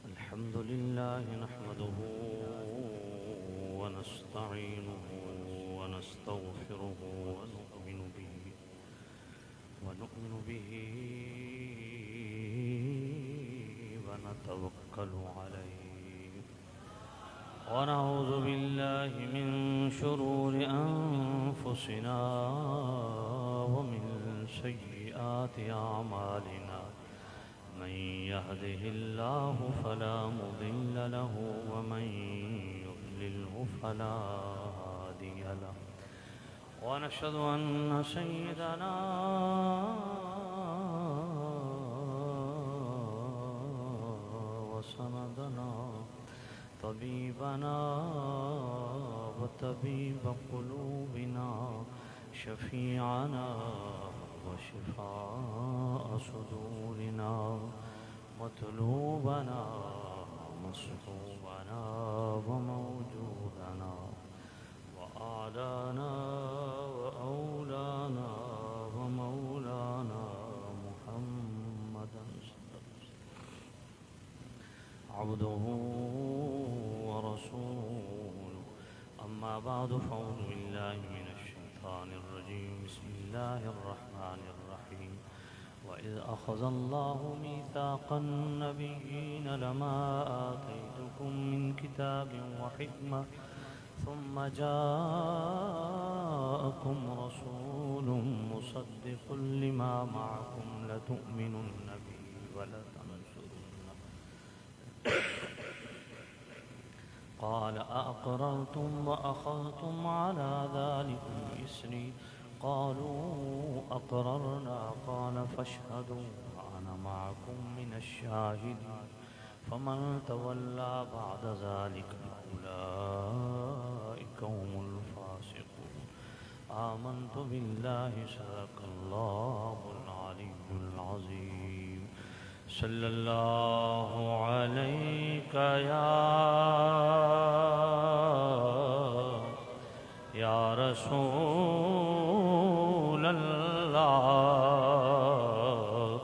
الحمد لله نحمده ونستعينه ونستغفره ونؤمن به ونتوكل عليه ونعوذ بالله من شرور أنفسنا ومن سيئات أعمالنا من يهده الله فلا مضل له ومن يضلله فلا هادي له ونشهد أن سيدنا وسندنا طبيبنا وطبيب قلوبنا شفيعنا وشفاء صدورنا مطلوبنا مصحوبنا وموجودنا وأعلانا وأولانا ومولانا محمدا عبده ورسوله أما بعد فأعوذ بالله من الشيطان الرجيم بسم الله الرحمن الرحيم وإذ أخذ الله ميثاق النبيين لما آتيتكم من كتاب وحكمة ثم جاءكم رسول مصدق لما معكم لتؤمنن به ولتنصرنه قال أأقررتم وأخذتم على ذلكم إسري قالوا أقررنا قال فاشهدوا وأنا معكم من الشاهدين فمن تولى بعد ذلك فأولئك هم الفاسقون آمنت بالله صدق الله العلي العظيم صلى الله عليك يا رسول الله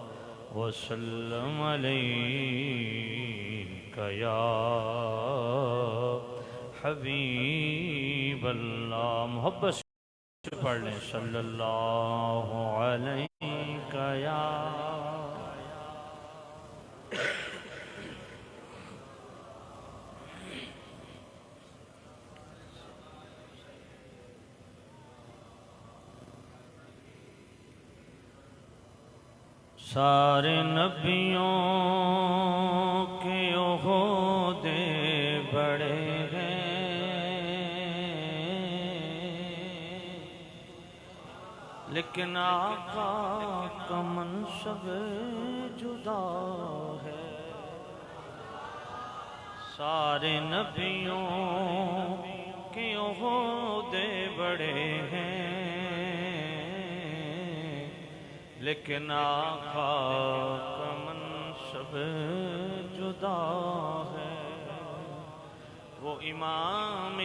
وسلم عليك يا حبيب الله محبت سے پڑھ لیں صلی اللہ علیک یا سارے نبیوں کے عہدے بڑے ہیں لیکن آقا کا منصب جدا ہے سارے نبیوں کے عہدے بڑے ہیں لیکن آقا کا منصب جدا ہے وہ امام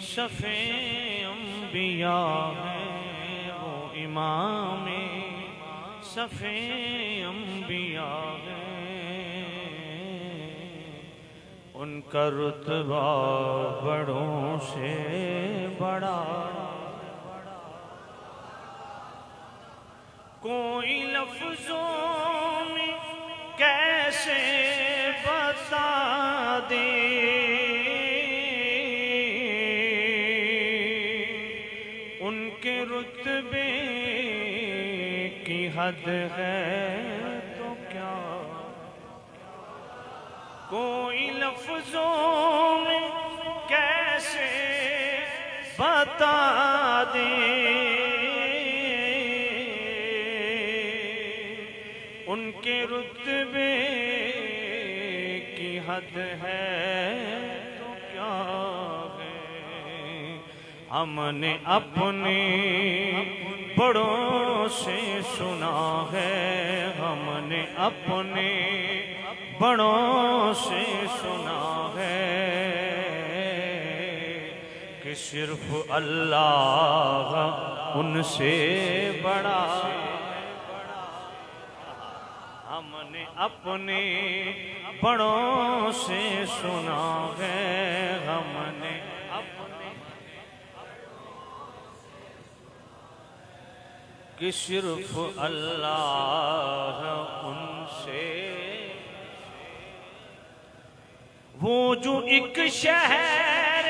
شفیع انبیاء ہے وہ امام شفیع انبیاء ہے ان کا رتبہ بڑوں سے بڑا کوئی لفظوں میں کیسے بتا دے ان کے رتبے کی حد ہے تو کیا کوئی لفظوں میں کیسے بتا دے ان کے رتبے کی حد ہے تو کیا ہے ہم نے اپنے بڑوں سے سنا ہے ہم نے اپنے بڑوں سے سنا ہے کہ صرف اللہ ان سے بڑا ہم نے اپنے بڑوں سے سنا ہے، ہم نے اپنے کہ صرف اللہ ان سے، وہ جو ایک شہر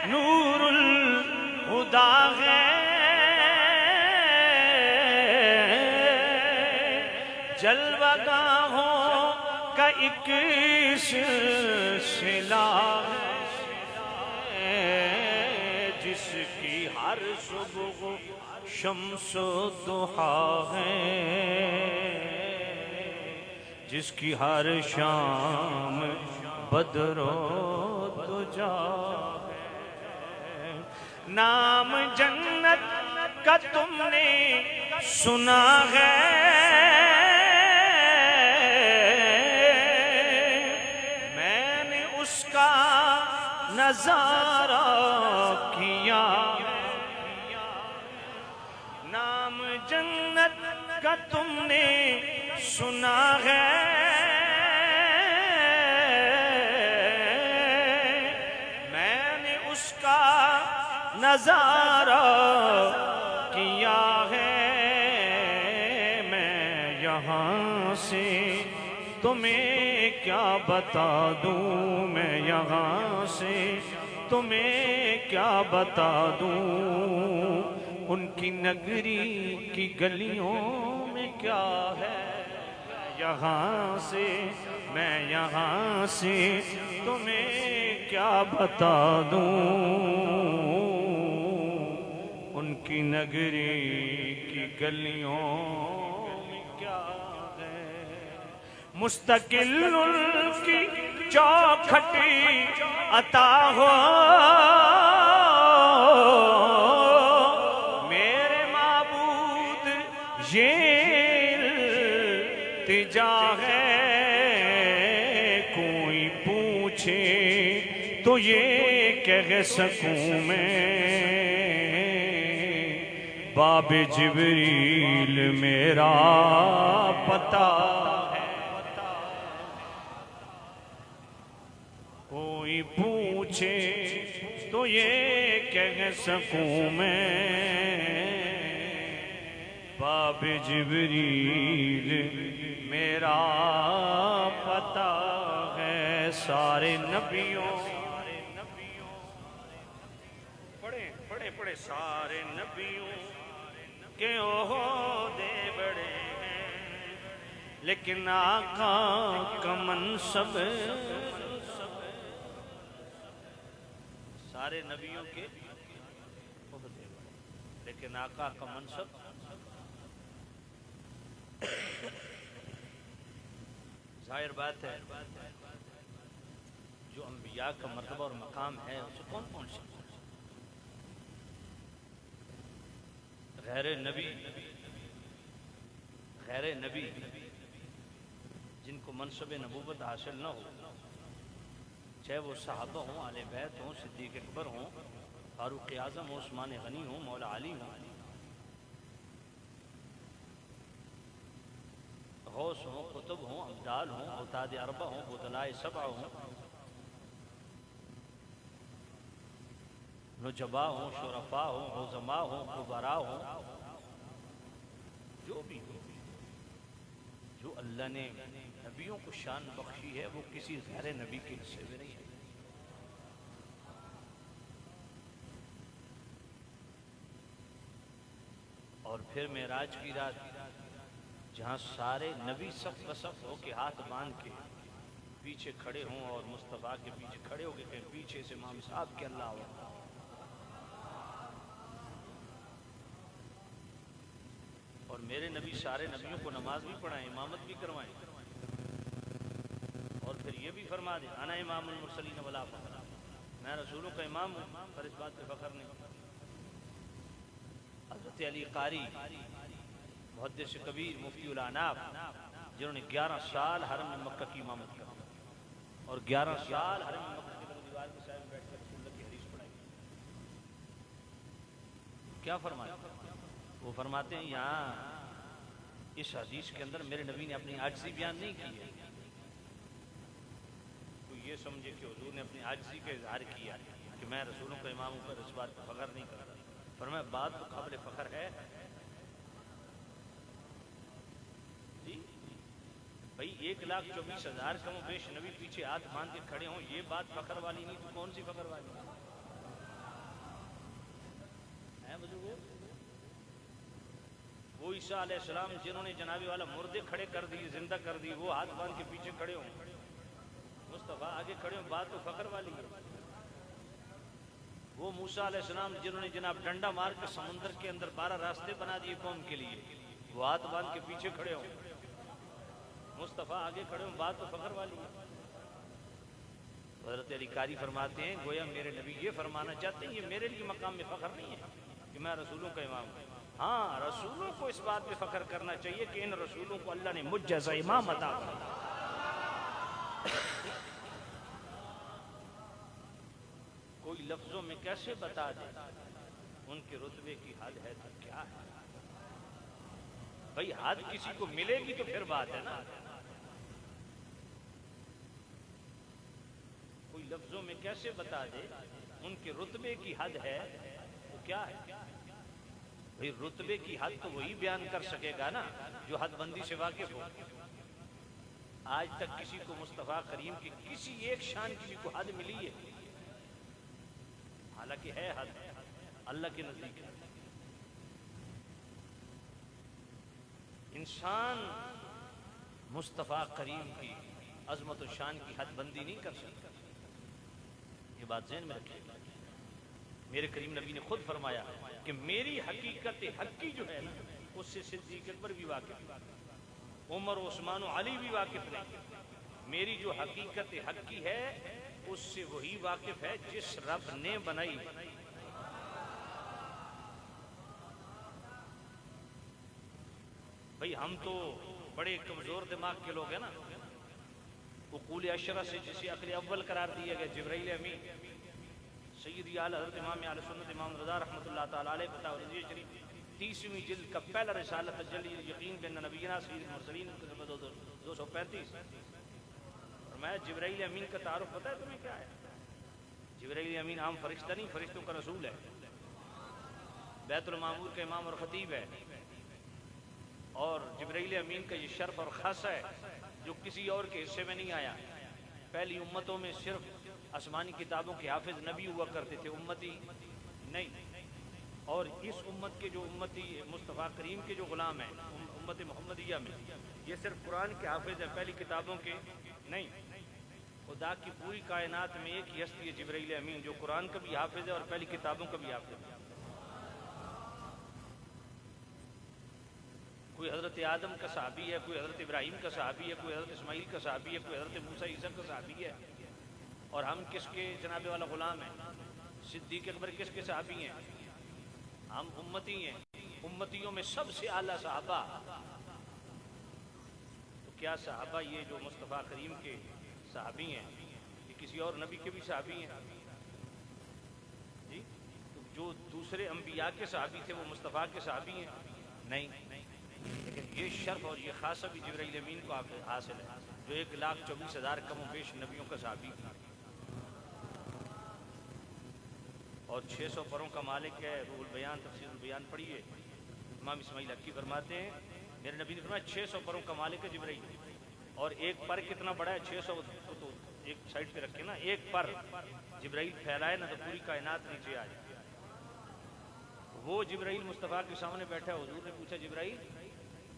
نور الہدا ہے، جلوہ گاہوں کا ایک سلسلہ ہے، جس کی ہر صبح شمس و ضحیٰ ہے، جس کی ہر شام بدر و دجا ہے۔ نام جنت کا تم نے سنا ہے، میں نے اس کا نظارہ کیا، نام جنت کا تم نے سنا ہے، میں نے اس کا نظارہ کیا ہے، میں یہاں سے تمہیں کیا بتا دوں، میں یہاں سے تمہیں کیا بتا دوں، ان کی نگری کی گلیوں میں کیا ہے، یہاں سے میں یہاں سے تمہیں کیا بتا دوں، ان کی نگری کی گلیوں میں کیا ہے، مستقل ان کی چوکھٹی عطا ہو، میرے معبود یہ التجا ہے، کوئی پوچھے تو یہ کہہ سکوں میں، باب جبریل میرا پتہ ہے، کوئی پوچھے تو یہ کہہ سکوں میں، باب جبریل میرا پتہ ہے، سارے نبیوں پڑھے سارے نبیوں کے عہدے بڑے ہیں، لیکن آقا کا منصب، سارے نبیوں کے عہدے بڑے لیکن آقا کا منصب ظاہر بات ہے، جو انبیاء کا مرتبہ اور مقام ہے اسے کون پہنچ سکتا؟ غیر نبی جن کو منصب نبوت حاصل نہ ہو، چاہے وہ صحابہ ہوں، اہل بیت ہوں، صدیق اکبر ہوں، فاروق اعظم ہوں، عثمان غنی ہوں، مولا علی ہوں، غوث ہوں، قطب ہوں، ابدال ہوں، اوتاد اربع ہوں، بدلاء سبع ہوں، نجبا ہوں، شرفا ہوں، عظماء ہوں، کبراء ہوں، جو بھی ہو، جو اللہ نے نبیوں کو شان بخشی ہے وہ کسی غیر نبی کے حصے میں نہیں ہے۔ اور پھر معراج کی رات جہاں سارے نبی صف بصف ہو کے ہاتھ باندھ کے پیچھے کھڑے ہوں اور مصطفیٰ کے پیچھے کھڑے ہو کے پھر پیچھے سے امام صاحب کے اللہ اکبر، اور میرے نبی سارے نبیوں کو نماز بھی پڑھائیں، امامت بھی کروائیں، اور پھر یہ بھی فرما دیں انا امام المرسلین ولا فخر، میں رسولوں کا امام ہوں پر اس بات پہ فخر نہیں۔ حضرت علی قاری محدث کبیر مفتی الاناف جنہوں نے 11 سال حرم مکہ کی امامت کی اور 11 سال حرم مکہ کی دیوار کے سائے میں بیٹھ کر رسول اللہ کی حدیث پڑھائی، کیا فرمایا؟ وہ فرماتے ہیں یہاں اس حدیث کے اندر میرے نبی نے اپنی عاجزی بیان نہیں کی ہے. تو یہ سمجھے کہ حضور نے اپنی عاجزی کا اظہار کیا کہ میں رسولوں کا امام ہوں پر اس بات پر فخر نہیں کرتا. فرمایا بات تو قابل فخر ہے جی بھائی. 1,24,000 کم و بیش نبی پیچھے ہاتھ باندھ کے کھڑے ہوں، یہ بات فخر والی نہیں تو کون سی فخر والی ہے بزرگوں؟ وہ عیسیٰ علیہ السلام جنہوں نے جناب والا مردے کھڑے کر دی، زندہ کر دی، وہ ہاتھ باندھ کے پیچھے کھڑے ہوں، مصطفیٰ آگے کھڑے ہوں، بات تو فخر والی ہے. وہ موسیٰ علیہ السلام جنہوں نے جناب ڈنڈا مار کے سمندر کے اندر 12 راستے بنا دیے قوم کے لیے، وہ ہاتھ باندھ کے پیچھے کھڑے ہوں، مصطفیٰ آگے کھڑے ہوں، بات تو فخر والی ہے. حضرت علی قاری فرماتے ہیں گویا میرے نبی یہ فرمانا چاہتے ہیں یہ میرے لیے مقام میں فخر نہیں ہے کہ میں رسولوں کا امام ہوں. ہاں رسولوں کو اس بات میں فخر کرنا چاہیے کہ ان رسولوں کو اللہ نے مجھ جیسا امام عطا کیا. کوئی لفظوں میں کیسے بتا دے ان کے رتبے کی حد ہے تو کیا ہے بھائی. حد کسی کو ملے گی تو پھر بات ہے نا. کوئی لفظوں میں کیسے بتا دے ان کے رتبے کی حد ہے تو کیا ہے بھائی. رتبے کی حد تو وہی بیان کر سکے گا نا جو حد بندی سے واقف ہو. آج تک کسی کو مصطفیٰ کریم کی کسی ایک شان کی بھی کوئی حد ملی ہے؟ حالانکہ ہے حد اللہ کے نزدیک ہے. انسان مصطفیٰ کریم کی عظمت و شان کی حد بندی نہیں کر سکتا. یہ بات ذہن میں رکھیے. میرے کریم نبی نے خود فرمایا کہ میری حقیقت حقی جو ہے اس سے صدیق اکبر بھی واقف، عمر عثمان و علی بھی واقف نہیں. میری جو حقیقت حقی ہے اس سے وہی واقف ہے جس رب نے بنائی. بھئی ہم تو بڑے کمزور دماغ کے لوگ ہیں نا. عقول اشرہ سے جسے عقل اول قرار دیا گیا جبرائیل امین سیدی اعلی حضرت امام اہل سنت امام رضا رحمۃ اللہ تعالی علیہ فتح رضی شریف 30ویں جلد کا پہلا رسالہ تجلی یقین بین نبینا سید المرسلین 235. اور میں جبرائیل امین کا تعارف پتہ ہے تمہیں کیا ہے؟ جبرائیل امین عام فرشتہ نہیں، فرشتوں کا رسول ہے، بیت المعمور کا امام اور خطیب ہے. اور جبرائیل امین کا یہ شرف اور خاصہ ہے جو کسی اور کے حصے میں نہیں آیا. پہلی امتوں میں صرف آسمانی کتابوں کے حافظ نبی ہوا کرتے تھے، امتی نہیں. اور اس امت کے جو امتی مصطفیٰ کریم کے جو غلام ہیں امت محمدیہ میں یہ صرف قرآن کے حافظ ہیں، پہلی کتابوں کے نہیں. خدا کی پوری کائنات میں ایک ہی ہستی ہے جبرائیل امین جو قرآن کا بھی حافظ ہے اور پہلی کتابوں کا بھی حافظ ہے. کوئی حضرت آدم کا صحابی ہے، کوئی حضرت ابراہیم کا صحابی ہے، کوئی حضرت اسماعیل کا صحابی ہے، کوئی حضرت موسیٰ عیسیٰ کا صحابی ہے. اور ہم کس کے جناب والا غلام ہیں؟ صدیق اکبر کس کے صحابی ہیں؟ ہم امتی ہیں. امتیوں میں سب سے اعلیٰ صحابہ. تو کیا صحابہ یہ جو مصطفیٰ کریم کے صحابی ہیں یہ کسی اور نبی کے بھی صحابی ہیں جی؟ تو جو دوسرے انبیاء کے صحابی تھے وہ مصطفیٰ کے صحابی ہیں نہیں. لیکن یہ شرف اور یہ خاصہ بھی جبرائیل امین کو حاصل ہے جو 1,24,000 کم و بیش نبیوں کا صحابی تھا اور 600 پروں کا مالک ہے. روح البیان تفسیر البیان پڑھیے. امام اسماعیل حقی فرماتے ہیں میرے نبی نے فرمایا 600 پروں کا مالک ہے جبرائیل. اور ایک پر کتنا بڑا ہے؟ 600 تو ایک سائڈ پہ رکھے نا. ایک پر جبرائیل پھیلائے نا تو پوری کائنات نیچے آ جائے. وہ جبرائیل مصطفیٰ کے سامنے بیٹھا. حضور نے پوچھا جبرائیل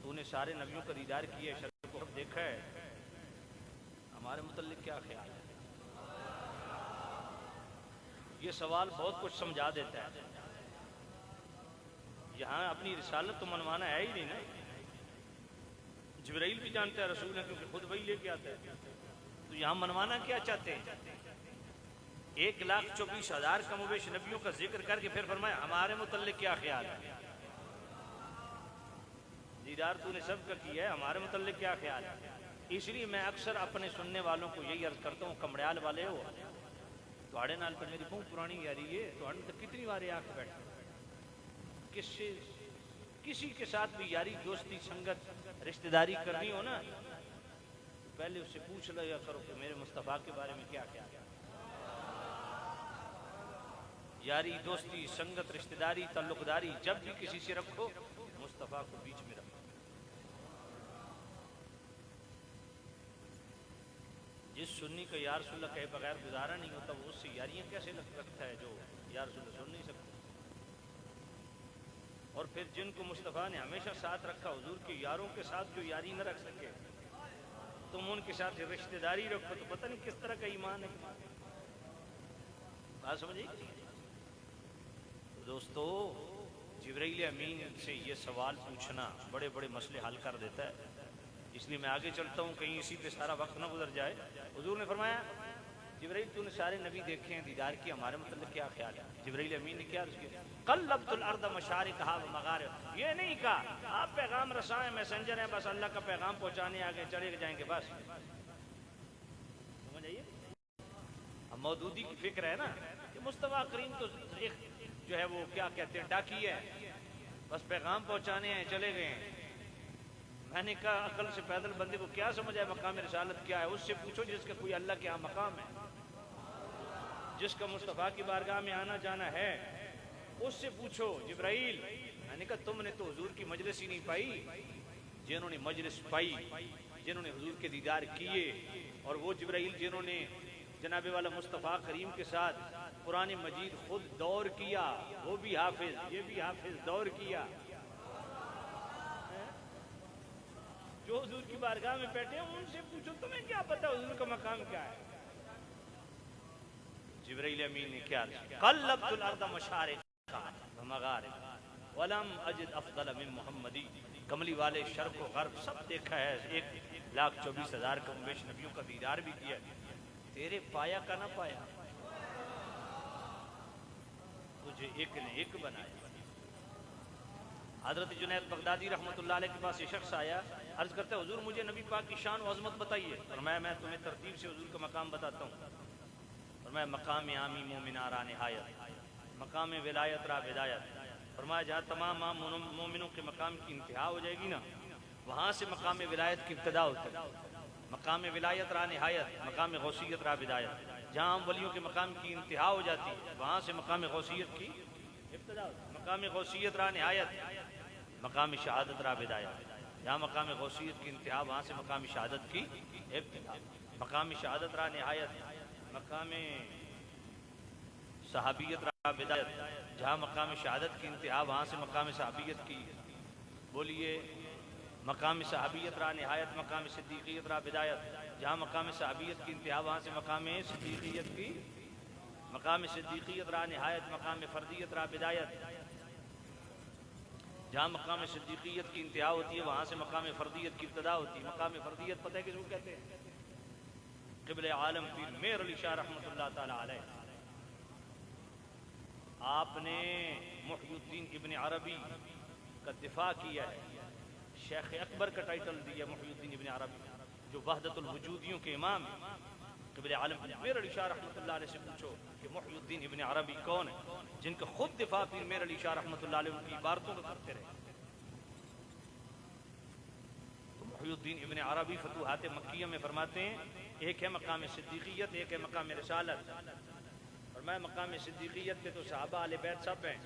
تو نے سارے نبیوں کا دیدار کیا ہے، شرف کو دیکھا ہے، ہمارے متعلق کیا خیال ہے؟ یہ سوال بہت کچھ سمجھا دیتا ہے. یہاں اپنی رسالت تو منوانا ہے ہی نہیں نا. جبرائیل بھی جانتا ہے رسول ہے کیونکہ خود وہی لے کے آتا ہے. تو یہاں منوانا کیا چاہتے ہیں؟ 1,24,000 کم و بیش نبیوں کا ذکر کر کے پھر فرمایا ہمارے متعلق کیا خیال ہے؟ دیدار تو نے سب کا کیا ہے، ہمارے متعلق کیا خیال ہے؟ اس لیے میں اکثر اپنے سننے والوں کو یہی عرض کرتا ہوں کمڑیال والے ہو توڑے نال پر میری بہت پرانی یاری ہے. توڑے تو کتنی بار آ کے بیٹھے کسی کے ساتھ بھی یاری دوستی سنگت رشتہ داری کرنی ہو نا، پہلے اس سے پوچھ لیا کرو کہ میرے مصطفیٰ کے بارے میں کیا کیا ہے۔ یاری دوستی سنگت رشتہ داری تعلق داری جب بھی کسی سے رکھو، مصطفیٰ کو بیچ میں رکھو۔ جس سنی کو یا رسول اللہ کہے بغیر گزارا نہیں ہوتا، وہ اس سے یاریاں کیسے رکھتا ہے جو یا رسول اللہ سن نہیں سکتا۔ اور پھر جن کو مصطفیٰ نے ہمیشہ ساتھ رکھا، حضور کے یاروں کے ساتھ جو یاری نہ رکھ سکے، تم ان کے ساتھ رشتہ داری رکھو تو پتہ نہیں کس طرح کا ایمان ہے۔ بات سمجھے؟ دوستو، جبرائیل امین سے یہ سوال پوچھنا بڑے بڑے مسئلے حل کر دیتا ہے، اس لیے میں آگے چلتا ہوں، کہیں اسی پہ سارا وقت نہ گزر جائے۔ حضور نے فرمایا جبرائیل تو نے سارے نبی دیکھے ہیں، دیدار کی، ہمارے متعلق کیا خیال ہے؟ جبرائیل امین نے کیا عرض کیا؟ قلبت الارض مشارقھا ومغاربھا، یہ نہیں کہا آپ پیغام رساں ہیں، میسنجر ہیں، بس اللہ کا پیغام پہنچانے آگے چلے جائیں گے بس۔ سمجھ آئیے؟ اب مودودی کی فکر ہے نا کہ مصطفیٰ کریم تو ایک جو ہے وہ کیا کہتے ہیں ڈاکی ہے، بس پیغام پہنچانے ہیں چلے گئے ہیں۔ میں نے کہا عقل سے پیدل بندے کو کیا سمجھ ہے مقام رسالت کیا ہے؟ اس سے پوچھو جس کا کوئی اللہ کے ہاں مقام ہے، جس کا مصطفیٰ کی بارگاہ میں آنا جانا ہے، اس سے پوچھو۔ جبرائیل، میں نے کہا تم نے تو حضور کی مجلس ہی نہیں پائی، جنہوں نے مجلس پائی، جنہوں نے حضور کے دیدار کیے، اور وہ جبرائیل جنہوں نے جناب والا مصطفیٰ کریم کے ساتھ قرآن مجید خود دور کیا، وہ بھی حافظ یہ بھی حافظ دور کیا، جو حضور کی بارگاہ میں بیٹھے ہیں ان سے پوچھو تمہیں کیا پتا حضور کا مقام کیا ہے؟ جبرائیل امین نے کیا کہا؟ قلبت الارض مشارقھا ومغاربھا ولم اجد افضل من محمدی، کملی والے شرق و غرب سب دیکھا ہے، 1,24,000 کم بیش نبیوں کا دیدار بھی کیا، تیرے پایا کا نہ پایا، تجھے ایک نے ایک بنایا۔ حضرت جنید بغدادی رحمۃ اللہ علیہ کے پاس یہ شخص آیا، عرض کرتا ہے حضور مجھے نبی پاک کی شان و عظمت بتائیے۔ فرمایا میں تمہیں ترتیب سے حضور کا مقام بتاتا ہوں۔ فرمایا مقام عامی مومن را نہایت، مقام ولایت را بدایت۔ فرمایا جہاں تمام عام مومنوں کے مقام کی انتہا ہو جائے گی نا، وہاں سے مقام ولایت کی ابتدا ہوتی ہے۔ مقام ولایت را نہایت، مقام غوثیت را بدایت، جہاں عام ولیوں کے مقام کی انتہا ہو جاتی ہے، وہاں سے مقام غوثیت کی ابتدا ہوتی ہے۔ مقام غوثیت را نہایت، مقام شہادت را بدایت، جہاں مقام غوثیت کی انتہا وہاں سے مقام شہادت کی ابتدا۔ مقام شہادت را نہایت، مقام صحابیت را بدایت، جہاں مقام شہادت کی انتہا وہاں سے مقام صحابیت کی، بولیے، مقام صحابیت را نہایت، مقام صدیقیت را بدایت، جہاں مقام صحابیت کی انتہا وہاں سے مقام صدیقیت کی، مقام صدیقیت را نہایت، مقام فردیت را بدایت، جہاں مقام صدیقیت کی انتہا ہوتی ہے وہاں سے مقام فردیت کی ابتدا ہوتی ہے۔ مقام فردیت پتہ ہے کس کو کہتے ہیں؟ قبل عالم پیر میر علی شاہ رحمۃ اللہ تعالی علیہ، آپ نے محی الدین ابن عربی کا دفاع کیا ہے، شیخ اکبر کا ٹائٹل دیا محی الدین ابن عربی، جو وحدت الوجودیوں کے امام ہیں۔ قبل عالم میر علی شاہ رحمۃ اللہ علیہ سے پوچھو کہ محی الدین ابن عربی کون ہے، جن کا خود دفاع پیر میر علی شاہ رحمۃ اللہ علیہ ان کی عبارتوں کا کرتے رہے۔ تو محی الدین ابن عربی فتوحات مکیہ میں فرماتے ہیں ایک ہے مقام صدیقیت، ایک ہے مقام رسالت۔ اور میں مقام صدیقیت پہ تو صحابہ اہل بیت سب ہیں،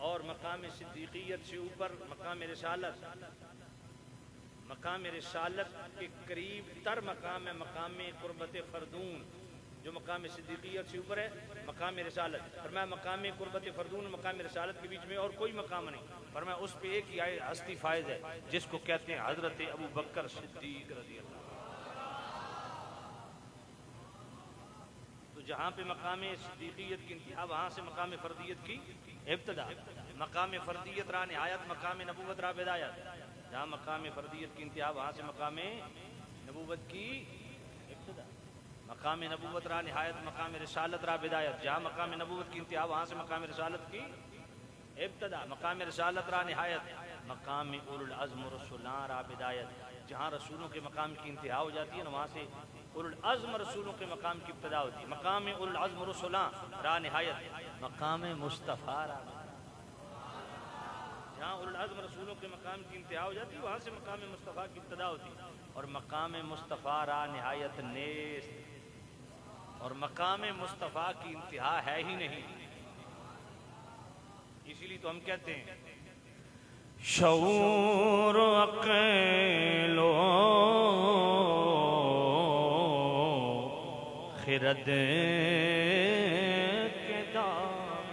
اور مقام صدیقیت سے اوپر مقام رسالت، مقام رسالت کے قریب تر مقام ہے مقام قربت فردون، جو مقام صدیقیت سے اوپر ہے مقام رسالت۔ فرمایا مقام قربت فردون مقام رسالت کے بیچ میں اور کوئی مقام نہیں، فرمایا اس پہ ایک ہی ہستی فائز ہے جس کو کہتے ہیں حضرت ابو بکر صدیق رضی اللہ۔ تو جہاں پہ مقام صدیقیت کی انتہا وہاں سے مقام فردیت کی ابتدا، مقام فردیت را نہایت، مقام نبوت را بدایت، جہاں مقام فردیت کی انتہا وہاں سے مقام نبوت کی ابتدا، مقام نبوت را نہایت، مقام رسالت را بدایت، جہاں مقام نبوت کی انتہا وہاں سے مقام رسالت کی ابتدا، مقام رسالت را نہایت، مقام اولو العزم رسولان را بدایت، جہاں رسولوں کے مقام کی انتہا ہو جاتی ہے نا وہاں سے اولو العزم رسولوں کے مقام کی ابتدا ہوتی ہے۔ مقام اولو العزم رسولان را نہایت، مقام مصطفیٰ را، جہاں اولو العزم رسولوں کے مقام کی انتہا ہو جاتی وہاں سے مقام مصطفیٰ کی ابتدا ہوتی، اور مقام مصطفیٰ را نہایت نیست، اور مقام مصطفیٰ کی انتہا ہے ہی نہیں۔ اسی لیے تو ہم کہتے ہیں شعور و عقل و خرد کے دام،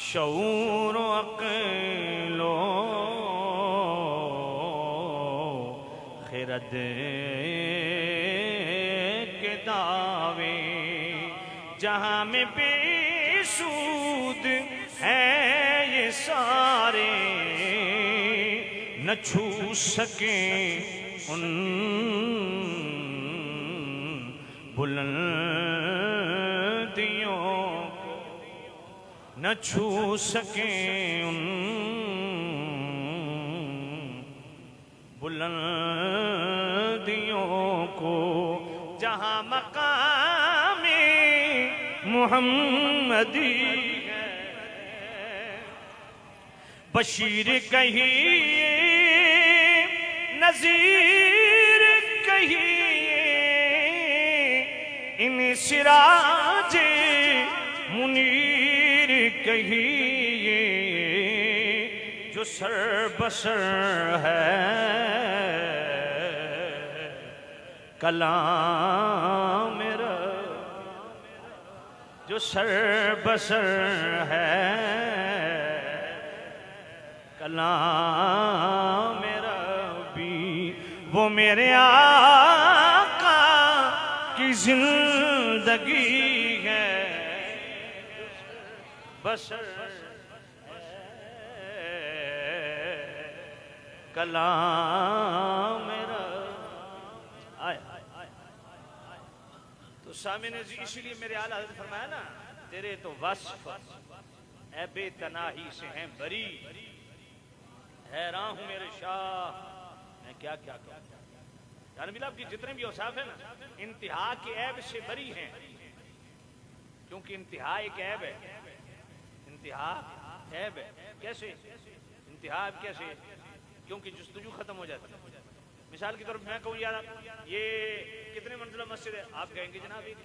شعور و عقل و خرد کے دعوے جہاں میں بے سود ہیں یہ سارے، نہ چھو سکیں ان بلندیوں کو، نہ چھو سکیں ان بلندیوں کو، جہاں مقام محمدی ہے، بشیر کہیے نذیر کہیے، ان سراج منیر کہیے، جو سر بسر ہے کلام میرا، جو سر بسر ہے کلام میرا بھی، وہ میرے آقا کی زندگی ہے، بسر کلام میرا آیا۔ تو سامنے اسی لیے میرے اعلیٰ حضرت فرمایا نا، تیرے تو وصف اے بے تناہی سے ہیں بری، حیران ہوں میرے شاہ میں کیا کیا کیا جان بلا، آپ کی جتنے بھی اوصاف ہیں نا انتہا کے عیب سے بری ہیں، کیونکہ انتہا ایک عیب ہے، انتہا عیب ہے۔ کیسے انتہا عیب کیسے؟ کیونکہ جستجو ختم ہو جاتی ہے۔ مثال کی طرف میں کہوں یار یہ کتنے منزلہ مسجد ہے، آپ کہیں گے جناب ایک،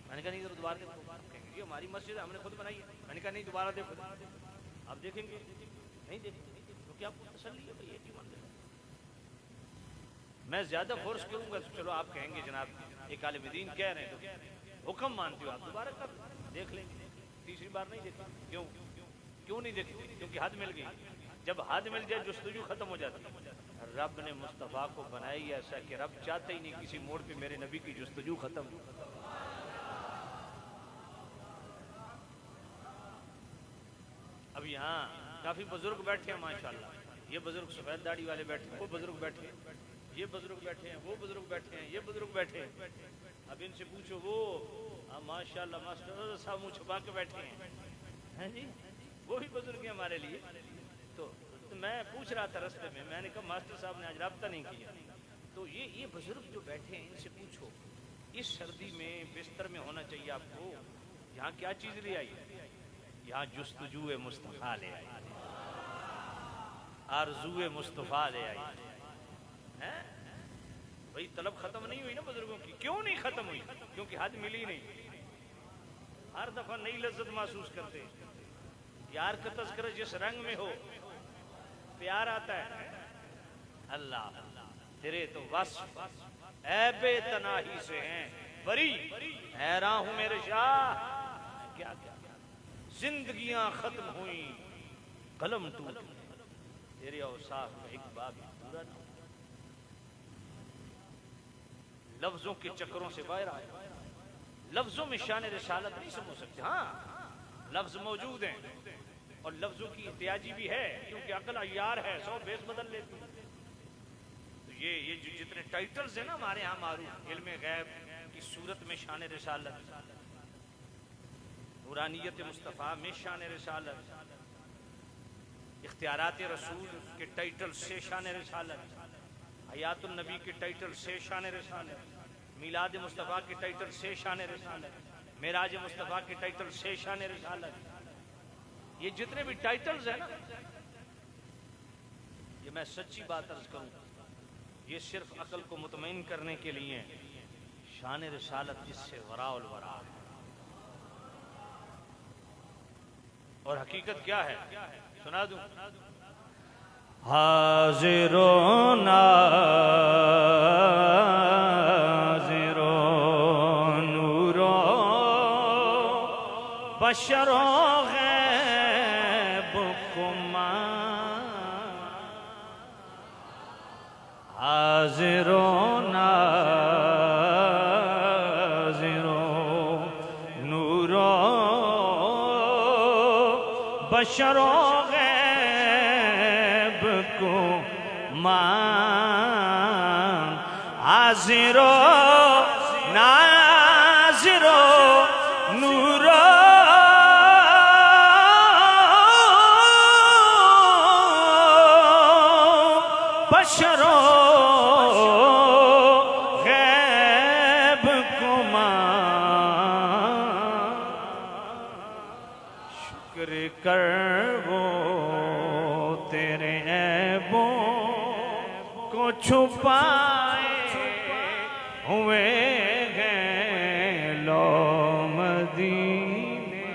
میں نے کہا نہیں دوبارہ دیکھو، کہیں گے یہ ہماری مسجد ہے ہم نے خود بنائی ہے، میں نے کہا نہیں دوبارہ دیکھو، آپ دیکھیں گے نہیں دیکھیں گے، کیونکہ آپ کو تسلی ہے بھئی ایک ہی منزل ہے۔ میں زیادہ فورس کروں گا تو چلو آپ کہیں گے جناب ایک عالم دین کہہ رہے ہیں تو حکم مانتے ہو آپ دوبارہ کر دیکھ لیں گے، تیسری بار نہیں دیکھیں گے۔ کیوں نہیں دیکھیں گے؟ کیونکہ حد مل گئی، جب حد مل جائے جستجو ختم ہو جاتی ہے۔ رب نے مصطفیٰ کو بنائی ایسا کہ رب چاہتے ہی نہیں کسی موڑ پہ میرے نبی کی جستجو ختم۔ اب یہاں کافی بزرگ بیٹھے ہیں ماشاءاللہ، یہ بزرگ سفید داڑھی والے بیٹھے ہیں، وہ بزرگ بیٹھے ہیں، یہ بزرگ بیٹھے ہیں، وہ بزرگ بیٹھے ہیں، یہ بزرگ بیٹھے ہیں۔ اب ان سے پوچھو وہ ماشاءاللہ ماسٹر صاحب منہ چھپا کے بیٹھے ہیں جی، وہ بھی بزرگ ہیں ہمارے لیے۔ تو میں پوچھ رہا تھا رستے میں نے کہا ماسٹر صاحب نے آج رابطہ نہیں کیا، تو یہ بزرگ جو بیٹھے ہیں ان سے پوچھو اس سردی میں بستر میں ہونا چاہیے آپ کو، یہاں کیا چیز لے آئی؟ یہاں جستجو مصطفیٰ لے آئی، آرزو مصطفیٰ لے آئی۔ بھئی طلب ختم نہیں ہوئی نا بزرگوں کی، کیوں نہیں ختم ہوئی؟ کیونکہ حد ملی نہیں، ہر دفعہ نئی لذت محسوس کرتے، یار کا تذکرہ جس رنگ میں ہو پیار آتا ہے۔ اللہ تیرے تو وصف عیب تناہی سے ہیں بری، حیران ہوں میرے شاہ کیا کیا زندگیاں ختم ہوئیں قلم ٹوٹ، تیرے اوصاف کا ایک باب پورا نہ ہو، لفظوں کے چکروں سے باہر آئے، لفظوں میں شان رسالت نہیں سمجھ سکتے۔ ہاں لفظ موجود ہیں اور لفظوں کی احتیاجی بھی ہے، کیونکہ عقل عیار ہے، 100 بیس بدل لیتی ہے۔ تو یہ جو جتنے ٹائٹلز ہیں نا ہمارے ہاں معروف، علم غیب کی صورت میں شان رسالت، نورانیت مصطفیٰ میں شان رسالت، اختیارات رسول کے ٹائٹل سے شان رسالت، حیات النبی کے ٹائٹل سے شان رسالت، میلاد مصطفیٰ کے ٹائٹل سے شان رسالت، معراج مصطفیٰ کے ٹائٹل سے شان رسالت، یہ جتنے بھی ٹائٹلز ہیں نا، یہ میں سچی بات عرض کروں، یہ صرف عقل کو مطمئن کرنے کے لیے ہیں۔ شان رسالت جس سے وراء الورا ہے، اور حقیقت کیا ہے سنا دوں؟ حاضر و ناظر و نور و بشر و غیب کمان، حاضر و ناظر و نور و بشر و غیب کو مان، حاضر و ناظر و نور و بشر و غیب کو مان، شکر کر وہ تیرے عیبوں کو چھپائے ہوئے ہیں لو مدینے۔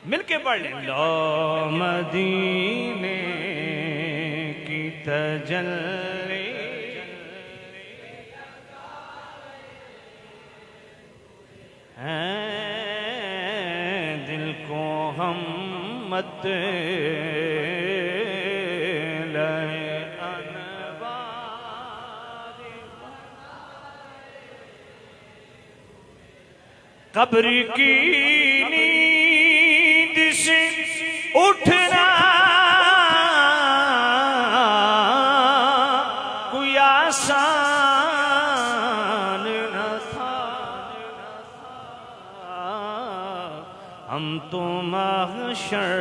مل کے پڑھ لیں، لو مدینے کی تجلی دل کو ہم مت لائے انوار، قبر کی نیند سے اٹھنا کوئی آسان نہ تھا، ہم تو محشر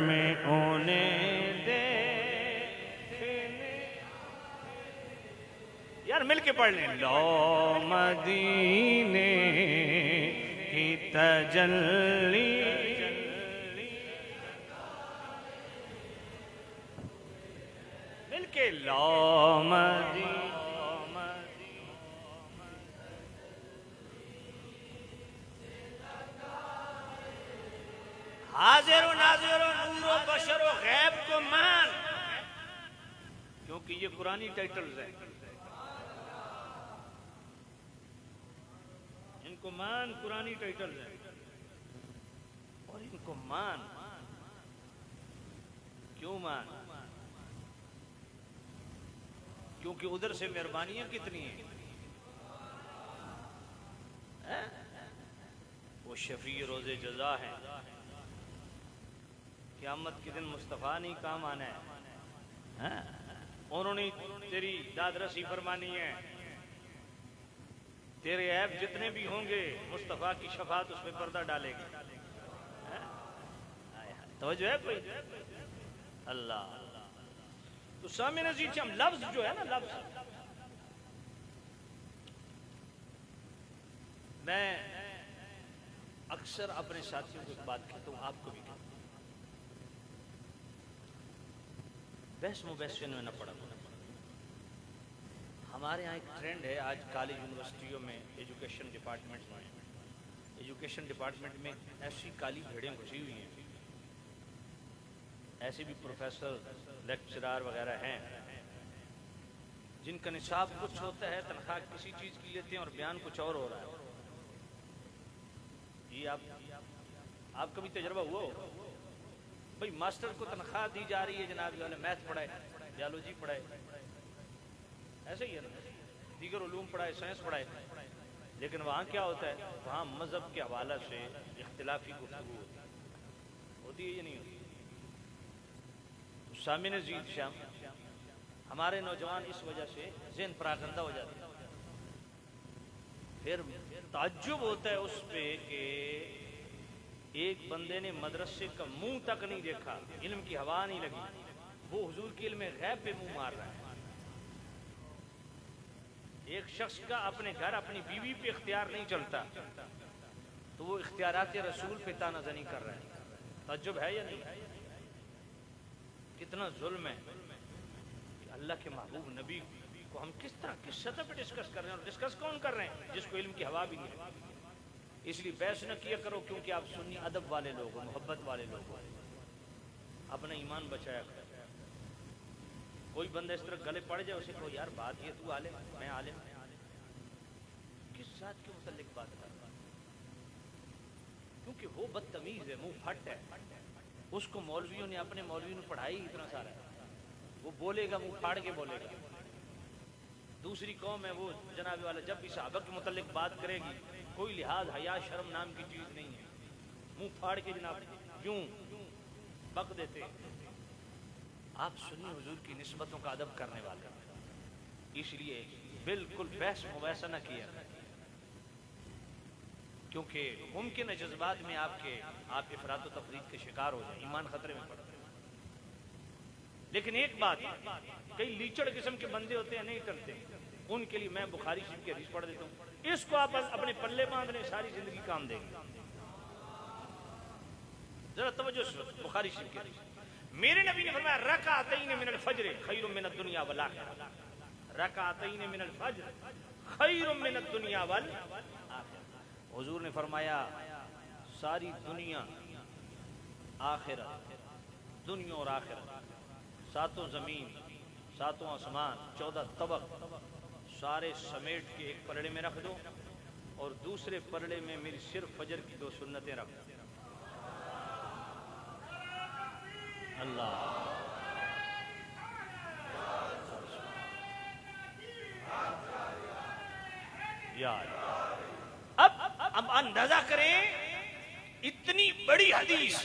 میں انہیں دیکھنے، یار مل کے پڑھ لیں، لو مدینے کی تجلی مل کے، لو مدینے حاضر و ناظر و نور و بشر و غیب کو مان، کیونکہ یہ قرآنی ٹائٹلز ہیں، ان کو مان، قرآنی ٹائٹلز ہیں، اور ان کو مان کیوں مان؟ کیونکہ ادھر سے مہربانیاں کتنی ہیں، وہ شفیع روز جزا ہیں، قیامت کے دن مصطفیٰ نہیں کام آنا ہے، انہوں نے تیری داد رسی فرمانی ہے، تیرے عیب جتنے بھی ہوں گے مصطفیٰ کی شفاعت اس پہ پردہ ڈالے گی۔ توجہ ہے کوئی؟ اللہ تو سامع نظیر ہم لفظ جو ہے نا، لفظ میں اکثر اپنے ساتھیوں کو ایک بات کہتا ہوں، آپ کو بھی کہتا ہوں، بحث مبحث میں نہ پڑا۔ ہمارے ہاں ایک ٹرینڈ ہے آج کالج یونیورسٹیوں میں، ایجوکیشن ڈپارٹمنٹ میں ایسی کالی بھیڑیں گھسی ہوئی ہیں، ایسے بھی پروفیسر لیکچرار وغیرہ ہیں جن کا نصاب کچھ ہوتا ہے، تنخواہ کسی چیز کی لیتے ہیں اور بیان کچھ اور ہو رہا ہے۔ یہ آپ کا بھی تجربہ ہوا ہوگا بھئی، ماسٹر کو تنخواہ دی جا رہی ہے جناب جو ہے میتھ پڑھائے، بیالوجی پڑھائے، ایسے ہی ہے نا، دیگر علوم پڑھائے، سائنس پڑھائے، لیکن وہاں کیا ہوتا ہے؟ وہاں مذہب کے حوالہ سے اختلافی گفتگو ہوتی ہے یا نہیں ہوتی؟ سامع نظیر شام ہمارے نوجوان اس وجہ سے ذہن پراگندہ ہو جاتے ہیں، پھر تعجب ہوتا ہے اس پہ کہ ایک بندے نے مدرسے کا منہ تک نہیں دیکھا، علم کی ہوا نہیں لگی، وہ حضور کے علم غیب پہ منہ مار رہا ہے۔ ایک شخص کا اپنے گھر اپنی بیوی پہ اختیار نہیں چلتا تو وہ اختیارات رسول پہ تانہ زنی کر رہا ہے. تعجب ہے یا نہیں؟ کتنا ظلم ہے کہ اللہ کے محبوب نبی کو ہم کس طرح کس سطح پہ ڈسکس کر رہے ہیں. اور ڈسکس کون کر رہے ہیں؟ جس کو علم کی ہوا بھی نہیں ہے. اس لیے بحث نہ کیا کرو کیونکہ آپ سنی ادب والے لوگ ہو, محبت والے لوگ ہو, اپنا ایمان بچایا کرو. کوئی بندہ اس طرح گلے پڑ جائے اسے کہو یار بات یہ تو عالم میں عالم, کس ذات کے متعلق بات کر رہا ہے؟ کیونکہ وہ بدتمیز ہے, منہ پھٹ ہے. اس کو مولویوں نے اپنے مولویوں نے پڑھائی اتنا سارا ہے, وہ بولے گا منہ پھاڑ کے بولے گا. دوسری قوم ہے وہ جناب والا جب بھی صحابہ کے متعلق بات کرے گی کوئی لحاظ حیا شرم نام کی چیز نہیں ہے, منہ پھاڑ کے جناب یوں بک دیتے. آپ سنی حضور کی نسبتوں کا ادب کرنے والے, اس لیے بالکل بحث مباحثہ نہ کیا کیونکہ ممکن ہے جذبات میں آپ افراط و تفریط کے شکار ہو جائیں, ایمان خطرے میں پڑ جائے. لیکن ایک بات, کئی لیچڑ قسم کے بندے ہوتے ہیں نہیں کرتے, ان کے لیے میں بخاری شریف کی حدیث پڑھ دیتا ہوں, اس کو آپ اپنے پلے باندھ لیں ساری زندگی کام دیں گے. ذرا توجہ سے بخاری شریف کی حدیث. میرے نبی نے فرمایا رکعتین من الفجر خیر من الدنیا والآخرہ. رکعتین من الفجر خیر من الدنیا والآخرہ. حضور نے فرمایا ساری دنیا آخرت, دنیا اور آخرت, ساتوں زمین, ساتوں آسمان, 14 طبق سارے سمیٹ کے ایک پلڑے میں رکھ دو اور دوسرے پلڑے میں میری صرف فجر کی 2 سنتیں رکھ دو. اللہ یار اب اندازہ کریں اتنی بڑی حدیث.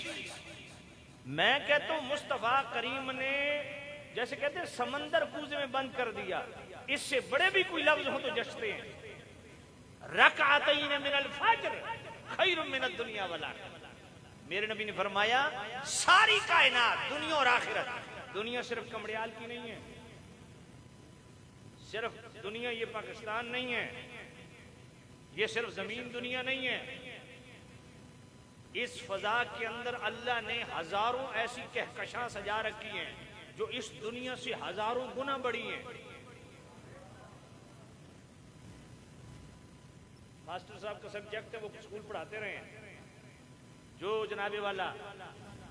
میں کہتا ہوں مصطفیٰ کریم نے جیسے کہتے ہیں سمندر کوزے میں بند کر دیا, اس سے بڑے بھی کوئی لفظ ہو تو جچتے ہیں. رکعتین من الفجر خیر من الدنیا والآخرہ. میرے نبی نے فرمایا ساری کائنات دنیا اور آخرت, دنیا صرف کمڑیال کی نہیں ہے, صرف دنیا یہ پاکستان نہیں ہے, یہ صرف زمین دنیا نہیں ہے. اس فضا کے اندر اللہ نے ہزاروں ایسی کہکشاں سجا رکھی ہیں جو اس دنیا سے ہزاروں گنا بڑی ہیں. ماسٹر صاحب کا سبجیکٹ ہے وہ اسکول پڑھاتے رہے ہیں, جو جناب والا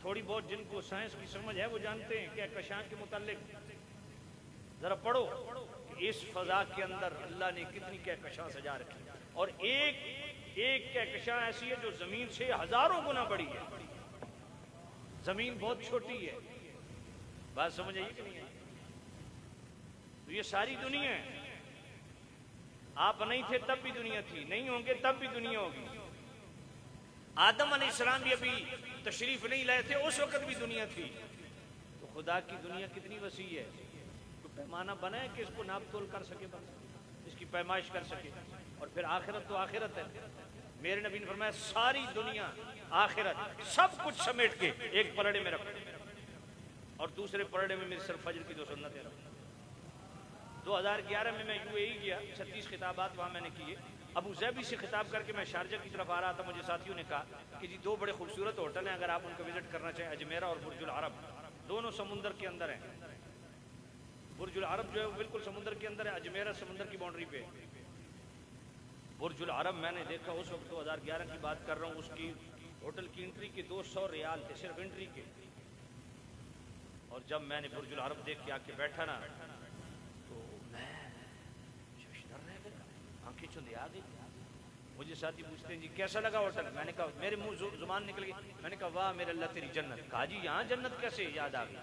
تھوڑی بہت جن کو سائنس کی سمجھ ہے وہ جانتے ہیں کہکشاں کے متعلق. ذرا پڑھو کہ اس فضا کے اندر اللہ نے کتنی کہکشاں سجا رکھی, اور ایک کہکشاں ایسی ہے جو زمین سے ہزاروں گنا بڑی ہے. زمین بہت چھوٹی ہے, بات سمجھ آئی کہ نہیں ہے؟ تو یہ ساری دنیا ہے. آپ نہیں تھے تب بھی دنیا تھی, نہیں ہوں گے تب بھی دنیا ہوگی. آدم علیہ السلام بھی ابھی تشریف نہیں لائے تھے, اس وقت بھی دنیا تھی. تو خدا کی دنیا کتنی وسیع ہے, تو پیمانہ بنا ہے کہ اس کو ناپ تول کر سکے, اس کی پیمائش کر سکے. اور پھر آخرت تو آخرت ہے. میرے نبی نے فرمایا ساری دنیا آخرت سب کچھ سمیٹ کے ایک پلڑے میں رکھو اور دوسرے پلڑے میں میری صرف فجر کی 2 سنتیں رکھو. 2011 میں یو اے ای گیا, 36 خطابات وہاں میں نے کیے. ابو ظبی سے خطاب کر کے میں شارجہ کی طرف آ رہا تھا, مجھے ساتھیوں نے کہا کہ جی 2 بڑے خوبصورت ہوٹل ہیں, اگر آپ ان کو وزٹ کرنا چاہیں, اجمیرہ اور برج العرب, دونوں سمندر کے اندر ہیں. برج العرب جو ہے وہ بالکل سمندر کے اندر ہے, اجمیرہ سمندر کی باؤنڈری پہ. برج العرب میں نے دیکھا اس وقت 2011 کی بات کر رہا ہوں, اس کی ہوٹل کی انٹری کے 200 ریال تھے صرف انٹری کے. اور جب میں نے برج العرب دیکھ کے آ کے بیٹھا نا تو میں ششدر رہ گیا, آنکھیں چندے آ گئی. مجھے ساتھی پوچھتے ہیں جی کیسا لگا ہوٹل, میں نے کہا میرے منہ زبان نکل گئی, میں نے کہا واہ میرے اللہ تیری جنت. کہا جی یہاں جنت کیسے, یاد آ گئی.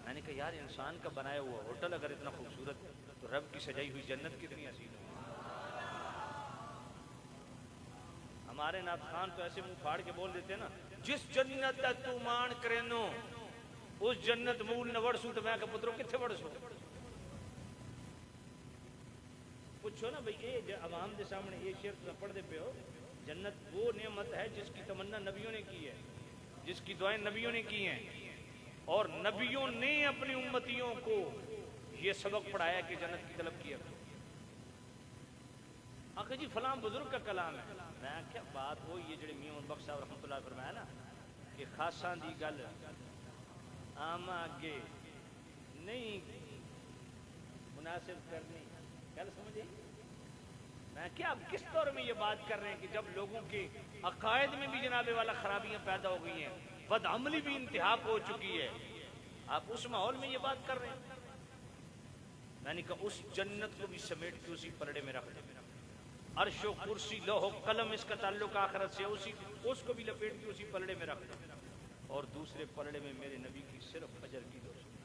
میں نے کہا یار انسان کا بنایا ہوا ہوٹل اگر اتنا خوبصورت تو رب کی سجائی ہوئی جنت کتنی حسین ہے. ہمارے نعت خان تو ایسے منہ پھاڑ کے بول دیتے ہیں نا, جس جنت تو مان کرینو اس جنت مول نہ وڑسو. تو میں کہا پترو کتنے وڑسو, پوچھو نا بھئی یہ عوام کے سامنے یہ شعر پڑھ دے پہ ہو. جنت وہ نعمت ہے جس کی تمنا نبیوں نے کی ہے, جس کی دعائیں نبیوں نے کی ہیں, اور نبیوں نے اپنی امتیوں کو یہ سبق پڑھایا کہ جنت کی طلب کیا. آخر جی فلاں بزرگ کا کلام ہے. میں کیا بات وہ یہ جڑے میاں بخش صاحب رحمۃ اللہ فرمایا نا کہ خاصاں دی گل آما اگے نہیں مناسب کرنی. گل سمجھے؟ میں کیا اب کس طور میں یہ بات کر رہے ہیں کہ جب لوگوں کے عقائد میں بھی جناب والا خرابیاں پیدا ہو گئی ہیں, بد عملی بھی انتہا پہ ہو چکی ہے, آپ اس ماحول میں یہ بات کر رہے ہیں. میں نے کہا اس جنت کو بھی سمیٹ کے اسی پلڑے میں رکھ دیں. عرش و کرسی لوح و قلم اس کا تعلق آخرت سے, اس کو بھی لپیٹ کے اسی پلڑے میں رکھ دیں. اور دوسرے پلڑے میں میرے نبی کی صرف فجر کی 2 سنت.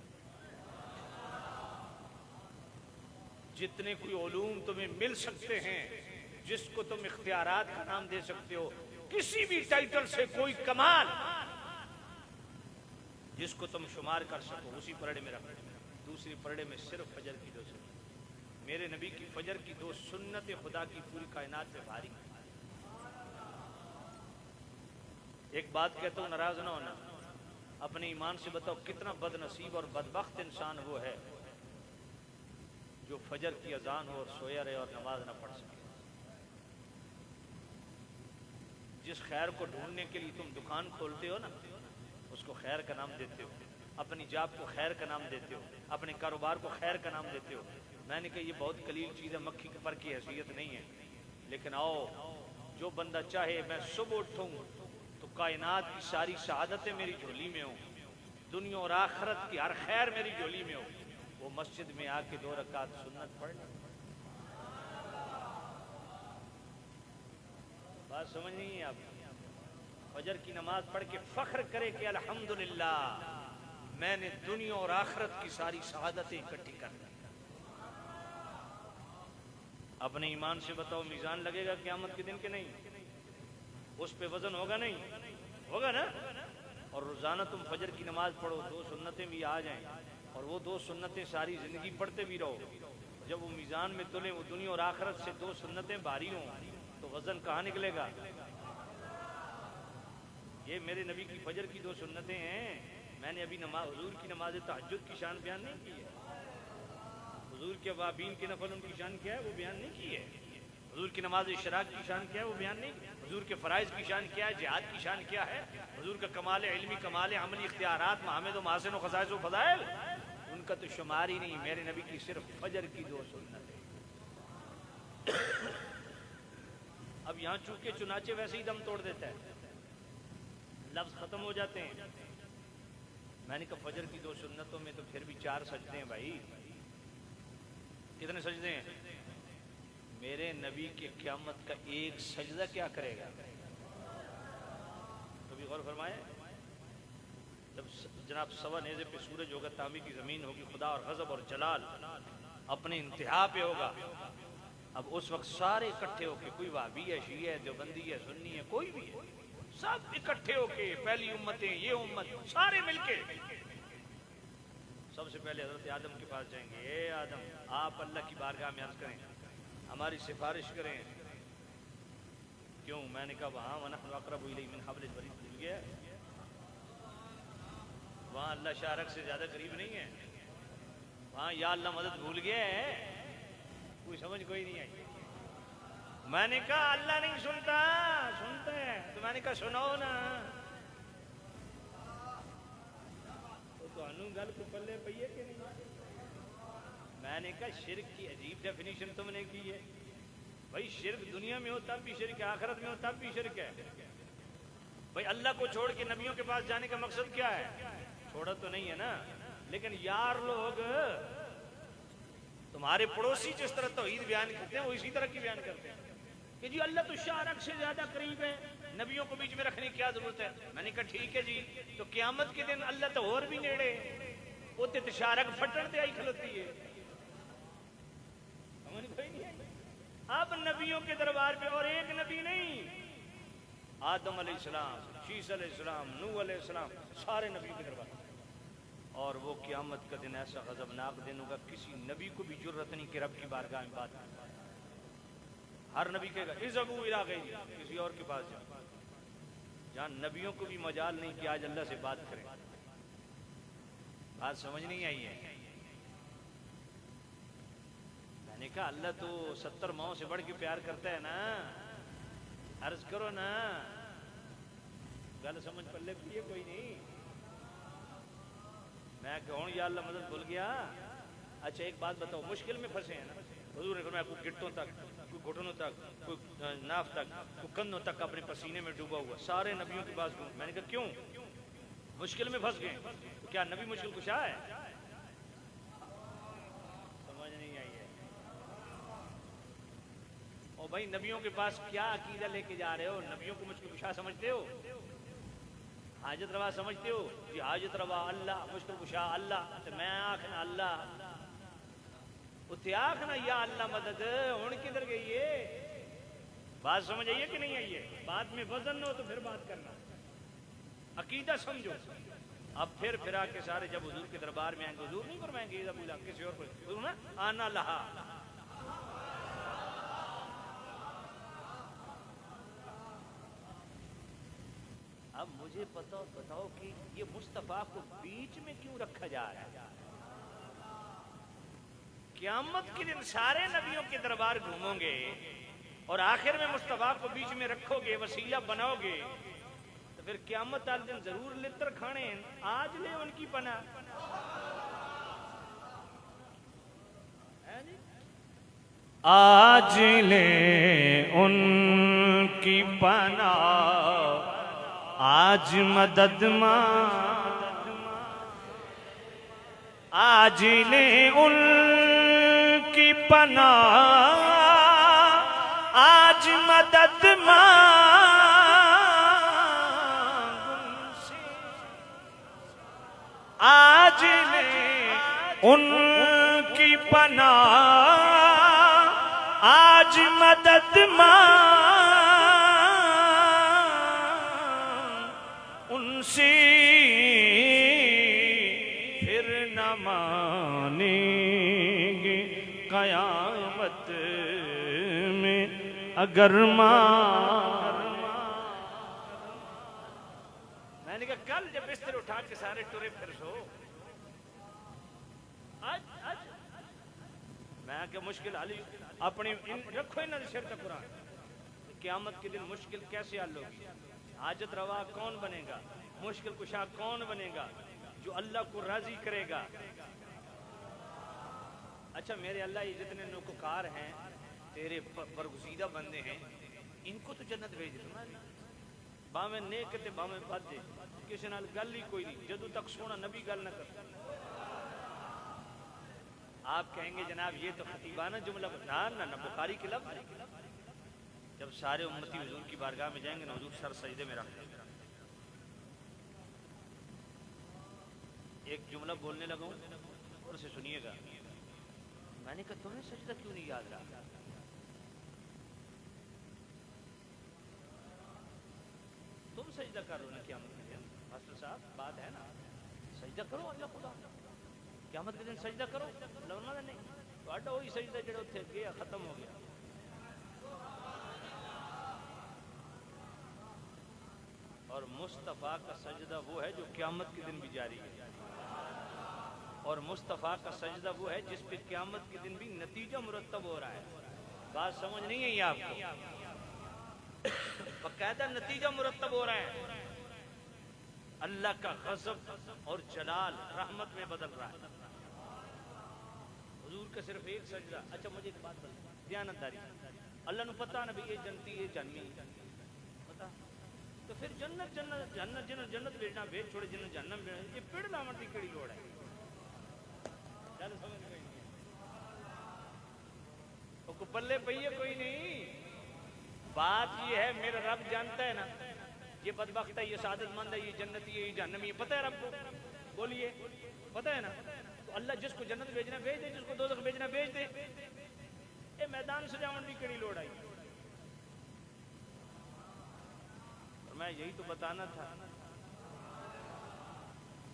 جتنے کوئی علوم تمہیں مل سکتے ہیں, جس کو تم اختیارات کا نام دے سکتے ہو, کسی بھی ٹائٹل سے کوئی کمال جس کو تم شمار کر سکو, اسی پلڑے میں رکھ. دوسری پلڑے میں صرف فجر کی 2 سنت. میرے نبی کی فجر کی 2 سنت خدا کی پوری کائنات میں بھاری. ایک بات کہتا ہوں, ناراض نہ ہونا, اپنے ایمان سے بتاؤ کتنا بد نصیب اور بدبخت انسان وہ ہے جو فجر کی اذان ہو اور سویا رہے اور نماز نہ پڑھ سکے. جس خیر کو ڈھونڈنے کے لیے تم دکان کھولتے ہو نا, اس کو خیر کا نام دیتے ہو, اپنی جاب کو خیر کا نام دیتے ہو, اپنے کاروبار کو خیر کا نام دیتے ہو. میں نے کہا یہ بہت قلیل چیز ہے, مکھی پر کی حیثیت نہیں ہے. لیکن آؤ, جو بندہ چاہے میں صبح اٹھوں تو کائنات کی ساری سعادتیں میری جھولی میں ہوں, دنیا اور آخرت کی ہر خیر میری جھولی میں ہو, وہ مسجد میں آ کے 2 رکعت سنت پڑھ لیں. بات سمجھ نہیں ہے آپ؟ فجر کی نماز پڑھ کے فخر کرے کہ الحمدللہ میں نے دنیا اور آخرت کی ساری سعادتیں اکٹھی کر لی. اپنے ایمان سے بتاؤ میزان لگے گا قیامت کے دن کے نہیں؟ اس پہ وزن ہوگا نہیں؟ ہوگا نا. اور روزانہ تم فجر کی نماز پڑھو, 2 سنتیں بھی آ جائیں, اور وہ 2 سنتیں ساری زندگی پڑھتے بھی رہو, جب وہ میزان میں تلیں, وہ دنیا اور آخرت سے 2 سنتیں بھاری ہوں, تو وزن کہاں نکلے گا؟ یہ میرے نبی کی فجر کی 2 سنتیں ہیں. میں نے ابھی حضور کی نماز تہجد کی شان بیان نہیں کی ہے, حضور کے اوابین کی نفل ان کی شان کیا ہے وہ بیان نہیں کی ہے, حضور کی نماز اشراق کی شان کیا ہے وہ بیان نہیں, حضور کے فرائض کی شان کیا ہے, جہاد کی شان کیا ہے, حضور کا کمال علمی, کمال عملی, اختیارات, محامد و محاسن و خصائص و فضائل, ان کا تو شمار ہی نہیں. میرے نبی کی صرف فجر کی 2 سنتیں. اب یہاں چونکہ چنانچہ ویسے ہی دم توڑ دیتا ہے, لفظ ختم ہو جاتے ہیں. میں نے کہا فجر کی 2 سنتوں میں تو پھر بھی 4 سجدے ہیں بھائی. کتنے سجدے ہیں؟ میرے نبی کے قیامت کا ایک سجدہ کیا کرے گا؟ کبھی غور فرمائے. جب جناب سوا نیزے پہ سورج ہوگا, تانبے کی زمین ہوگی, خدا اور غضب اور جلال اپنے انتہا پہ ہوگا, اب اس وقت سارے اکٹھے ہو کے, کوئی وہابی ہے, شیعہ ہے, دیوبندی ہے, سنی ہے, کوئی بھی ہے, سب اکٹھے ہو کے, پہلی امتیں, یہ امت, سارے مل کے سب سے پہلے حضرت آدم کے پاس جائیں گے. اے آدم, آپ اللہ کی بارگاہ میں عرض کریں, ہماری سفارش کریں. کیوں؟ میں نے کہا وہاں وَنَحْنُ أَقْرَبُ إِلَيْهِ مِنْ حَبْلِ الْوَرِيدِ بھول گیا, وہاں اللہ شارک سے زیادہ قریب نہیں ہے, وہاں یا اللہ مدد بھول گیا ہے. کوئی سمجھ کوئی نہیں آئی. میں نے کہا اللہ نہیں سنتا, سنتا ہے. تو میں نے کہا سناؤ نا. تو انو گل کو پلے پئیے کہ نہیں؟ میں نے کہا شرک کی عجیب ڈیفینیشن تم نے کی ہے بھائی. شرک دنیا میں ہو تب بھی شرک ہے, آخرت میں ہو تب بھی شرک ہے. بھائی اللہ کو چھوڑ کے نبیوں کے پاس جانے کا مقصد کیا ہے؟ چھوڑا تو نہیں ہے نا, لیکن یار لوگ تمہارے پڑوسی جس طرح توحید بیان کرتے ہیں وہ اسی طرح کی بیان کرتے ہیں کہ جی اللہ تو شارک سے زیادہ قریب ہے, نبیوں کو بیچ میں رکھنے کی کیا ضرورت ہے. میں نے کہا ٹھیک ہے جی, تو قیامت کے دن اللہ تو اور بھی نیڑے, وہ تو شارک پھٹن دے آئی کھلوتی ہے. اب نبیوں کے دربار پہ اور ایک نبی نہیں, آدم علیہ السلام, شیس علیہ السلام, نوح علیہ السلام, سارے نبیوں کے دربار. اور وہ قیامت کا دن ایسا غضبناک دن ہوگا, کسی نبی کو بھی جرت نہیں کہ رب کی بارگاہ میں بات کرے. ہر نبی کہے گا اذهبوا الى غیری, کسی اور کے پاس جاؤ. جہاں نبیوں کو بھی مجال نہیں کہ آج اللہ سے بات کریں. بات سمجھ نہیں آئی ہے؟ میں نے کہا اللہ تو 70 ماؤں سے بڑھ کے پیار کرتا ہے نا، عرض کرو نا، گل سمجھ پلے پی ہے کوئی نہیں؟ میں کہوں یا اللہ مدد بھول گیا؟ اچھا ایک بات بتاؤ، مشکل میں پھنسے ہیں نا، حضور نے فرمایا کوئی گٹوں تک، کوئی گھٹنوں تک، کوئی ناف تک، کوئی کندھوں تک اپنے پسینے میں ڈوبا ہوا، سارے نبیوں کے پاس ڈھونڈ۔ میں نے کہا کیوں؟ مشکل میں پھنس گئے، تو کیا نبی مشکل کشا ہے؟ سمجھ نہیں آئی ہے؟ او بھائی نبیوں کے پاس کیا عقیدہ لے کے جا رہے ہو؟ نبیوں کو مشکل کشا سمجھتے ہو؟ حاجت روا سمجھتے ہو؟ جی حاجت روا اللہ، مشکل کشا اللہ، تو میں آخنا اللہ اتنے آخنا یا اللہ مدد، ہوں کدھر گئی ہے؟ بات سمجھ آئیے کہ نہیں آئیے؟ بات میں وزن نہ ہو تو پھر بات کرنا، عقیدہ سمجھو۔ اب پھر پھرا کے سارے جب حضور کے دربار میں آئیں گے، حضور نہیں فرمائیں گے ابو لہب کسی اور کو، حضور نا آنا لہا۔ اب مجھے بتاؤ کہ یہ مصطفیٰ کو بیچ میں کیوں رکھا جا رہا ہے؟ قیامت کے دن سارے نبیوں کے دربار گھومو گے اور آخر میں مصطفیٰ کو بیچ میں رکھو گے، وسیلہ بناؤ گے، تو پھر قیامت والے دن ضرور لتر کھانے ہیں، آج لے ان کی پناہ۔ آج لے ان کی پناہ، آج مدد مانگ، آج لے ان کی پناہ، آج مدد مانگ ان سے، آج لے ان کی پناہ، آج مدد مانگ ان سے، پھر نہ مانیں گے قیامت میں اگر میں نے کہا کل جب بستر اٹھا کے سارے ٹرے پھر سو، آج میں کہ مشکل حل اپنی رکھو انہاں دے سر تے قرآن، قیامت کے دن مشکل کیسے حل ہوگی؟ حاجت روا کون بنے گا؟ مشکل کشا کون بنے گا؟ جو اللہ کو راضی کرے گا۔ اچھا میرے اللہ یہ جتنے نوکار ہیں، تیرے برگزیدہ بندے ہیں، ان کو تو جنت بھیج دے، باویں نیک تے باویں بد دے، کسی نال گل ہی کوئی نہیں، جدو تک سونا نبی گل نہ کر۔ آپ کہیں گے جناب یہ تو خطیبانہ جملہ نہ بخاری کے لفظ، جب سارے امتی حضور کی بارگاہ میں جائیں گے نا، حضور سر سجدے میں رکھ دیں گے۔ ایک جملہ بولنے لگا ہوں اور اسے سنیے گا، میں نے کہا تمہیں سجدہ کیوں نہیں یاد رہا؟ تم سجدہ کر رہو نا قیامت کے دن، ماسٹر صاحب بات ہے نا، سجدہ کرو اللہ خدا، قیامت کے دن سجدہ کرو، لونا نہیں تو اڈا وہی سجدہ جڑا اتنے گیا ختم ہو گیا۔ اور مصطفیٰ کا سجدہ وہ ہے جو قیامت کے دن بھی جاری ہے، اور مصطفیٰ کا سجدہ وہ ہے جس پہ قیامت کے دن بھی نتیجہ مرتب ہو رہا ہے۔ بات سمجھ نہیں ہے آپ کو؟ باقاعدہ نتیجہ مرتب ہو رہا ہے، اللہ کا غضب اور جلال رحمت میں بدل رہا ہے۔ حضور کا صرف ایک سجدہ۔ اچھا مجھے ایک بات بتا، دیانتداری، اللہ نے پتا نا بھی یہ جنتی یہ جنمی پتا، تو پھر جنت جنت جنت جنت جنت بھیجنا بھیج چھوڑے، جنت جہنم بھیجنا، یہ پیڑ لاون کی کیڑی لوڑ ہے؟ کو پلے پہیے کوئی نہیں۔ بات یہ ہے میرا رب جانتا ہے نا، یہ بدبخت ہے، یہ سعادت مند ہے، یہ جنتی ہے، یہ جہنمی ہے، پتہ ہے رب کو؟ بولیے پتہ ہے نا؟ تو اللہ جس کو جنت بھیجنا بھیج دے، جس کو دوزخ بھیجنا بھیج دے، یہ میدان سجاون کی کڑی لوڑ آئی؟ اور میں یہی تو بتانا تھا۔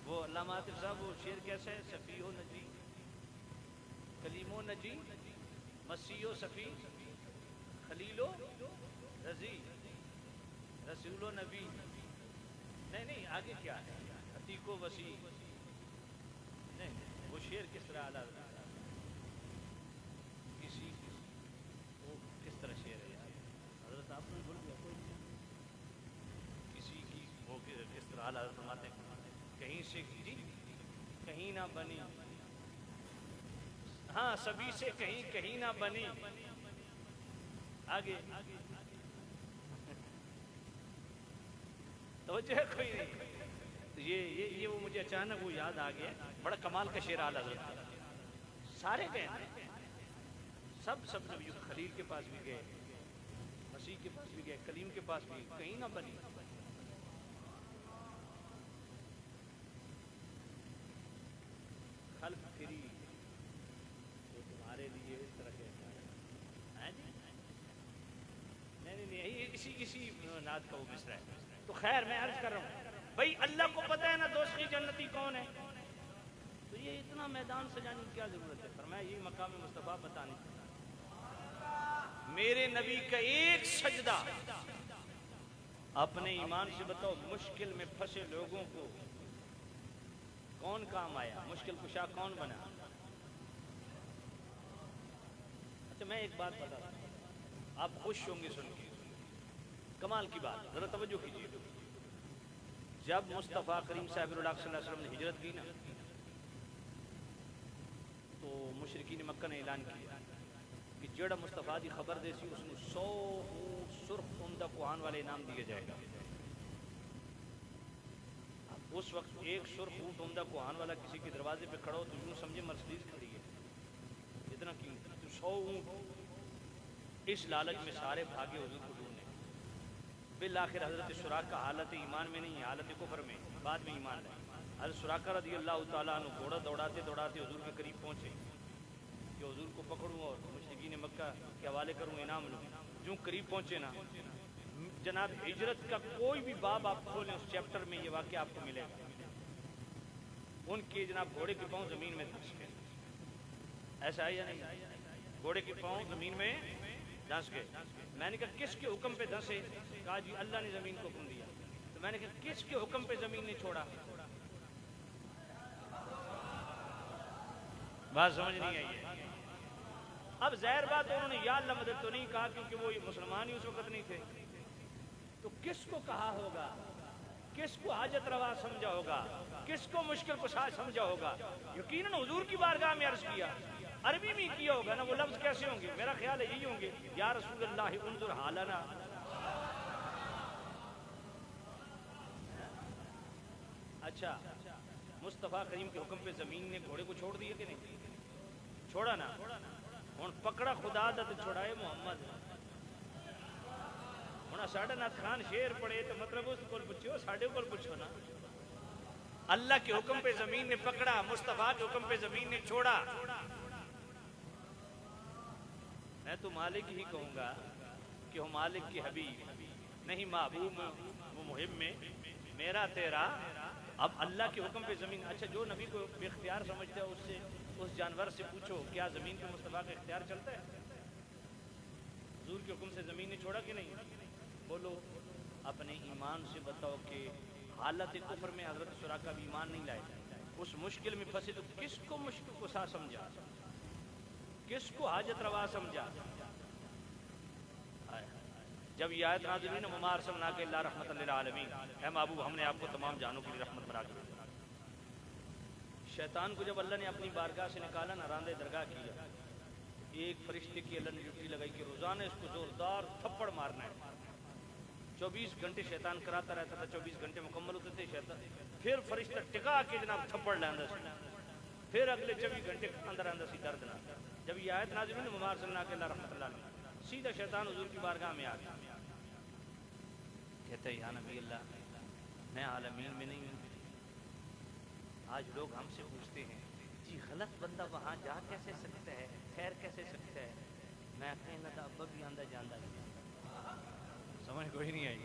وہ علامہ عاطف صاحب وہ شعر کیسے ہے؟ صفی و نجی، کلیم و نجی، مسیح و صفی، خلیل و رضی، رسول و نبی، نہیں آگے کیا ہے؟ عتیق و وسیع، نہیں وہ شعر کس طرح اعلیٰ کسی وہ کس طرح شعر ہے یار حضرت آپ نے بول دیا کوئی کسی کی وہ کس طرح حضرت فرماتے ہیں کہیں سے جی کہیں نہ بنی ہاں سبھی سے کہیں نہ بنی آگے توجہ ہے کوئی نہیں تو یہ وہ مجھے اچانک وہ یاد آ گیا بڑا کمال کا شعر اعلیٰ حضرت سارے گئے سب نبی خلیل کے پاس بھی گئے مسیح کے پاس بھی گئے کلیم کے پاس بھی کہیں نہ بنی خلق پھری تو تمہارے لیے اس طرح کے نہیں اسی نعت کا وہ مصرع ہے تو خیر میں عرض کر رہا ہوں بھائی اللہ کو پتہ ہے نا دوسری جنتی کون ہے تو یہ اتنا میدان سجانے کی کیا ضرورت ہے فرمایا یہ مقام مصطفیٰ بتانے میرے نبی کا ایک سجدہ اپنے ایمان سے بتاؤ مشکل میں پھنسے لوگوں کو کون کام آیا مشکل کشا کون بنا اچھا میں ایک بات بتا رہا ہوں آپ خوش ہوں گے سن کے کمال کی بات ذرا توجہ کیجیے جب مصطفیٰ کریم صاحب اللہ صلی اللہ علیہ وسلم نے ہجرت کی نا تو مشرکین مکہ نے اعلان کیا کہ جڑا مصطفیٰ دی خبر دے سی اس نے 100 اونٹ سرخ عمدہ کوہان والے انعام دیے جائے گا اس وقت ایک سرخ اونٹ عمدہ کوہان والا کسی کے دروازے پہ کھڑا ہو تو یوں سمجھے مرسیڈیز کھڑی ہے اتنا کیوں تو 100 اونٹ اس لالچ میں سارے بھاگے حضور کو ڈھونڈنے بالآخر حضرت سراقہ حالت ایمان میں نہیں حالت کفر میں بعد میں ایمان لائے حضرت سراقہ رضی اللہ تعالیٰ عنہ گھوڑا دوڑاتے دوڑاتے حضور کے قریب پہنچے کہ حضور کو پکڑوں اور مشرکین مکہ کے حوالے کروں انعام لوں جو قریب پہنچے نا جناب ہجرت کا کوئی بھی باب آپ کھولیں اس چیپٹر میں یہ واقعہ آپ کو ملے گا ان کے جناب گھوڑے کے پاؤں زمین میں دھنس گئے ایسا ہے یا نہیں گھوڑے کے پاؤں زمین میں دھنس گئے میں نے کہا کس کے حکم پہ دھنسے کہا جی اللہ نے زمین کو حکم دیا تو میں نے کہا کس کے حکم پہ زمین نے چھوڑا بات سمجھ نہیں آئی ہے اب ظاہر بات انہوں نے یا اللہ مدد تو نہیں کہا کیونکہ وہ مسلمان ہی اس وقت نہیں تھے تو کس کو کہا ہوگا کس کو حاجت روا سمجھا ہوگا کس کو مشکل کشا سمجھا ہوگا یقیناً حضور کی بارگاہ میں عرض کیا عربی میں کیا ہوگا نا وہ لفظ کیسے ہوں گے میرا خیال ہے یہی ہوں گے یا رسول اللہ انظر حالنا اچھا مصطفیٰ کریم کے حکم پہ زمین نے گھوڑے کو چھوڑ دیا کہ نہیں چھوڑا نا ہوں پکڑا خدا دا تے چھوڑائے محمد ہوں ساڈا نات خان شیر پڑے تو مطلب اس کو پوچھو ساڈے کو پوچھو نا اللہ کے حکم پہ زمین نے پکڑا مصطفیٰ کے حکم پہ زمین نے چھوڑا میں تو مالک ہی کہوں گا کہ وہ مالک کی حبیب نہیں محبوب وہ محب میں میرا تیرا اب اللہ کے حکم پہ زمین اچھا جو نبی کو بے اختیار سمجھتا ہے اس سے اس جانور سے پوچھو کیا زمین پہ مصطفیٰ کا اختیار چلتا ہے حضور کے حکم سے زمین نے چھوڑا کہ نہیں بولو اپنے ایمان سے بتاؤ کہ حالت کفر میں حضرت سراقہ بھی ایمان نہیں لائے اس مشکل میں پھنسے تو کس کو مشکل کو سا سمجھا کس کو حاجت روا سمجھا جب یہ آیت نازل ہوئی نا وما ارسلناک الا رحمۃ للعالمین اے محبوب ہم نے آپ کو تمام جانوں کے لیے رحمت بنا دیا شیطان کو جب اللہ نے اپنی بارگاہ سے نکالا نا راندے درگاہ کیا ایک فرشتے کی اللہ نے ڈیوٹی لگائی کہ روزانہ اس کو زوردار تھپڑ مارنا ہے 24 گھنٹے شیطان کراتا رہتا تھا 24 گھنٹے مکمل ہوتے تھے شیطان پھر فرشتہ ٹکا کے جناب تھپڑ لیندہ سی پھر اگلے 24 گھنٹے اندر آندہ سی درد نہ جب یہ آیت نازل ہوئی وما ارسلناک الا رحمۃ للعالمین سیدھا شیطان حضور کی بارگاہ میں آ گیا کہتے ہیں یا نبی اللہ میں عالمین میں نہیں ہوں آج لوگ ہم سے پوچھتے ہیں جی غلط بندہ وہاں جا کیسے سکتا ہے خیر کیسے سکتا ہے میں کہنا تھا ابا بھی آندہ جاندہ سمجھ کوئی نہیں آئی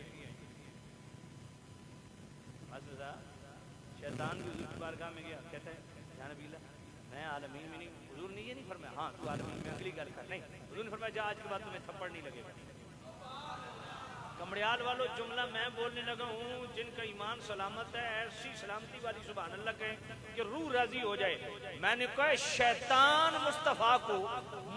شیطان بھی حضور کی بارگاہ میں گیا کہتا ہے یا نبی اللہ میں عالمین میں نہیں حضور نے یہ نہیں فرمایا ہاں تو عالمین میں اگلی گل کر نہیں حضور نے فرمایا جا آج کے بعد تمہیں تھپڑ نہیں لگے گا کمڑیال والوں جملہ میں بولنے لگا ہوں جن کا ایمان سلامت ہے ایسی سلامتی والی سبحان اللہ کہیں کہ روح راضی ہو جائے. میں نے کہا شیطان مصطفیٰ کو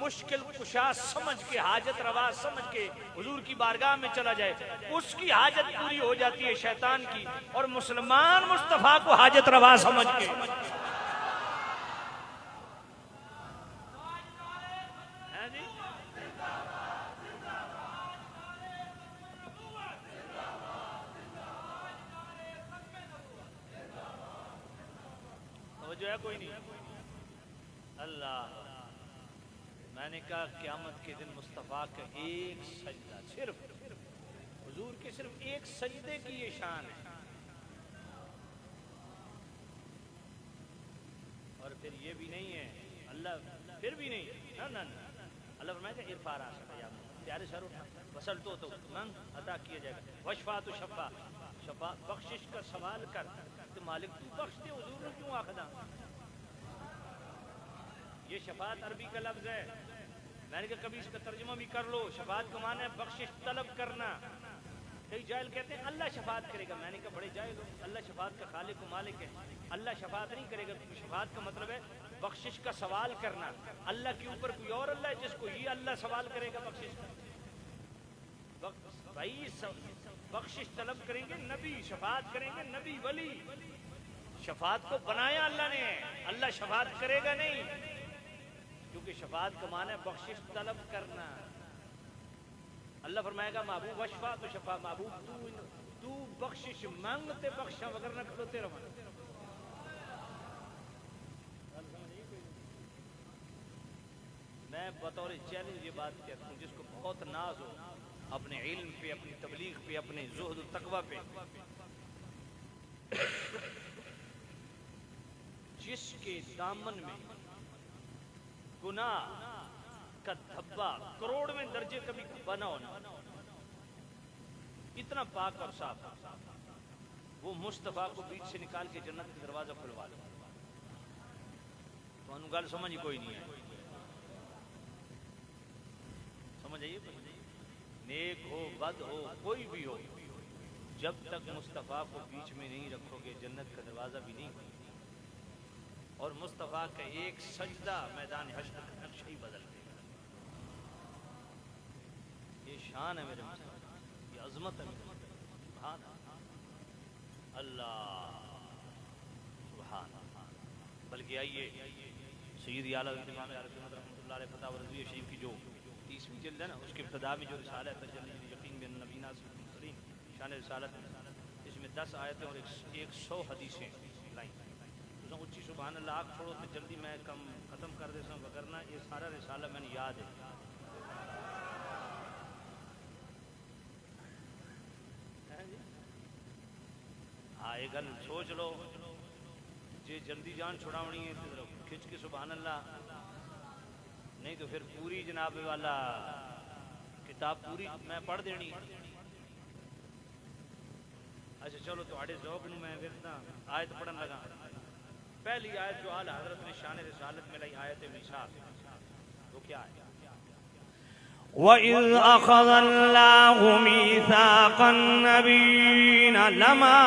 مشکل کشا سمجھ کے حاجت روا سمجھ کے حضور کی بارگاہ میں چلا جائے اس کی حاجت پوری ہو جاتی ہے شیطان کی, اور مسلمان مصطفیٰ کو حاجت روا سمجھ کے جو ہے کوئی نہیں. اللہ, میں نے کہا قیامت کے دن مصطفیٰ کا ایک سجدہ, صرف حضور کے صرف ایک سجدے کی یہ شان ہے. اور پھر یہ بھی نہیں ہے اللہ, پھر بھی نہیں, نہ اللہ فرمائے گا ارفع راسک یا پیارے سر اٹھا وصل تو منگ عطا کیا جائے گا, وشفا تو شفا شفا بخشش کا سوال کر تو مالک تو بخش دے. حضور نے کیوں آخدا؟ یہ شفاعت عربی کا لفظ ہے, میں نے کہا کبھی اس کا ترجمہ بھی کر لو. شفاعت کا معنی ہے بخشش طلب کرنا. کئی جاہل کہتے ہیں اللہ شفاعت کرے گا, میں نے کہا بڑے جاہل ہو, اللہ شفاعت کا خالق و مالک ہے, اللہ شفاعت نہیں کرے گا. شفاعت کا مطلب ہے بخشش کا سوال کرنا. اللہ کے اوپر کوئی اور اللہ ہے جس کو یہ اللہ سوال کرے گا بخشش کا؟ بھائی بخشش طلب کریں گے نبی, شفاعت کریں گے نبی ولی. شفاعت کو بنایا اللہ نے, اللہ شفاعت کرے گا نہیں, کیونکہ شفاعت کا معنی ہے بخشش طلب کرنا. اللہ فرمائے گا محبوب وشفا تو شفا, محبوب تو بخشش مانگتے بخشا وگر نہ کھلوتے رہو. میں بطور چیلنج یہ بات کہتا ہوں جس کو بہت ناز ہو اپنے علم پہ, اپنی تبلیغ پہ, اپنے زہد و تقوی پہ, جس کے دامن میں گناہ کا دھبا کروڑ میں درجے کبھی بنا ہونا, اتنا پاک اور صاف, وہ مصطفیٰ کو بیچ سے نکال کے جنت کا دروازہ کھلوا لے. تو انہوں گال سمجھ کوئی نہیں ہے, سمجھ آئیے, نیک ہو بد ہو کوئی بھی ہو, جب تک مصطفیٰ کو بیچ میں نہیں رکھو گے جنت کا دروازہ بھی نہیں کھلے. اور مصطفیٰ کا ایک سجدہ میدان حشر کا نقشہ ہی بدل دے گا. یہ شان ہے میرے مصطفیٰ, یہ عظمت ہے میرے مصطفیٰ. سبحان اللہ, سبحان اللہ. بلکہ آئیے سیدی اعلیٰ امام اہل سنت رحمۃ اللہ علیہ فتح رضویہ شریف کی جو 30ویں جلد ہے نا, اس کے ابتدا میں جو رسالہ ہے تجلی یقین بن نبینا المرسلین شان رسالت, اس میں 10 آیتیں اور 100 حدیثیں لائیں. تو اچھی سبحان اللہ آگ چھوڑو تو جلدی میں کم ختم کر دیتا ہوں, وگرنہ یہ سارا رسالہ میں نے یاد ہے. ہاں یہ گل سوچ لو, جی جلدی جان چھڑاونی ہے تو کھچ کے سبحان اللہ, نہیں تو پھر پوری جناب والا کتاب پوری میں پڑھ دینی. اچھا چلو تھوڑے ذوق نو میں ویکھدا آیت پڑھن لگا. پہلی آیت جو اعلیٰ حضرت نے شان رسالت میں لائی آیت میثاق, وہ کیا ہے؟ وَإِذْ أَخَذَ اللَّهُ مِيثَاقَ النَّبِيِّينَ لَمَا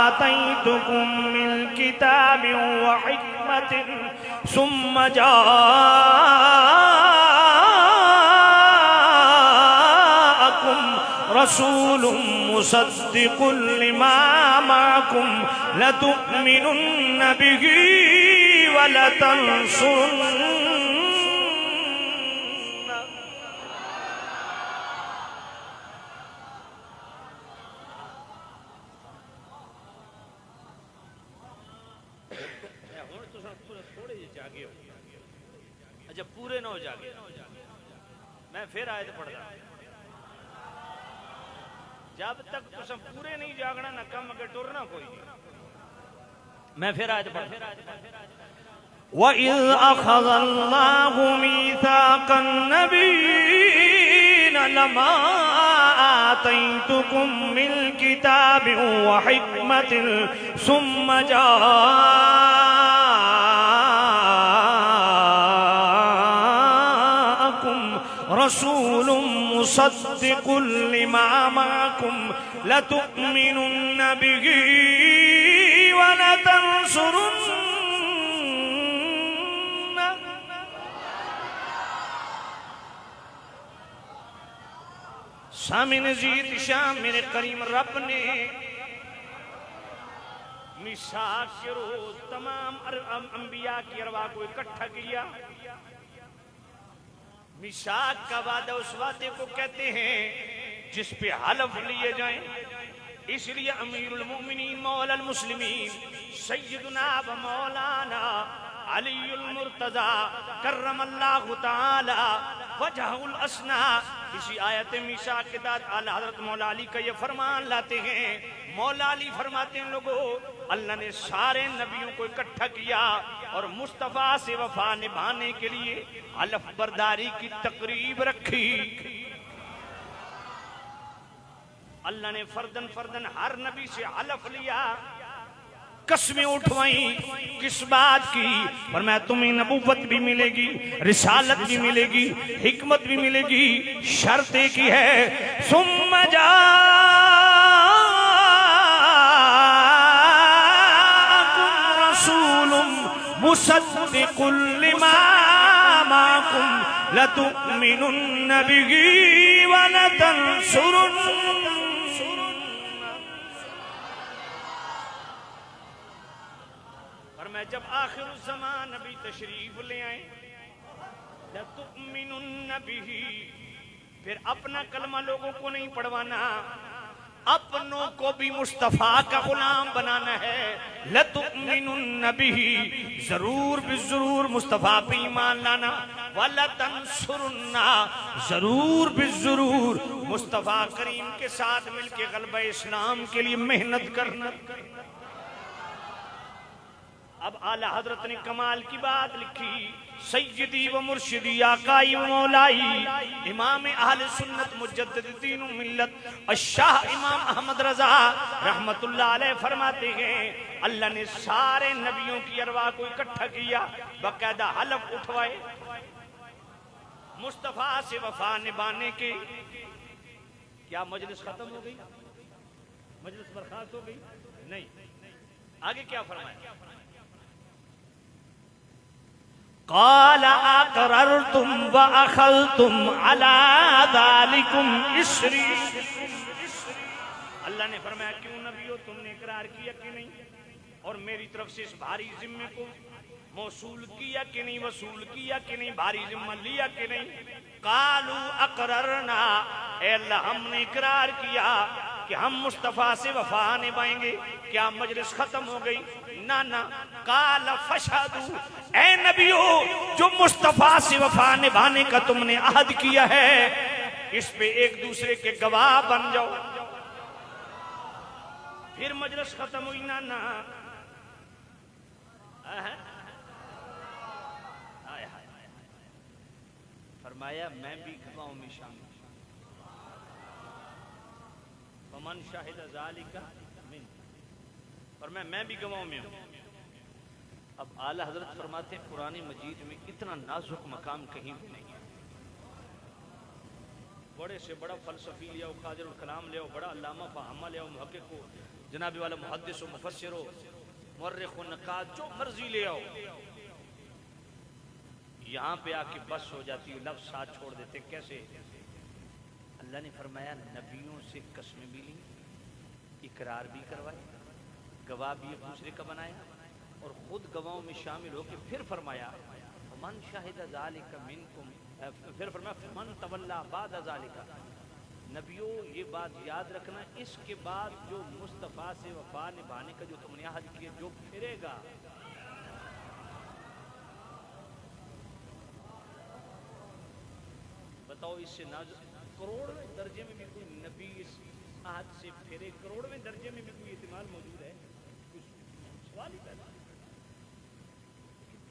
آتَيْتُكُم مِّنَ كِتَابٍ وَحِكْمَةٍ ثُمَّ رسول مصدق لما معكم لتؤمنن به ولتنصرن. تھوڑے جی جاگے ہو, اچھا پورے نہ ہو جاگے, میں پھر آیت پڑھ رہا. جب تک تسا پورے نہیں جاگنا نہ کم اگر ٹرنا کوئی نہیں. میں پھر آیت پڑھ. وَإِذْ أَخَذَ اللَّهُ مِيثَاقَ النَّبِيِّينَ لَمَا آتَيْتُكُم مِّن كِتَابٍ وَحِكْمَةٍ ثُمَّ رسول مصدق لما معكم لتؤمنن به ولتنصرن. سامع زید شام میرے کریم رب نے میثاق کے روز تمام انبیاء کی ارواح کو اکٹھا کیا. میثاق کا وعدہ اس وعدے کو کہتے ہیں جس پہ حلف لیے جائیں. اس لیے امیر المؤمنین مولا المسلمین سیدنا و مولانا علی المرتضی کرم اللہ تعالی وجہہ الاسنا اسی آیت میثاق کے تحت اعلی حضرت مولا علی کا یہ فرمان لاتے ہیں. مولا علی فرماتے ہیں لوگوں اللہ نے سارے نبیوں کو اکٹھا کیا اور مصطفیٰ سے وفا نبھانے کے لیے حلف برداری کی تقریب رکھی. اللہ نے فردن فردن ہر نبی سے حلف لیا, قسمیں اٹھوائیں. کس بات کی؟ فرمایا تمہیں نبوت بھی ملے گی, رسالت بھی ملے گی, حکمت بھی ملے گی, شرط ایک ہی ہے ثم جاءکم رسول مصدق لما معکم لتؤمنن به ولتنصرن. جب آخر الزمان نبی تشریف لے آئیں لَتُؤْمِنُنَّ بِهِ, پھر اپنا کلمہ لوگوں کو نہیں پڑھوانا, اپنوں کو بھی مصطفیٰ کا غلام بنانا ہے. لَتُؤْمِنُنَّ بِهِ, ضرور بالضرور مصطفیٰ پہ ایمان لانا. وَلَتَنْصُرُنَّ, ضرور بالضرور مصطفیٰ کریم کے ساتھ مل کے غلبہ اسلام کے لیے محنت کرنا. اب اعلی حضرت نے کمال کی بات لکھی. سیدی و مرشدی آقائی و مولائی امام اہل سنت مجدد دین و ملت الشاہ امام احمد رضا رحمت اللہ علیہ فرماتے ہیں اللہ نے سارے نبیوں کی ارواح کو اکٹھا کیا, باقاعدہ حلف اٹھوائے مصطفیٰ سے وفا نبھانے کے. کیا مجلس ختم ہو گئی؟ مجلس برخاست ہو گئی؟ نہیں. آگے کیا فرمایا؟ قال اقررتم واخذتم على ذلكم اسری. اللہ نے فرمایا کیوں نبیو تم نے اقرار کیا کہ نہیں, اور میری طرف سے اس بھاری ذمے کو موصول کیا کہ نہیں, وصول کیا کہ نہیں, بھاری ذمہ لیا کہ نہیں. قالوا اقررنا, اے اللہ ہم نے اقرار کیا کہ ہم مصطفیٰ سے وفا نبھائیں گے. کیا مجلس ختم ہو گئی؟ نانا. قال فشہدوا, اے نبیو جو مصطفیٰ سے وفا نبھانے کا تم نے عہد کیا ہے اس پہ ایک دوسرے کے گواہ بن جاؤ. پھر مجلس ختم ہوئی. نانا فرمایا میں بھی گواہوں میں شامل. فمن شاہد ذالک من, فرمایا میں بھی گواہوں میں ہوں. اب اعلیٰ حضرت فرماتے ہیں قرآن مجید میں اتنا نازک مقام کہیں بھی نہیں ہے. بڑے سے بڑا فلسفی لے آؤ, قادر الکلام لے آؤ, بڑا علامہ فہامہ لے آؤ, محقق ہو, جناب والا محدث و مفسر ہو, مورخ و نقاد, جو مرضی لے آؤ, یہاں پہ آ کے بس ہو جاتی ہے, لفظ ساتھ چھوڑ دیتے. کیسے؟ اللہ نے فرمایا نبیوں سے قسمیں بھی لی, اقرار بھی کروائے, گواہ بھی ایک دوسرے کا بنایا, اور خود گواہوں میں شامل ہو کے پھر فرمایا من شاہد ذالک منکم, پھر فرمایا من تولا بعد ذالک. نبیوں یہ بات یاد رکھنا, اس کے بعد جو مصطفیٰ سے وفا نبھانے کا جو تم نے عہد کیا جو پھرے گا, بتاؤ اس سے کروڑویں درجے میں بھی کوئی نبی اس عہد سے پھرے, کروڑویں درجے میں بھی کوئی احتمال موجود ہے؟ کچھ سوال ہی پیدا.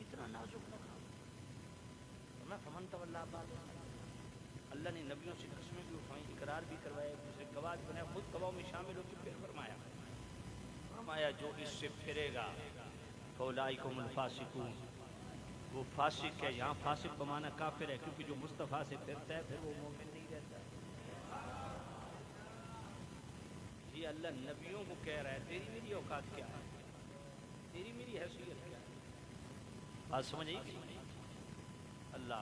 اتنا نازک مقام. فمن تولا بعد, اللہ نے نبیوں سے قسمیں بھی اٹھائیں, اقرار بھی کروائے, دوسرے گواہ بھی بنائے, خود گواہوں میں شامل ہو کے پھر فرمایا جو اس سے پھرے گا فاولئک هم الفاسقون, وہ وہ فاسق ہے، یہاں فاسق بمانا کافر ہے، کیونکہ جو مصطفیٰ سے پھرتا ہے پھر وہ مومن نہیں رہتا۔ یہ اللہ نبیوں کو کہہ رہا ہے، تیری میری اوقات کیا ہے، تیری میری حیثیت کیا ہے؟ بات سمجھ آئی کہ نہیں؟ اللہ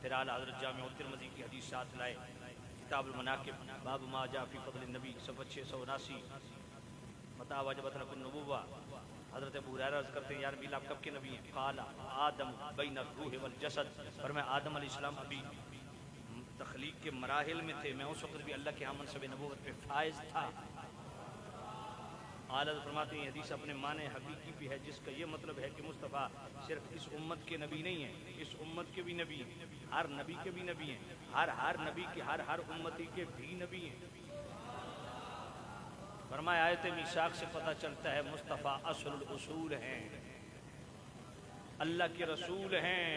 پھر اعلیٰ حضرت جامع الترمذی کی حدیث ساتھ لائے، کتاب المناقب، باب ما جاء فی فضل النبی، صفحہ 679، متى وجبت لكم النبوہ۔ حضرت ابو ہریرہ عرض کرتے ہیں یا نبی اللہ آپ کب کے نبی ہیں؟ قال آدم بین الروح والجسد، فرمایا آدم علیہ السلام ابھی تخلیق کے مراحل میں تھے، میں اس وقت بھی اللہ کے ہاں منصب نبوت پہ فائز تھا۔ اعلیٰ فرماتے ہیں حدیث اپنے معنی حقیقی بھی ہے، جس کا یہ مطلب ہے کہ مصطفیٰ صرف اس امت کے نبی نہیں ہیں، اس امت کے بھی نبی ہیں، ہر نبی کے بھی نبی ہیں، ہر نبی کے ہر امتی کے بھی نبی ہیں۔ فرمایا آیت میثاق سے پتہ چلتا ہے مصطفیٰ اصل الاصول ہیں، اللہ کے رسول ہیں،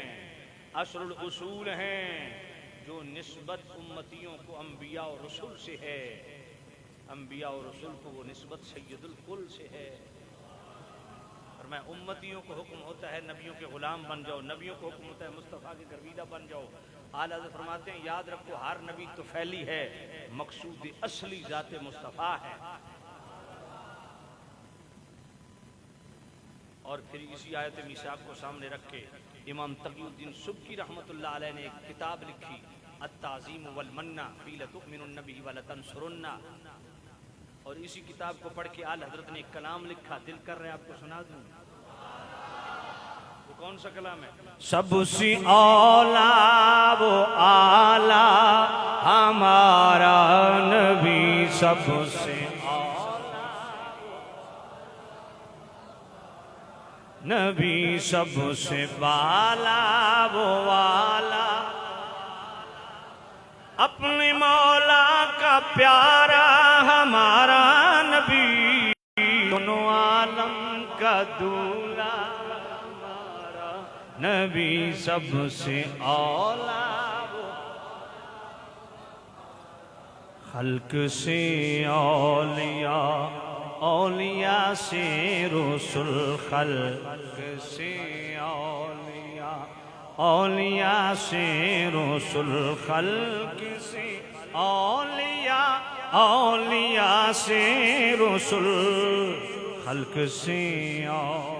اصل الاصول ہیں، جو نسبت امتیوں کو انبیاء و رسول سے ہے، انبیاء و رسول کو وہ نسبت سید الکل سے ہے۔ فرمایا امتیوں کو حکم ہوتا ہے نبیوں کے غلام بن جاؤ، نبیوں کو حکم ہوتا ہے مصطفیٰ کے گرویدہ بن جاؤ۔ اعلیٰ حضرت فرماتے ہیں یاد رکھو ہر نبی طفیلی ہے، مقصود اصلی ذات مصطفیٰ ہے۔ اور پھر اسی آیت میثاق کو سامنے رکھ کے امام تقی الدین سبکی رحمۃ اللہ علیہ نے ایک کتاب لکھی التعظیم والمنہ فی لتؤمنن بہ ولتنصرن، اور اسی کتاب کو پڑھ کے اعلیٰ حضرت نے ایک کلام لکھا، دل کر رہے آپ کو سنا دوں، وہ کون سا کلام ہے؟ سب سے اولا وہ اعلیٰ ہمارا نبی، سب سے نبی، سب سے بالا وہ والا، اپنے مولا کا پیارا ہمارا نبی، دونوں عالم کا دولا ہمارا نبی، سب سے اولا وہ خلق سے اولیاء، اولیاء سے رسول، خلق سے اولیاء، اولیاء سے رسول، خلق سے اولیاء، اولیاء سے رسول، خلق سے اولیاء،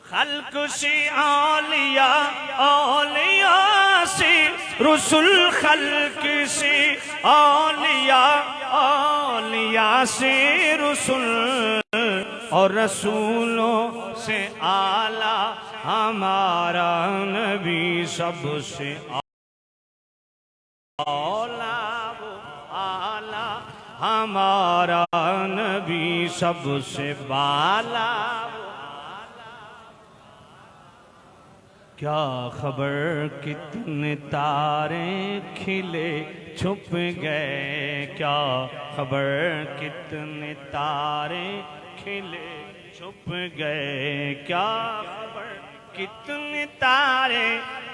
خلق سے اولیاء، اولیاء سے رسول، خلق سے اولیاء، اولیاء سے رسول، اور رسولوں سے اعلیٰ ہمارا نبی، سب سے اولا وہ اعلیٰ ہمارا نبی، سب سے بالا وہ کیا خبر کتنے تارے کھلے چھپ گئے، کیا خبر کتنے تارے کھلے چھپ گئے، کیا خبر کتنے تارے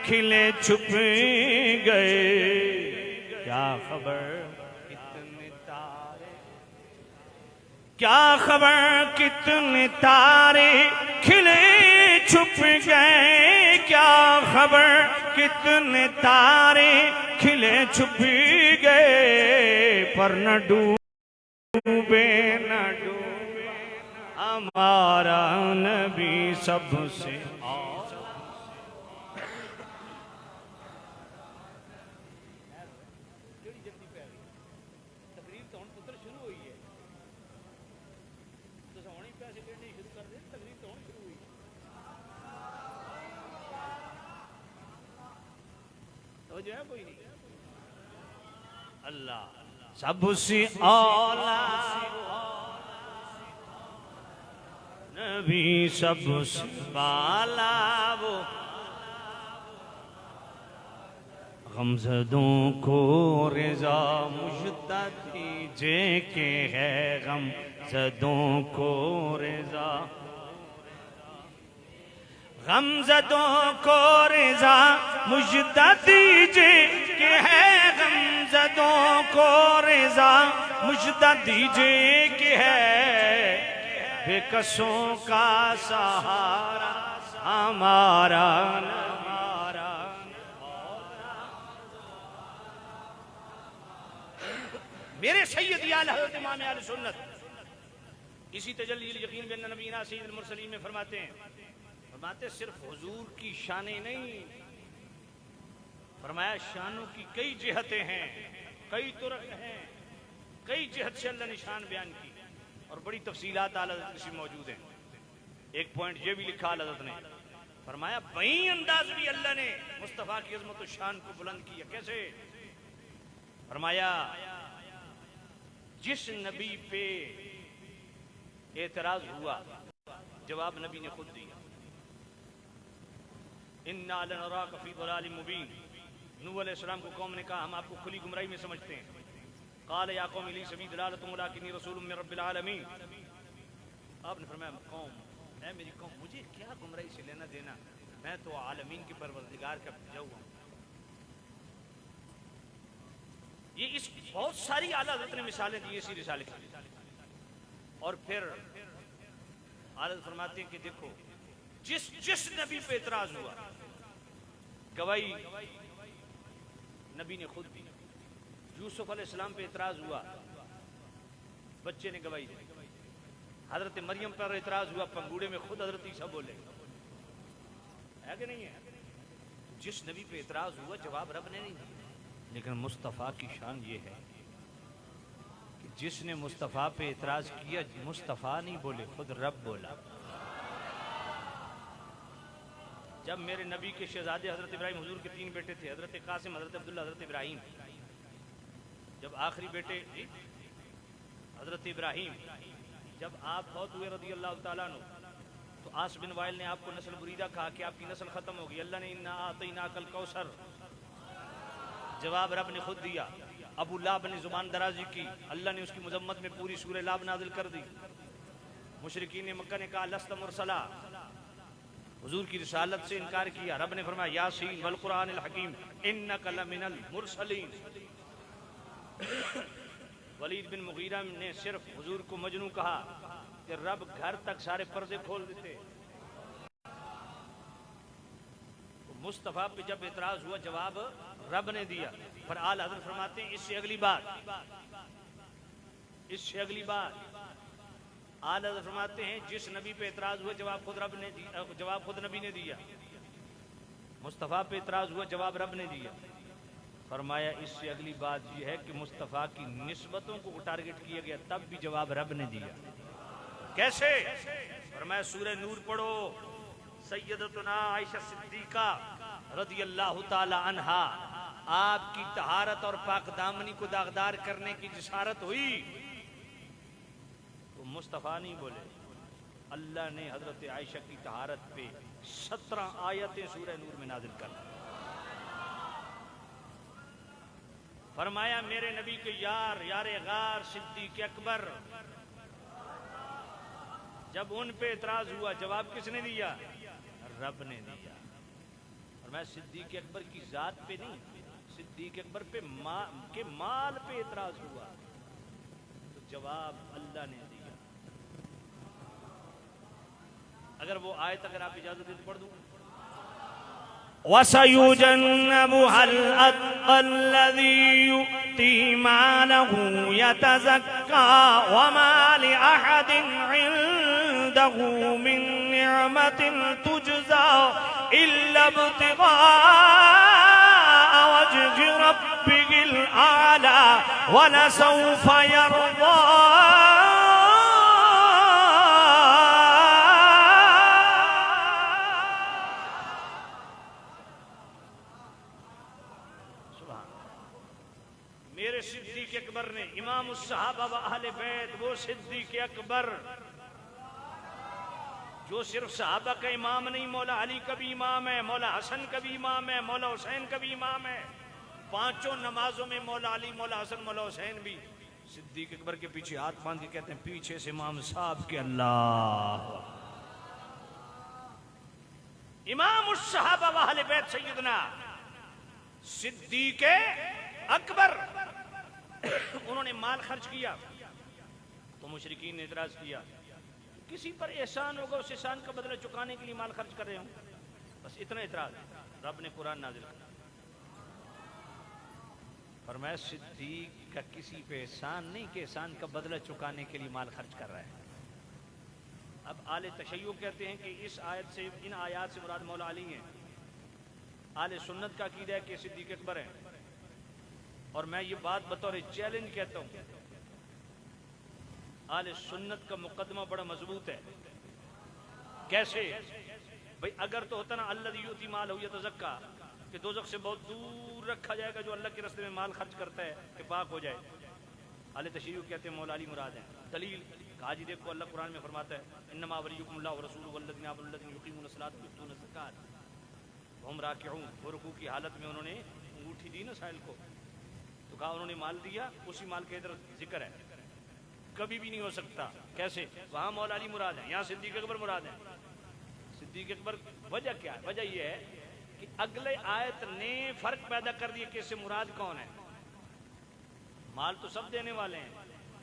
کھلے چھپ گئے، کیا خبر کتنے تارے، کیا خبر کتنے تارے کھلے چھپ گئے، کیا خبر کتنے تارے کھلے چھپ گئے، پر نہ ڈوبے نہ ڈوبے ہمارا نبی، سب سے اللہ سب سے اولا نبی، سب سے بالا وہ غمزدوں کو رضا مجھتا دیجے کہ ہے، غمزدوں کو رضا، غمزدوں کو رضا مجھتا دیجے کہ ہے، غمزدوں کو رضا مجھتا دیجے کہ ہے، بے کسوں کا سہارا ہمارا میرے سید اعلی حضرت امام اہل سنت اسی تجلی یقین بن نبینا سید المرسلین میں فرماتے ہیں صرف حضور کی شانیں نہیں، فرمایا شانوں کی کئی جہتیں ہیں، کئی طرق ہیں، کئی جہت سے اللہ نے شان بیان کی اور بڑی تفصیلات اعلی حضرت سے موجود ہیں۔ ایک پوائنٹ یہ بھی لکھا اعلی حضرت نے، فرمایا بہی انداز بھی اللہ نے مصطفیٰ کی عظمت و شان کو بلند کیا۔ کیسے؟ فرمایا جس نبی پہ اعتراض ہوا جواب نبی نے خود دیا، اِنَّا لَنَرَاكَ فِي ضَلَالٍ مُبِينٍ۔ نوح علیہ السلام کو قوم نے کہا ہم آپ کو کھلی گمراہی میں سمجھتے ہیں۔ قال یا قوم لی سبی دلالۃ ولکنی رسول من رب العالمین۔ آپ نے فرمایا قوم، اے میری قوم، مجھے کیا گمراہی سے لینا دینا، میں تو عالمین کے پروردگار کا بھیجا ہوا ہوں۔ یہ اس بہت ساری اعلیٰ حضرت نے مثالیں دی اسی رسالے کی۔ اور پھر اعلیٰ حضرت فرماتے ہیں کہ دیکھو جس نبی پہ اعتراض ہوا گواہی نبی نے خود دی۔ یوسف علیہ السلام پہ اعتراض ہوا بچے نے گواہی دی۔ حضرت مریم پر اعتراض ہوا پنگوڑے میں خود حضرت عیسیٰ بولے، ہے کہ نہیں ہے؟ جس نبی پہ اعتراض ہوا جواب رب نے نہیں دیا۔ لیکن مصطفیٰ کی شان یہ ہے کہ جس نے مصطفیٰ پہ اعتراض کیا مصطفیٰ نہیں بولے، خود رب بولا۔ جب میرے نبی کے شہزادے حضرت ابراہیم، حضور کے 3 بیٹے تھے، حضرت قاسم، حضرت عبداللہ، حضرت ابراہیم، جب آخری بیٹے حضرت ابراہیم جب آپ فوت ہوئے رضی اللہ تعالیٰ عنہ تو آس بن وائل نے آپ کو نسل بریدہ کہا کہ آپ کی نسل ختم ہوگی۔ اللہ نے اِنَّا أَعْطَيْنَاكَ الْكَوْثَرَ جواب رب نے خود دیا۔ ابو لہب نے زبان درازی کی، اللہ نے اس کی مذمت میں پوری سورہ لہب نازل کر دی۔ مشرکین مکہ نے کہا لست مرسلا، حضور کی رسالت سے انکار کیا۔ رب نے فرمایا یاسین والقرآن الحکیم انک لمن المرسلین۔ ولید بن مغیرہ نے صرف حضور کو مجنون کہا کہ رب گھر تک سارے پردے کھول دیتے۔ مصطفیٰ پہ جب اعتراض ہوا جواب رب نے دیا۔ پر اعلیٰ حضرت فرماتے ہیں اس سے اگلی بات اعلیٰ حضرت فرماتے ہیں جس نبی پہ اعتراض ہوا جواب خود نبی نے دیا۔ مصطفیٰ پہ اعتراض ہوا جواب رب نے دیا۔ فرمایا اس سے اگلی بات یہ ہے کہ مصطفیٰ کی نسبتوں کو ٹارگٹ کیا گیا تب بھی جواب رب نے دیا۔ کیسے؟ فرمایا سورہ نور پڑھو، سیدتنا عائشہ صدیقہ رضی اللہ تعالی عنہا آپ کی طہارت اور پاک دامنی کو داغدار کرنے کی جسارت ہوئی تو مصطفیٰ نہیں بولے، اللہ نے حضرت عائشہ کی طہارت پہ 17 آیتیں سورہ نور میں نازل کر دی۔ فرمایا میرے نبی کے یار غار صدیق اکبر جب ان پہ اعتراض ہوا جواب کس نے دیا؟ رب نے دیا۔ فرمایا صدیق اکبر کی ذات پہ نہیں، صدیق اکبر پہ کے مال پہ اعتراض ہوا تو جواب اللہ نے دیا۔ اگر وہ آیت اگر آپ اجازت دیں تو پڑھ دوں۔ وَسَيُجَنَّبُهَا الْأَتْقَى الَّذِي يُؤْتِي مَالَهُ يَتَزَكَّى وَمَا لِأَحَدٍ عِندَهُ مِن نِّعْمَةٍ تُجْزَى إِلَّا ابْتِغَاءَ وَجْهِ رَبِّهِ الْأَعْلَى وَلَسَوْفَ يَرْضَىٰ۔ صدیق اکبر نے امام الصحابہ و اہل بیت، وہ صدیق اکبر جو صرف صحابہ کا امام نہیں، مولا علی کا بھی امام ہے، مولا حسن کا بھی امام ہے، مولا حسین کا بھی امام ہے۔ 5 نمازوں میں مولا علی، مولا حسن، مولا حسین بھی صدیق اکبر کے پیچھے ہاتھ باندھ کے کہتے ہیں پیچھے سے امام صاحب کے اللہ۔ امام الصحابہ و اہل بیت سیدنا صدیق اکبر انہوں نے مال خرچ کیا تو مشرکین نے اعتراض کیا کسی پر احسان ہوگا اس احسان کا بدلہ چکانے کے لیے مال خرچ کر رہے ہوں۔ بس اتنا اعتراض ہے. رب نے قرآن نازل کیا، فرمایا صدیق کا کسی پہ احسان نہیں کہ احسان کا بدلہ چکانے کے لیے مال خرچ کر رہا ہے. اب آل تشیع کہتے ہیں کہ اس آیت سے، ان آیات سے مراد مولا علی ہیں. آل سنت کا عقیدہ ہے کہ صدیق اکبر ہیں. اور میں یہ بات بطور چیلنج کہتا ہوں، آل سنت کا مقدمہ بڑا مضبوط ہے. کیسے بھئی؟ اگر تو ہوتا نا اللہ یؤتی مالہ یتزکا، کہ دوزخ سے بہت دور رکھا جائے گا جو اللہ کے راستے میں مال خرچ کرتا ہے کہ پاک ہو جائے. اہل تشیع کہتے ہیں مولا علی مراد ہیں. دلیل کہا جی دیکھو اللہ قرآن میں فرماتا ہے انما ولیکم اللہ ورسولہ والذین آمنوا الذین یقیمون الصلاۃ ویؤتون الزکاۃ وہم راکعون. وہ رکوع کی حالت میں انہوں نے انگوٹھی دی نا سائل کو، تو کہا انہوں نے مال دیا، اسی مال کے ادھر ذکر ہے. کبھی بھی نہیں ہو سکتا. کیسے؟ وہاں مولا علی مراد ہیں، یہاں صدیق اکبر مراد ہیں. صدیق اکبر وجہ کیا ہے؟ وجہ یہ ہے کہ اگلے آیت نے فرق پیدا کر دیا کہ اس سے مراد کون ہے. مال تو سب دینے والے ہیں،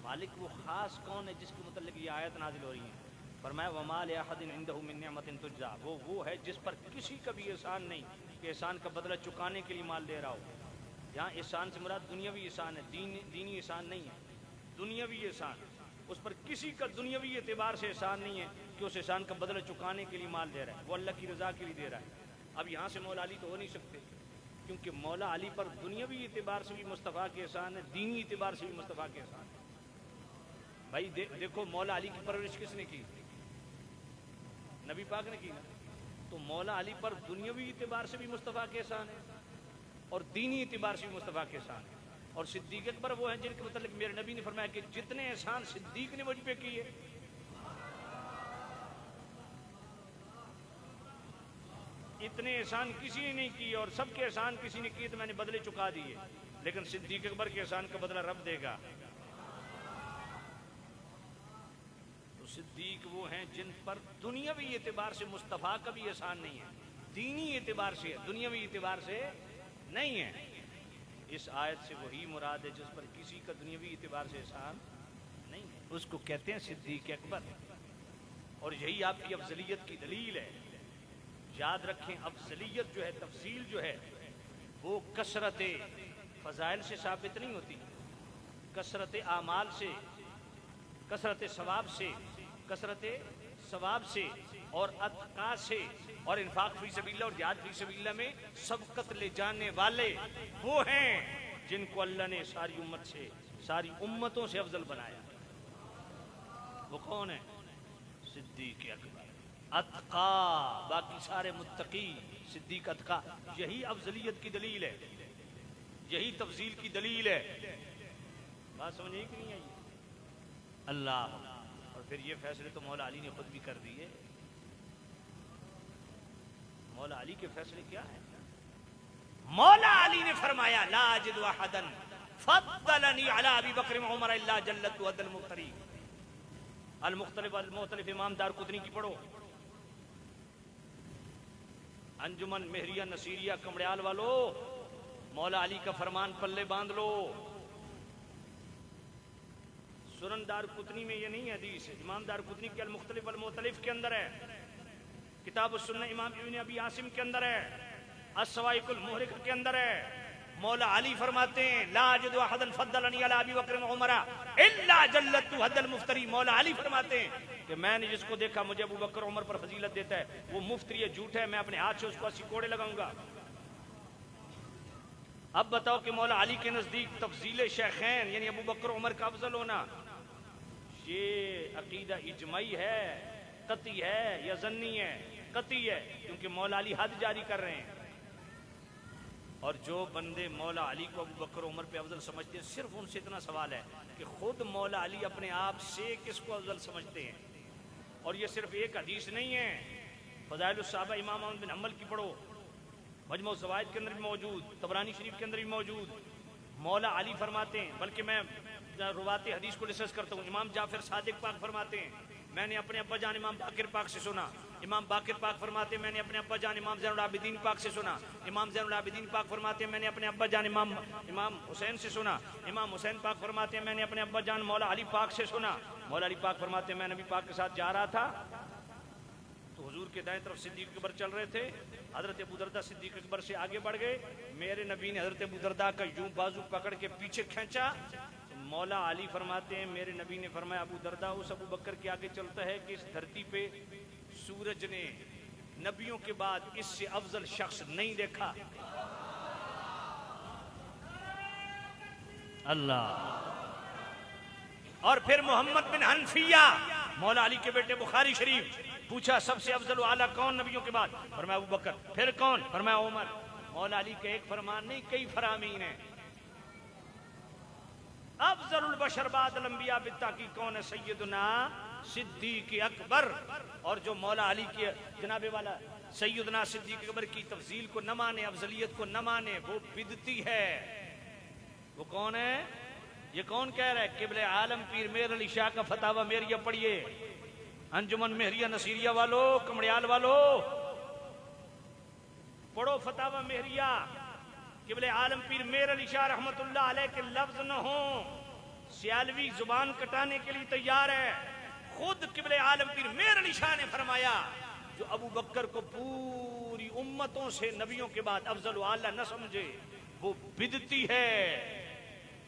مالک وہ خاص کون ہے جس کے متعلق یہ آیت نازل ہو رہی ہے. فرمایا وَمَا لِأَحَدٍ عِندَهُ مِن نِعْمَةٍ تُجْزَىٰ، وہ ہے جس پر کسی کا بھی احسان نہیں کہ احسان کا بدلہ چکانے کے لیے مال دے رہا ہو. یہاں احسان سے مراد دنیاوی احسان ہے، دینی احسان نہیں ہے. دنیاوی احسان، اس پر کسی کا دنیاوی اعتبار سے احسان نہیں ہے کہ اس احسان کا بدلہ چکانے کے لیے مال دے رہا ہے، وہ اللہ کی رضا کے لیے دے رہا ہے. اب یہاں سے مولا علی تو ہو نہیں سکتے، کیونکہ مولا علی پر دنیاوی اعتبار سے بھی مصطفیٰ کے احسان ہے، دینی اعتبار سے بھی مصطفیٰ کے احسان ہے. بھائی دیکھو مولا علی کی پرورش کس نے کی؟ نبی پاک نے کی نا. تو مولا علی پر دنیاوی اعتبار سے بھی مصطفیٰ کے احسان ہے اور دینی اعتبار سے بھی مصطفیٰ کے احسان ہے. اور صدیق اکبر وہ ہیں جن کے متعلق میرے نبی نے فرمایا کہ جتنے احسان صدیق نے مجھ پہ کیے، اتنے احسان کسی نے نہیں کیے. اور سب کے احسان کسی نے کیے تو میں نے بدلے چکا دیے، لیکن صدیق اکبر کے احسان کا بدلہ رب دے گا. تو صدیق وہ ہیں جن پر دنیاوی اعتبار سے مصطفیٰ کا بھی احسان نہیں ہے، دینی اعتبار سے ہے، دنیاوی اعتبار سے نہیں ہے. اس آیت سے وہی مراد ہے جس پر کسی کا دنیاوی اعتبار سے احسان نہیں ہے، اس کو کہتے ہیں صدیق اکبر. اور یہی آپ کی افضلیت کی دلیل ہے. یاد رکھیں افضلیت جو ہے، تفضیل جو ہے، وہ کثرت فضائل سے ثابت نہیں ہوتی، کثرت اعمال سے، کثرت ثواب سے اور اتقا سے اور انفاق فی سبیل اللہ اور جہاد فی سبیل اللہ میں سبقت لے جانے والے وہ ہیں جن کو اللہ نے ساری امتوں سے افضل بنایا. وہ کون ہے؟ صدیق اکبر. اتقا، باقی سارے متقی، صدیق اتقا. یہی افضلیت کی دلیل ہے، یہی تفضیل کی دلیل ہے. بات سمجھے کہ نہیں آئی؟ اللہ. اور پھر یہ فیصلے تو مولا علی نے خود بھی کر دیے. مولا علی کے فیصلے کیا ہیں؟ مولا علی نے فرمایا لا اجد احدا فضلنی علی ابی بکر و عمر الا جلت ود المختلف. المختلف المختلف امام دارقطنی کی پڑھو. انجمن مہریہ نصیریہ کمڑیال والو، مولا علی کا فرمان پلے باندھ لو. سنن دارقطنی میں یہ نہیں حدیث ہے، امام دارقطنی کے المختلف المختلف کے اندر ہے. کتاب السنہ امام ابن ابی عاصم کے اندر ہے، السوائق المحرق کے اندر ہے. مولا علی فرماتے ہیں لا اجد احدا فضلنی علی ابی بکر و عمر الا جلت حد المفتری. مولا علی فرماتے ہیں کہ میں نے جس کو دیکھا مجھے ابو بکر عمر پر فضیلت دیتا ہے وہ مفتری ہے، جھوٹ ہے، میں اپنے ہاتھ سے اس کو 80 کوڑے لگاؤں گا. اب بتاؤ کہ مولا علی کے نزدیک تفضیل شیخین یعنی ابو بکر عمر کا افضل ہونا یہ عقیدہ اجماعی ہے، قطعی ہے یا ظنی ہے؟ قطعی ہے، کیونکہ مولا علی حد جاری کر رہے ہیں. اور جو بندے مولا علی کو ابو بکر عمر پہ افضل سمجھتے ہیں، صرف ان سے اتنا سوال ہے کہ خود مولا علی اپنے آپ سے کس کو افضل سمجھتے ہیں. اور یہ صرف ایک حدیث نہیں ہے، فضائل الصحابہ امام احمد بن حنبل کی پڑھو، مجموع الزوائد کے اندر بھی موجود، طبرانی شریف کے اندر بھی موجود. مولا علی فرماتے ہیں، بلکہ میں روات حدیث کو ڈسکس کرتا ہوں، امام جعفر صادق پاک فرماتے ہیں میں نے اپنے ابا جان امام باقر پاک سے سنا. امام باقر پاک فرماتے ہیں میں نے اپنے ابا جان امام زین العابدین پاک سے سنا. امام زین العابدین پاک فرماتے ہیں میں نے اپنے ابا جان امام حسین سے سنا. امام حسین پاک فرماتے ہیں میں نے اپنے ابا جان مولا علی پاک سے سنا. مولا علی پاک فرماتے ہیں میں نبی پاک کے ساتھ جا رہا تھا تو حضور کے دائیں طرف صدیق اکبر چل رہے تھے، حضرت ابو دردہ صدیق اکبر سے آگے بڑھ گئے، میرے نبی نے حضرت ابو دردہ کا یوں بازو پکڑ کے پیچھے کھینچا، مولا علی فرماتے ہیں میرے نبی نے فرمایا ابو دردہ اس ابو بکر کے آگے چلتا ہے کہ اس دھرتی پہ سورج نے نبیوں کے بعد اس سے افضل شخص نہیں دیکھا۔ اللہ۔ اور پھر محمد بن حنفیہ مولا علی کے بیٹے بخاری شریف، پوچھا سب سے افضل و اعلیٰ کون نبیوں کے بعد؟ فرمایا ابو بکر۔ پھر کون؟ فرمایا عمر۔ مولا علی کا ایک فرمان نہیں کئی فرامین ہیں۔ افضل البشر بعد الانبیاء بالتحقیق کون ہے؟ سیدنا صدیق اکبر۔ اور جو مولا علی کے جناب والا سیدنا صدیق اکبر کی تفضیل کو نہ مانے، افضلیت کو نہ مانے، وہ بدعتی ہے۔ وہ کون ہے؟ یہ کون کہہ رہا ہے؟ قبلہ عالم پیر میر علی شاہ کا فتاوی میریہ پڑھیے، انجمن مہریہ نصیریہ والو، کمڑیال والو پڑھو فتاوی مہریہ۔ قبلہ عالم پیر میر علی شاہ رحمت اللہ علیہ کے لفظ نہ ہوں، سیالوی زبان کٹانے کے لیے تیار ہے۔ خود قبلہ عالم پیر میر علی شاہ نے فرمایا جو ابو بکر کو پوری امتوں سے نبیوں کے بعد افضل و اعلیٰ نہ سمجھے وہ بدعتی ہے،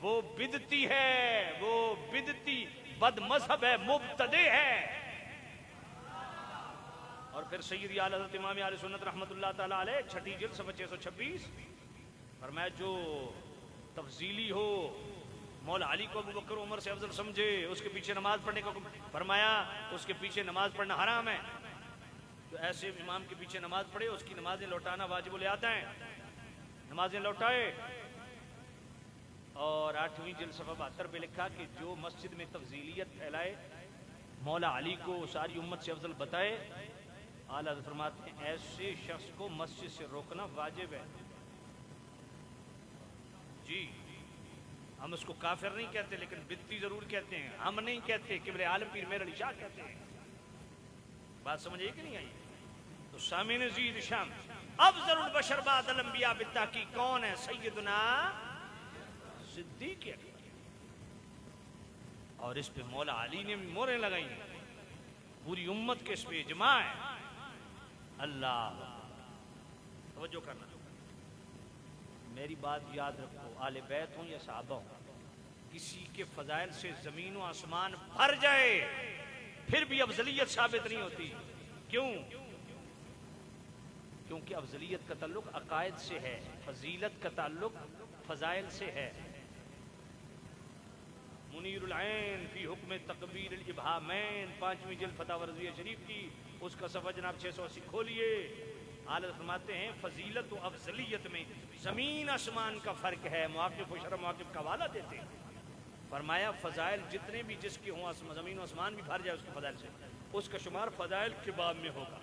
وہ بدعتی ہے، وہ بدعتی بد مذہب ہے، مبتدع ہے۔ اور پھر سیدی اعلی حضرت امام اہل سنت رحمت اللہ تعالی علیہ چھٹی جلد صفحہ 626 فرمایا جو تفضیلی ہو مولا علی کو ابو بکر عمر سے افضل سمجھے، اس کے پیچھے نماز پڑھنے کا فرمایا اس کے پیچھے نماز پڑھنا حرام ہے۔ تو ایسے امام کے پیچھے نماز پڑھے اس کی نمازیں لوٹانا واجب الادا ہے، نمازیں لوٹائے۔ اور 8ویں جلد صفحہ 72 پہ لکھا کہ جو مسجد میں تفضیلیت پھیلائے، مولا علی کو ساری امت سے افضل بتائے، اعلیٰ حضرت فرماتے ہیں ایسے شخص کو مسجد سے روکنا واجب ہے۔ جی ہم اس کو کافر نہیں کہتے لیکن بدعتی ضرور کہتے ہیں، ہم نہیں کہتے، قبلہ عالم پیر میر علی شاہ کہتے ہیں۔ بات سمجھ آئی کہ نہیں آئی؟ تو سامعین عزیز شام افضل البشر بعد الانبیاء بالتحقیق کون ہے؟ سیدنا صدیق اکبر۔ اور اس پہ مولا علی نے بھی موریں لگائی ہیں، پوری امت کے اس پہ اجماع ہے۔ اللہ توجہ کرنا، میری بات یاد رکھو، آل بیت ہوں یا صحابہ ہوں، کسی کے فضائل سے زمین و آسمان بھر جائے پھر بھی افضلیت ثابت نہیں ہوتی۔ کیوں؟ کیونکہ افضلیت کا تعلق عقائد سے ہے، فضیلت کا تعلق فضائل سے ہے۔ منیر العین فی حکم تقبیر الابہامین 5ویں جلد فتاوی رضویہ شریف کی، اس کا صفحہ جناب 680 کھولیے۔ اعلیٰ فرماتے ہیں فضیلت و افضلیت میں زمین آسمان کا فرق ہے۔ مواقف و شرح مواقف کا حوالہ دیتے ہیں، فرمایا فضائل جتنے بھی جس کے ہوں، زمین و آسمان بھی بھر جائے اس کے فضائل سے، اس کا شمار فضائل کے باب میں ہوگا،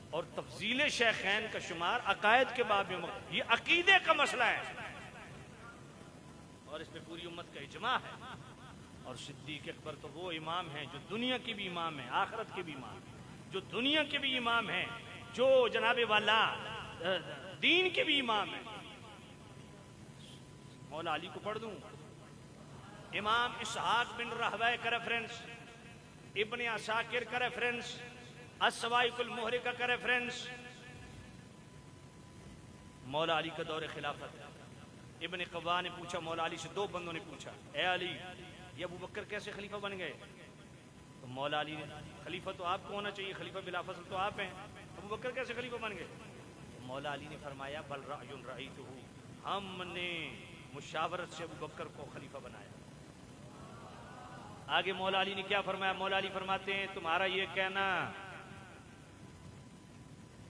اور تفضیل شیخین کا شمار عقائد کے باب میں ہوگا۔ یہ عقیدے کا مسئلہ ہے اور اس پہ پوری امت کا اجماع ہے۔ اور صدیق اکبر تو وہ امام ہیں جو دنیا کے بھی امام ہیں، آخرت کے بھی امام ہیں، جو دنیا کے بھی امام ہیں، جو جناب والا دین کے بھی امام ہیں۔ مولا علی کو پڑھ دوں، امام اسحاق بن راہویہ کا ریفرنس، ابن عساکر کا ریفرنس، السوائق المحرقہ کا ریفرنس، مولا علی کا دور خلافت۔ ابن قبا نے پوچھا مولا علی سے، دو بندوں نے پوچھا اے علی یہ ابو بکر کیسے خلیفہ بن گئے؟ تو مولا علی نے، خلیفہ تو آپ کو ہونا چاہیے، خلیفہ بلا فضل تو آپ ہیں، ابو بکر کیسے خلیفہ بن گئے؟ مولا علی نے فرمایا بل رأی رأیتہ، ہم نے مشاورت سے ابو بکر کو خلیفہ بنایا۔ آگے مولا علی نے کیا فرمایا؟ مولا علی فرماتے ہیں تمہارا یہ کہنا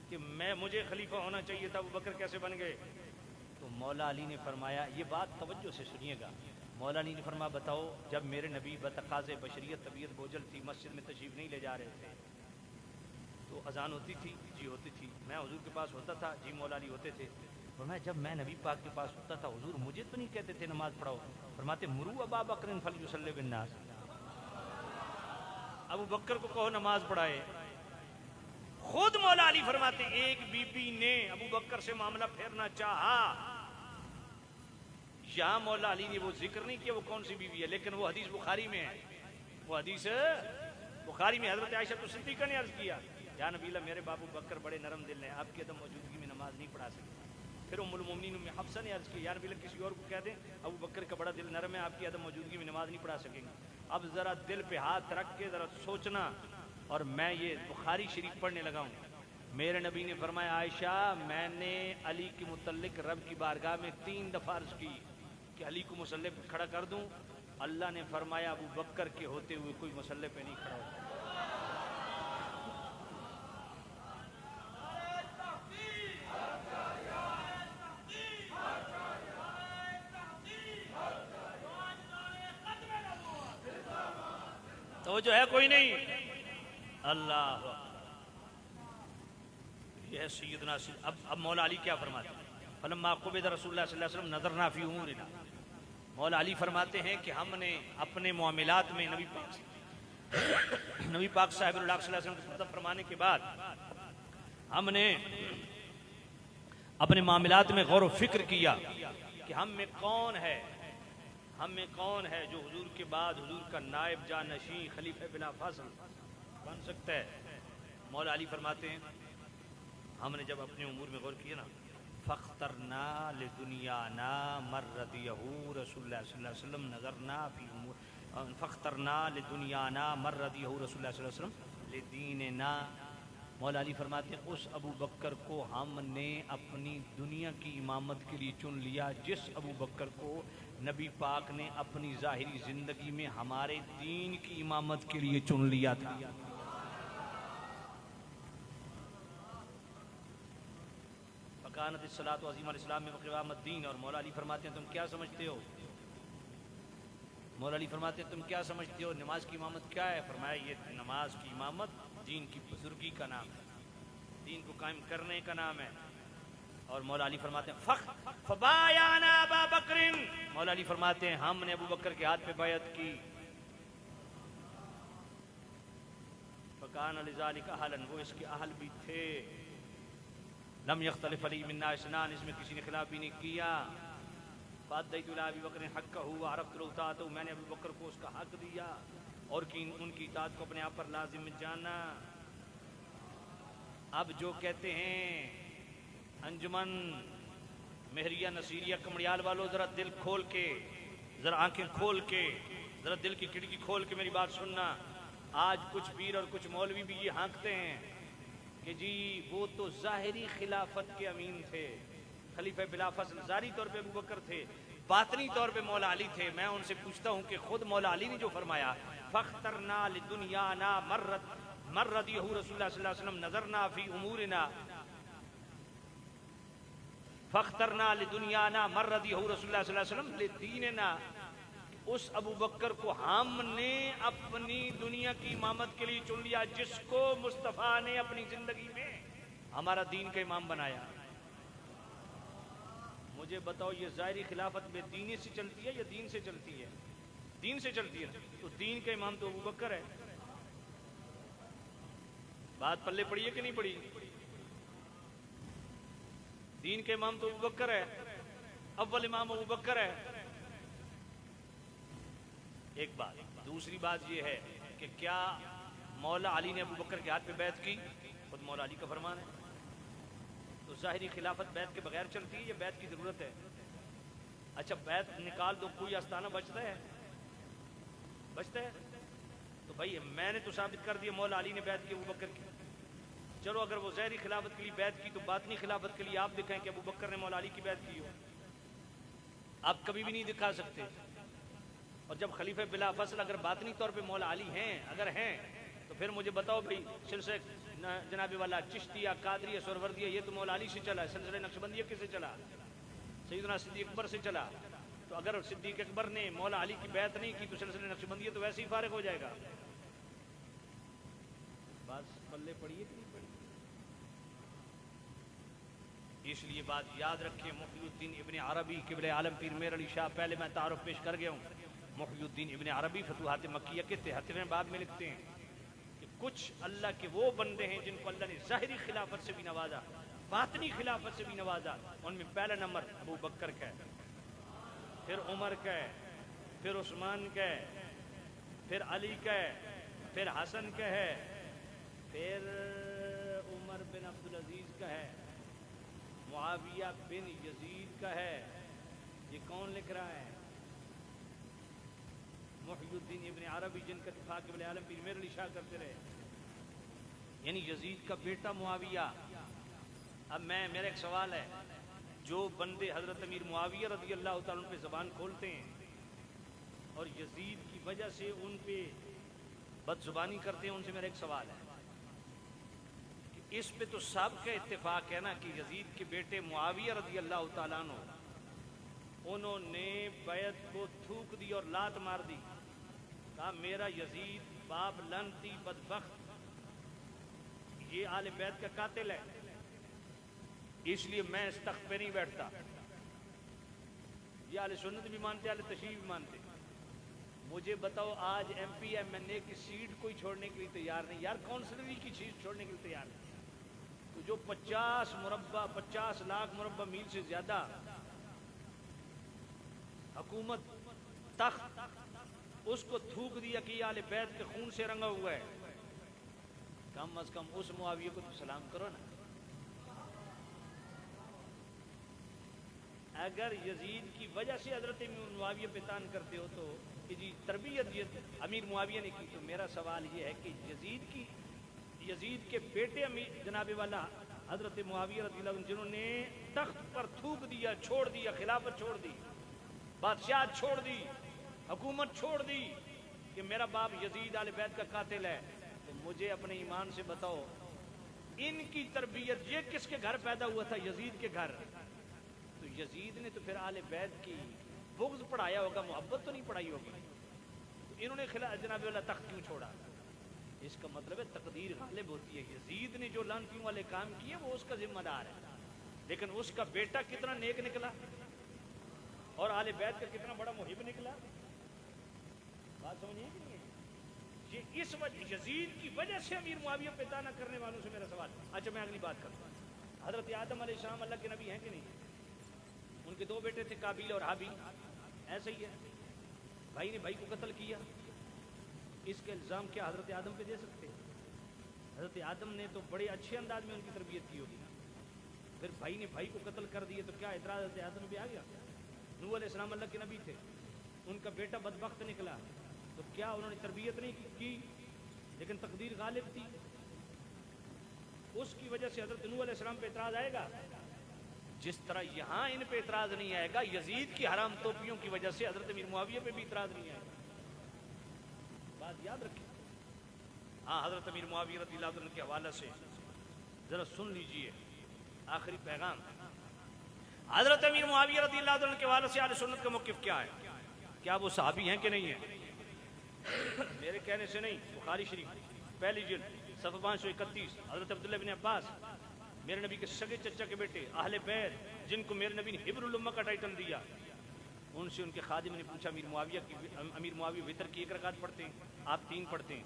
کہ مجھے خلیفہ ہونا چاہیے تھا، ابو بکر کیسے بن گئے؟ تو مولا علی نے فرمایا، یہ بات توجہ سے سنیے گا، مولا علی نے فرمایا بتاؤ جب میرے نبی بتقاض بشریت طبیعت بوجھل تھی، مسجد میں تشریف نہیں لے جا رہے تھے، تو اذان ہوتی تھی؟ جی ہوتی تھی۔ میں حضور کے پاس ہوتا تھا؟ جی مولا علی ہوتے تھے۔ فرمایا جب میں نبی پاک کے پاس ہوتا تھا حضور مجھے تو نہیں کہتے تھے نماز پڑھاؤ، فرماتے مرو ابا بکر فلیصلی بالناس، ابو بکر کو کہو نماز پڑھائے۔ خود مولا علی فرماتے ایک بی بی نے ابو بکر سے معاملہ پھیرنا چاہا، یہاں مولا علی نے وہ ذکر نہیں کیا وہ کون سی بیوی ہے، لیکن وہ حدیث بخاری میں ہے، وہ حدیث بخاری میں حضرت عائشہ صدیقہ نے عرض کیا یا نبی اللہ میرے ابو بکر بڑے نرم دل ہیں، آپ کی عدم موجودگی میں نماز نہیں پڑھا سکتے۔ پھر ام المومنین ام حفصہ نے عرض کی یا نبی اللہ کسی اور کو کہہ دیں ابو بکر کا بڑا دل نرم ہے، آپ کی عدم موجودگی میں نماز نہیں پڑھا سکیں گے۔ اب ذرا دل پہ ہاتھ رکھ کے ذرا سوچنا، اور میں یہ بخاری شریف پڑھنے لگا ہوں۔ میرے نبی نے فرمایا عائشہ میں نے علی کے متعلق رب کی بارگاہ میں 3 دفعہ عرض کی کہ علی کو مصلی پہ کھڑا کر دوں، اللہ نے فرمایا ابو بکر کے ہوتے ہوئے کوئی مصلی پہ نہیں کھڑا ہوتا۔ تو جو ہے کوئی نہیں، اللہ یہ ہے سیدنا اب مولا علی کیا فرماتے ہیں؟ فلما قبض رسول اللہ صلی اللہ علیہ وسلم نظرنا فی امورنا، مولا علی فرماتے ہیں کہ ہم نے اپنے معاملات میں نبی پاک صاحب اللہ صلی اللہ علیہ وسلم کے خطب فرمانے کے بعد ہم نے اپنے معاملات میں غور و فکر کیا کہ ہم میں کون ہے جو حضور کے بعد حضور کا نائب جانشین خلیفہ بلا فاصل بن سکتا ہے۔ مولا علی فرماتے ہیں ہم نے جب اپنے امور میں غور کیا نا، فاخترنا لدنیانا من رضیہ رسول اللہ صلی اللہ علیہ وسلم نظرنا فی امور، فاخترنا لدنیانا من رضیہ رسول اللہ صلی اللہ علیہ وسلم لدیننا۔ مولا علی فرماتے ہیں اس ابو بکر کو ہم نے اپنی دنیا کی امامت کے لیے چن لیا جس ابو بکر کو نبی پاک نے اپنی ظاہری زندگی میں ہمارے دین کی امامت کے لیے چن لیا تھا۔ فکانت الصلاۃ عظیم الاسلام میں وقوام الدین۔ اور مولا علی فرماتے ہیں تم کیا سمجھتے ہو؟ مولا علی فرماتے ہیں تم کیا سمجھتے ہو نماز کی امامت کیا ہے؟ فرمایا یہ نماز کی امامت دین کی بزرگی کا نام ہے، دین کو قائم کرنے کا نام ہے۔ اور مولا علی فرماتے ہیں فبایعنا ابا بکر، مولا علی فرماتے ہیں ہم نے ابو بکر کے ہاتھ پہ بیعت کی۔ فکان لذالک اہلا، وہ اس کے اہل بھی تھے۔ لم یختلف علی منا اثنان، اس میں کسی نے خلاف بھی نہیں کیا۔ فادیت الی ابی بکر حقہ وعرفت له طاعته، میں نے ابو بکر کو اس کا حق دیا اور ان کی اطاعت کو اپنے آپ پر لازم جانا۔ اب جو کہتے ہیں انجمن مہریہ نصیریہ کمڑیال والوں، ذرا دل کھول کے، ذرا آنکھیں کھول کے، ذرا دل کی کھڑکی کھول کے میری بات سننا۔ آج کچھ پیر اور کچھ مولوی بھی یہ ہانکتے ہیں کہ جی وہ تو ظاہری خلافت کے امین تھے، خلیفہ بلا فصل ظاہری طور پہ ابو بکر تھے، باطنی طور پہ مولا علی تھے۔ میں ان سے پوچھتا ہوں کہ خود مولا علی نے جو فرمایا فاخترنا لدنیانا من رضیہ رسول اللہ صلی اللہ علیہ وسلم نظرنا فی امورنا، فاخترنا لدنیانا من رضیہ رسول اللہ صلی اللہ علیہ وسلم لدیننا، اس ابو بکر کو ہم نے اپنی دنیا کی امامت کے لیے چن لیا جس کو مصطفیٰ نے اپنی زندگی میں ہمارا دین کا امام بنایا۔ مجھے بتاؤ یہ ظاہری خلافت میں دین سے چلتی ہے یا دین سے چلتی ہے؟ دین سے چلتی ہے، تو دین کا امام تو ابو بکر ہے۔ بات پلے پڑی ہے کہ نہیں پڑی؟ دین کے امام تو ابو بکر ہے، اول امام ابو بکر ہے۔ ایک بات، دوسری بات یہ ہے کہ کیا مولا علی نے ابو بکر کے ہاتھ پہ بیعت کی؟ خود مولا علی کا فرمان ہے۔ تو ظاہری خلافت بیعت کے بغیر چلتی ہے یا بیعت کی ضرورت ہے؟ اچھا بیعت نکال دو، کوئی آستانہ بچتا ہے؟ بچتا ہے؟ تو بھائی میں نے تو ثابت کر دیا مولا علی نے بیعت کی ابو بکر کی۔ چلو اگر وہ ظاہری خلافت کے لیے بیعت کی تو باطنی خلافت کے لیے آپ دکھائیں کہ ابو بکر نے مولا علی کی بیعت کی ہو۔ آپ کبھی بھی نہیں دکھا سکتے۔ اور جب خلیفہ بلا فصل اگر باطنی طور پہ مولا علی ہیں، اگر ہیں، تو پھر مجھے بتاؤ بھائی سلسلہ جناب والا چشتیہ قادریہ سہروردیہ یہ تو مولا علی سے چلا، سلسلہ نقشبندیہ کس سے چلا؟ سیدنا صدیق اکبر سے چلا۔ تو اگر صدیق اکبر نے مولا علی کی بیعت نہیں کی تو سلسلہ نقشبندیہ تو ویسے ہی فارغ ہو جائے گا۔ بس پلے پڑی ہے کہ نہیں پڑی؟ اس لیے بات یاد رکھیں، محی الدین ابن عربی قبلہ عالم پیر میر علی شاہ، پہلے میں تعارف پیش کر گیا ہوں، محی الدین ابن عربی فتوحات مکیہ کے 73ویں باب میں لکھتے ہیں کہ کچھ اللہ کے وہ بندے ہیں جن کو اللہ نے ظاہری خلافت سے بھی نوازا، باطنی خلافت سے بھی نوازا۔ ان میں پہلا نمبر ابو بکر کا ہے، پھر عمر کا ہے، پھر عثمان کا ہے، پھر علی کا ہے، پھر حسن کا ہے، پھر بن عبدالعزیز کا ہے، معاویہ بن یزید کا ہے۔ یہ کون لکھ رہا ہے؟ محی الدین ابن عربی، جن کا دفاع قبل عالم پیر میر علی شاہ کرتے رہے، یعنی یزید کا بیٹا معاویہ۔ اب میرا ایک سوال ہے، جو بندے حضرت امیر معاویہ رضی اللہ تعالیٰ عنہ پہ زبان کھولتے ہیں اور یزید کی وجہ سے ان پہ بد زبانی کرتے ہیں، ان سے میرا ایک سوال ہے کہ اس پہ تو سب کا اتفاق ہے نا کہ یزید کے بیٹے معاویہ رضی اللہ تعالیٰ عنہ انہوں نے بیعت کو تھوک دی اور لات مار دی، کہا میرا یزید باپ لعنتی بدبخت یہ آل بیت کا قاتل ہے، اس لیے میں اس تخت پہ نہیں بیٹھتا۔ یہ اہل سنت بھی مانتے، اہل تشیع بھی مانتے۔ مجھے بتاؤ آج ایم پی ایم این اے کی سیٹ کوئی چھوڑنے کے لیے تیار نہیں، یار کونسلری کی سیٹ چھوڑنے کے لیے تیار نہیں۔ تو جو 50 لاکھ مربع میل سے زیادہ حکومت تخت اس کو تھوک دیا کہ یہ اہل بیت کے خون سے رنگا ہوا ہے، کم از کم اس معاویہ کو تو سلام کرو نا۔ اگر یزید کی وجہ سے حضرت معاویہ پہ تان کرتے ہو تو کہ جی تربیت یہ امیر معاویہ نے کی، تو میرا سوال یہ ہے کہ یزید کے بیٹے امیر جناب والا حضرت معاویہ رضی اللہ عنہ جنہوں نے تخت پر تھوک دیا، چھوڑ دیا، خلافت چھوڑ دی، بادشاہت چھوڑ دی، حکومت چھوڑ دی کہ میرا باپ یزید آل بیت کا قاتل ہے، تو مجھے اپنے ایمان سے بتاؤ ان کی تربیت یہ کس کے گھر پیدا ہوا تھا؟ یزید کے گھر۔ تو یزید نے تو پھر آل بیت کی بغض پڑھایا ہوگا، محبت تو نہیں پڑھائی ہوگی، تو انہوں نے جناب والا تخت کیوں چھوڑا؟ اس کا مطلب ہے تقدیر غالب ہوتی ہے۔ یزید نے جو لعنتیوں والے کام کیے وہ اس کا ذمہ دار ہے، لیکن اس کا بیٹا کتنا نیک نکلا اور آل بیت کا کتنا بڑا محب نکلا، بات سمجھیے کہ نہیں؟ یہ اس وجہ یزید کی وجہ سے امیر معاویہ پہ تانا کرنے والوں سے میرا سوال۔ اچھا میں اگلی بات کرتا ہوں، حضرت آدم علیہ السلام اللہ کے نبی ہیں کہ نہیں؟ ان کے 2 بیٹے تھے، قابیل اور حابیل، ایسا ہی ہے، بھائی نے بھائی کو قتل کیا، اس کے الزام کیا حضرت آدم پہ دے سکتے؟ حضرت آدم نے تو بڑے اچھے انداز میں ان کی تربیت کی ہوگی، پھر بھائی نے بھائی کو قتل کر دیے تو کیا اعتراض حضرت آدم پہ آ گیا؟ نوح علیہ السلام اللہ کے نبی تھے، ان کا بیٹا بدبخت نکلا تو کیا انہوں نے تربیت نہیں کی؟ لیکن تقدیر غالب تھی، اس کی وجہ سے حضرت نوح علیہ السلام پہ اعتراض آئے گا، جس طرح یہاں ان پہ اعتراض نہیں آئے گا، یزید کی حرام توپیوں کی وجہ سے حضرت امیر معاویہ پہ بھی اعتراض نہیں آئے گا۔ بات یاد رکھیں۔ ہاں حضرت امیر معاویہ رضی اللہ عنہ کے حوالے سے ذرا سن لیجئے آخری پیغام۔ حضرت امیر معاویہ رضی اللہ عنہ کے حوالے سے اہل سنت کا موقف کیا ہے؟ کیا وہ صحابی ہیں کہ نہیں ہیں؟ میرے کہنے سے نہیں، بخاری شریف پہلی جلد صفحہ 531، حضرت عبداللہ بن عباس میرے نبی کے سگے چچا کے بیٹے اہل بیت جن کو میرے نبی نے حبر الامہ کا ٹائٹل دیا، ان سے ان کے خادم نے پوچھا امیر معاویہ وتر کی 1 رکعت پڑھتے ہیں، آپ 3 پڑھتے ہیں؟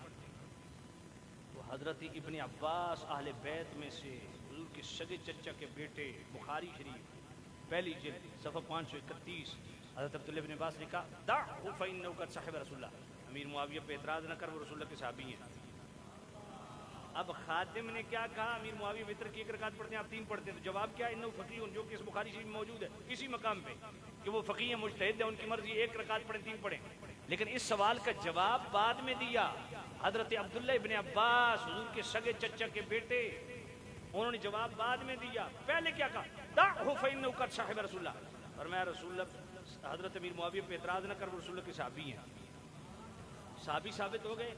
تو حضرت ابن عباس اہل بیت میں سے حضور کے سگے چچا کے بیٹے، بخاری شریف پہلی جلد صفحہ 531، حضرت عبداللہ بن عباس نے کہا دعہ فإنہ قد صحب رسول اللہ، امیر معاویہ پہ اعتراض نہ کر، وہ رسول اللہ کے صحابی ہیں۔ اب خادم نے کیا کہا؟ امیر معاویہ وتر کی 1 رکعت پڑھتے ہیں، آپ 3 پڑھتے ہیں، تو جواب کیا؟ انہ فقیہ، جو کہ اس بخاری شریف میں موجود ہے اسی مقام پہ کہ وہ فقیہ مجتہد ہے، ان کی مرضی 1 رکعت پڑھیں 3 پڑھیں، لیکن اس سوال کا جواب بعد میں دیا حضرت عبداللہ ابن عباس حضور کے سگے چچا کے بیٹے، انہوں نے جواب بعد میں دیا، پہلے کیا کہا؟ دعہ فإنہ قد صحب رسول اللہ، فرمایا رسول اللہ حضرت امیر معاویہ پہ اعتراض نہ کر، وہ رسول اللہ کے صحابی ہیں، صحابی ثابت ہو گئے۔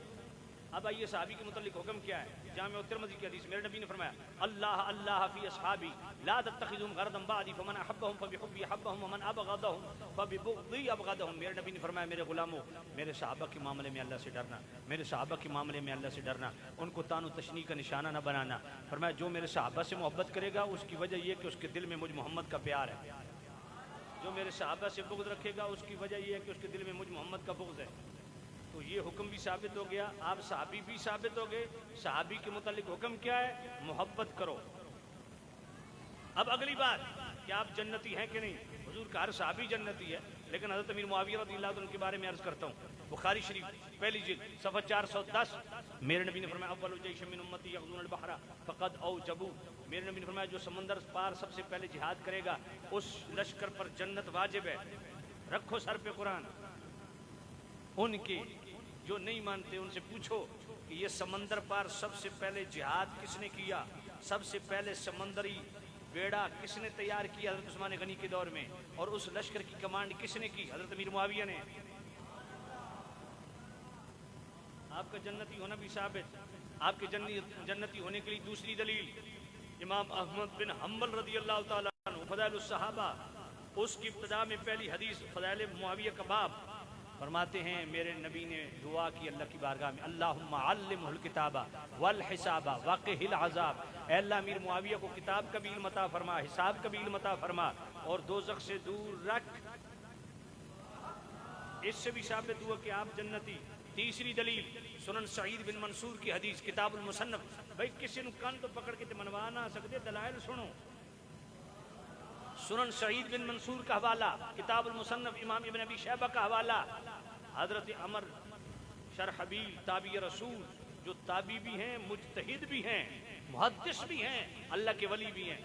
اب آئیے صحابی کے متعلق حکم کیا ہے؟ جامع ترمذی کی حدیث میرے نبی نے فرمایا اللہ اللہ فی اصحابی لا تتخذهم غرضا بعدی فمن احبهم فبحبی احبهم ومن ابغضهم فببغضی ابغضهم۔ میرے نبی نے فرمایا میرے غلاموں، میرے صحابہ کے معاملے میں اللہ سے ڈرنا، میرے صحابہ کے معاملے میں اللہ سے ڈرنا، ان کو تان و تشنیع کا نشانہ نہ بنانا۔ فرمایا جو میرے صحابہ سے محبت کرے گا اس کی وجہ یہ کہ اس کے دل میں مجھ محمد کا پیار ہے، جو میرے صحابہ سے بغض رکھے گا اس کی وجہ یہ ہے کہ اس کے دل میں مجھ محمد کا بغض ہے۔ تو یہ حکم بھی ثابت ہو گیا، آپ صحابی بھی ثابت ہو گئے۔ صحابی کے متعلق حکم کیا ہے؟ محبت کرو۔ اب اگلی بات کہ آپ جنتی ہیں کہ نہیں؟ حضور کا ہر صحابی جنتی ہے، لیکن حضرت امیر معاویہ رضی اللہ عنہ کے بارے میں عرض کرتا ہوں، بخاری شریف پہلی جلد صفحہ 410، میرے نبی نے فرمایا اول جیش من امتی یغزون البحر فقد اوجبوا، میرے نبی نے فرمایا جو سمندر پار سب سے پہلے جہاد کرے گا اس لشکر پر جنت واجب ہے۔ رکھو سر پہ قرآن، ان کے جو نہیں مانتے ان سے پوچھو کہ یہ سمندر پار سب سے پہلے جہاد کس نے کیا، سب سے پہلے سمندری بیڑا کس نے تیار کیا؟ حضرت عثمان غنی کے دور میں، اور اس لشکر کی کمانڈ کس نے کی؟ حضرت امیر معاویہ نے۔ آپ کا جنتی ہونا بھی ثابت، آپ کے جنتی ہونے کے لیے دوسری دلیل امام احمد بن حنبل رضی اللہ تعالیٰ عنہ فضائل الصحابہ، اس کی ابتدا میں پہلی حدیث فضائل معاویہ کا باب، فرماتے ہیں میرے نبی نے دعا کی اللہ کی بارگاہ میں، اللہم علمہ الکتاب والحساب وقہ العذاب، اے اللہ امیر معاویہ کو کتاب کا بھی علم عطا فرما، حساب کا بھی علم عطا فرما، اور دوزخ سے دور رکھ۔ اس سے بھی ثابت ہوا کہ آپ جنتی۔ تیسری دلیل سنن سعید بن منصور کی حدیث کتاب المصنف، بھائی کسی نے کان تو پکڑ کے منوا نہ سکتے، دلائل سنو۔ سنن سعید بن منصور کا حوالہ، کتاب المصنف امام ابن ابی شیبہ کا حوالہ، حضرت عمر شرحبیل تابعی رسول، جو تابعی بھی ہیں، مجتہد بھی ہیں، محدث بھی ہیں، اللہ کے ولی بھی ہیں،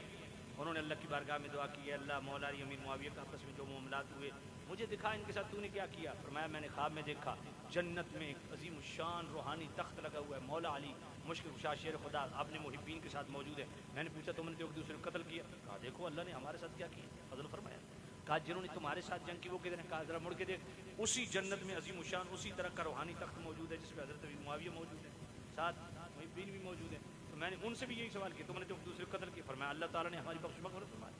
انہوں نے اللہ کی بارگاہ میں دعا کی ہے اللہ مولا علی امیر معاویہ کا آپس میں جو معاملات ہوئے مجھے دکھا ان کے ساتھ تو نے کیا کیا؟ فرمایا میں نے خواب میں دیکھا جنت میں ایک عظیم الشان روحانی تخت لگا ہوا ہے، مولا علی مشکل کشا شیر خدا اپنے محبین کے ساتھ موجود ہے۔ میں نے پوچھا تم نے تو ایک دوسرے کو قتل کیا؟ کہا دیکھو اللہ نے ہمارے ساتھ کیا کیا، فضل فرمایا۔ کہا جنہوں نے تمہارے ساتھ جنگ کی وہ کدھر ہیں؟ کہا ذرا مڑ کے دیکھ، اسی جنت میں عظیم الشان اسی طرح کا روحانی تخت موجود ہے جس میں حضرت معاویہ موجود ہے، ساتھ محبین بھی موجود ہیں۔ تو میں نے ان سے بھی یہی سوال کیا تم نے تو ایک دوسرے کو قتل کیا؟ فرمایا اللہ تعالیٰ نے ہماری بخش مغفرت فرمائی۔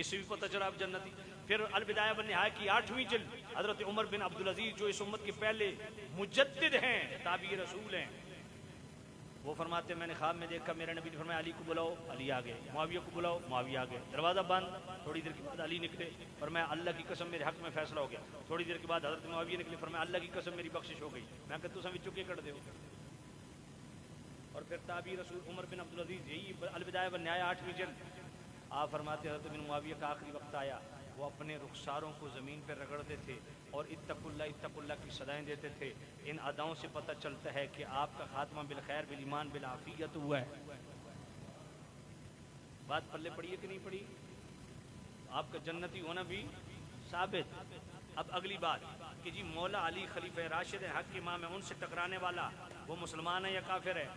اس سے بھی پتہ چلا آپ جنتی۔ پھر البدایہ والنہایہ کی 8ویں جلد حضرت عمر بن عبدالعزیز جو اس امت کے پہلے مجدد ہیں، تابعی رسول ہیں، وہ فرماتے ہیں میں نے خواب میں دیکھا میرے نبی نے فرمایا علی کو بلاؤ، علی آ گئے، معاویہ کو بلاؤ، معاویہ آ گئے، دروازہ بند، تھوڑی دیر کے بعد علی نکلے، فرمایا اللہ کی قسم میرے حق میں فیصلہ ہو گیا، تھوڑی دیر کے بعد حضرت معاویہ نکلے، فرمایا اللہ کی قسم میری بخشش ہو گئی، میں کہ تساں وچوں کی کر دیو۔ اور پھر تابعی رسول عمر بن عبدالعزیز، یہی البدایہ والنہایہ 8ویں جلد، آپ فرماتے حضرت بن معاویہ کا آخری وقت آیا، وہ اپنے رخساروں کو زمین پر رگڑتے تھے اور اتق اللہ کی صدائیں دیتے تھے۔ ان اداؤں سے پتہ چلتا ہے کہ آپ کا خاتمہ بالخیر بالایمان بالعافیت ہوا ہے۔ بات پلے پڑی ہے کہ نہیں پڑی؟ آپ کا جنتی ہونا بھی ثابت۔ اب اگلی بات کہ جی مولا علی خلیفہ راشد حق امام ہے، ان سے ٹکرانے والا وہ مسلمان ہے یا کافر ہے؟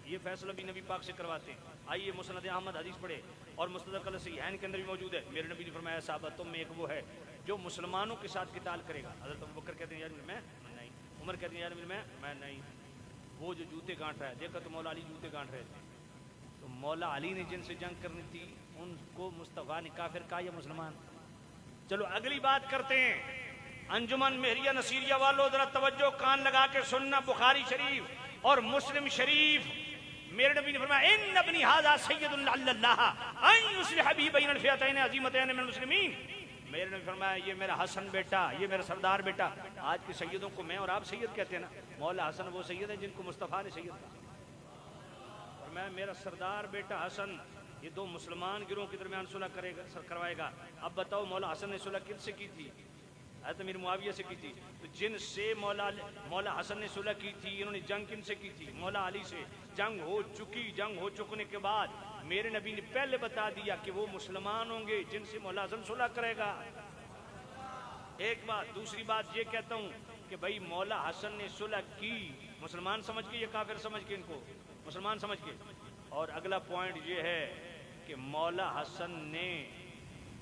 یہ فیصلہ بھی نبی پاک سے کرواتے ہیں۔ آئیے مسند احمد حدیث پڑھے اور مستدرک الصحیحین کے اندر بھی موجود ہے، میرے نبی نے فرمایا صحابہ تم میں ایک وہ ہے جو مسلمانوں کے ساتھ قتال کرے گا۔ حضرت ابوبکر کہتے ہیں یار میں نہیں، عمر کہتے ہیں یار میں نہیں، وہ جو جوتے گانٹ رہا ہے، دیکھا تو مولا علی جوتے گانٹ رہے تھے، تو مولا علی نے جن سے جنگ کرنی تھی ان کو مصطفیٰ نے کافر کہا یا مسلمان؟ چلو اگلی بات کرتے ہیں۔ انجمن مہریہ نصیریہ والو ذرا توجہ کان لگا کے سننا، بخاری شریف اور مسلم شریف، میرے نبی نے فرمایا ان ابنی ھذا سید لعل اللہ ان یصلح بہ بین الفئتین عظیمتین من المسلمین، میرے نبی فرمایا یہ میرا حسن بیٹا، یہ میرا سردار بیٹا۔ آج کے سیدوں کو میں اور آپ سید کہتے ہیں نا، مولا حسن وہ سید ہے جن کو مصطفیٰ نے سید کہا، اور میں میرا سردار بیٹا حسن یہ دو مسلمان گروہوں کے درمیان صلح کروائے گا۔ اب بتاؤ مولا حسن نے صلح کن سے کی تھی؟ حضرت امیر معاویہ سے کی تھی۔ تو جن سے مولا حسن نے صلح کی تھی، انہوں نے جنگ کن سے کی تھی؟ مولا علی سے۔ جنگ ہو چکی، جنگ ہو چکنے کے بعد میرے نبی نے پہلے بتا دیا کہ وہ مسلمان ہوں گے جن سے مولا حسن صلح کرے گا۔ ایک بات، دوسری بات یہ کہتا ہوں کہ بھائی مولا حسن نے صلح کی مسلمان سمجھ کے یا کافر سمجھ کے؟ ان کو مسلمان سمجھ کے۔ اور اگلا پوائنٹ یہ ہے کہ مولا حسن نے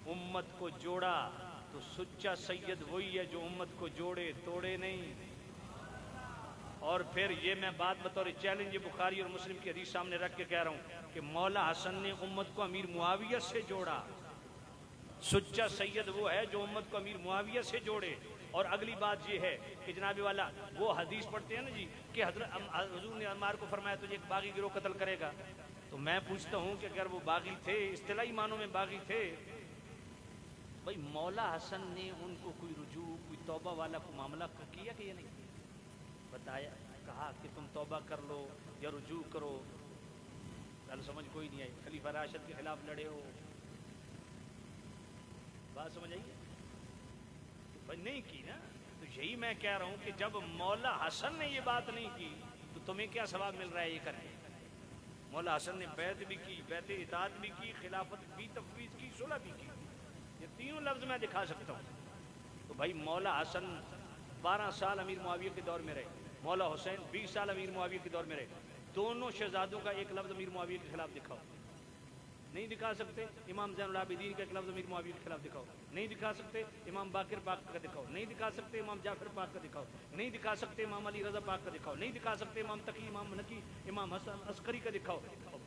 امت کو جوڑا، تو سچا سید وہی ہے جو امت کو جوڑے توڑے نہیں۔ اور پھر یہ میں بات بطور چیلنج بخاری اور مسلم کی حدیث سامنے رکھ کے کہہ رہا ہوں کہ مولا حسن نے امت کو امیر معاویہ سے جوڑا، سچا سید وہ ہے جو امت کو امیر معاویہ سے جوڑے۔ اور اگلی بات یہ ہے کہ جناب والا وہ حدیث پڑھتے ہیں نا جی کہ حضور نے عمار کو فرمایا تجھے ایک باغی گروہ قتل کرے گا، تو میں پوچھتا ہوں کہ اگر وہ باغی تھے، اصطلاحی معنوں میں باغی تھے، بھائی مولا حسن نے ان کو کوئی رجوع، کوئی توبہ والا کوئی معاملہ کیا کہ یہ نہیں بتایا؟ کہا کہ تم توبہ کر لو یا رجوع کرو، گل سمجھ کوئی نہیں آئی۔ خلیفہ راشد کے خلاف لڑے ہو، بات سمجھ آئی؟ بھائی نہیں کی نا، تو یہی میں کہہ رہا ہوں کہ جب مولا حسن نے یہ بات نہیں کی تو تمہیں کیا ثواب مل رہا ہے یہ کرنے؟ مولا حسن نے بیعت بھی کی، بیعت اطاعت بھی کی، خلافت بھی تفویض کی، صلح بھی کی، یہ تینوں لفظ میں دکھا سکتا ہوں۔ تو بھائی مولا حسن 12 سال امیر معاویہ کے دور میں رہے، مولا حسین 20 سال امیر معاویہ کے دور میں رہے، دونوں شہزادوں کا ایک لفظ امیر معاویہ کے خلاف دکھاؤ، نہیں دکھا سکتے۔ امام زین العابدین کا ایک لفظ امیر معاویہ کے خلاف دکھاؤ، نہیں دکھا سکتے۔ امام باقر پاک کا دکھاؤ، نہیں دکھا سکتے۔ امام جعفر پاک کا دکھاؤ، نہیں دکھا سکتے۔ امام علی رضا پاک کا دکھاؤ، نہیں دکھا سکتے۔ امام تقی، امام نقی، امام حسن عسکری کا دکھاؤ۔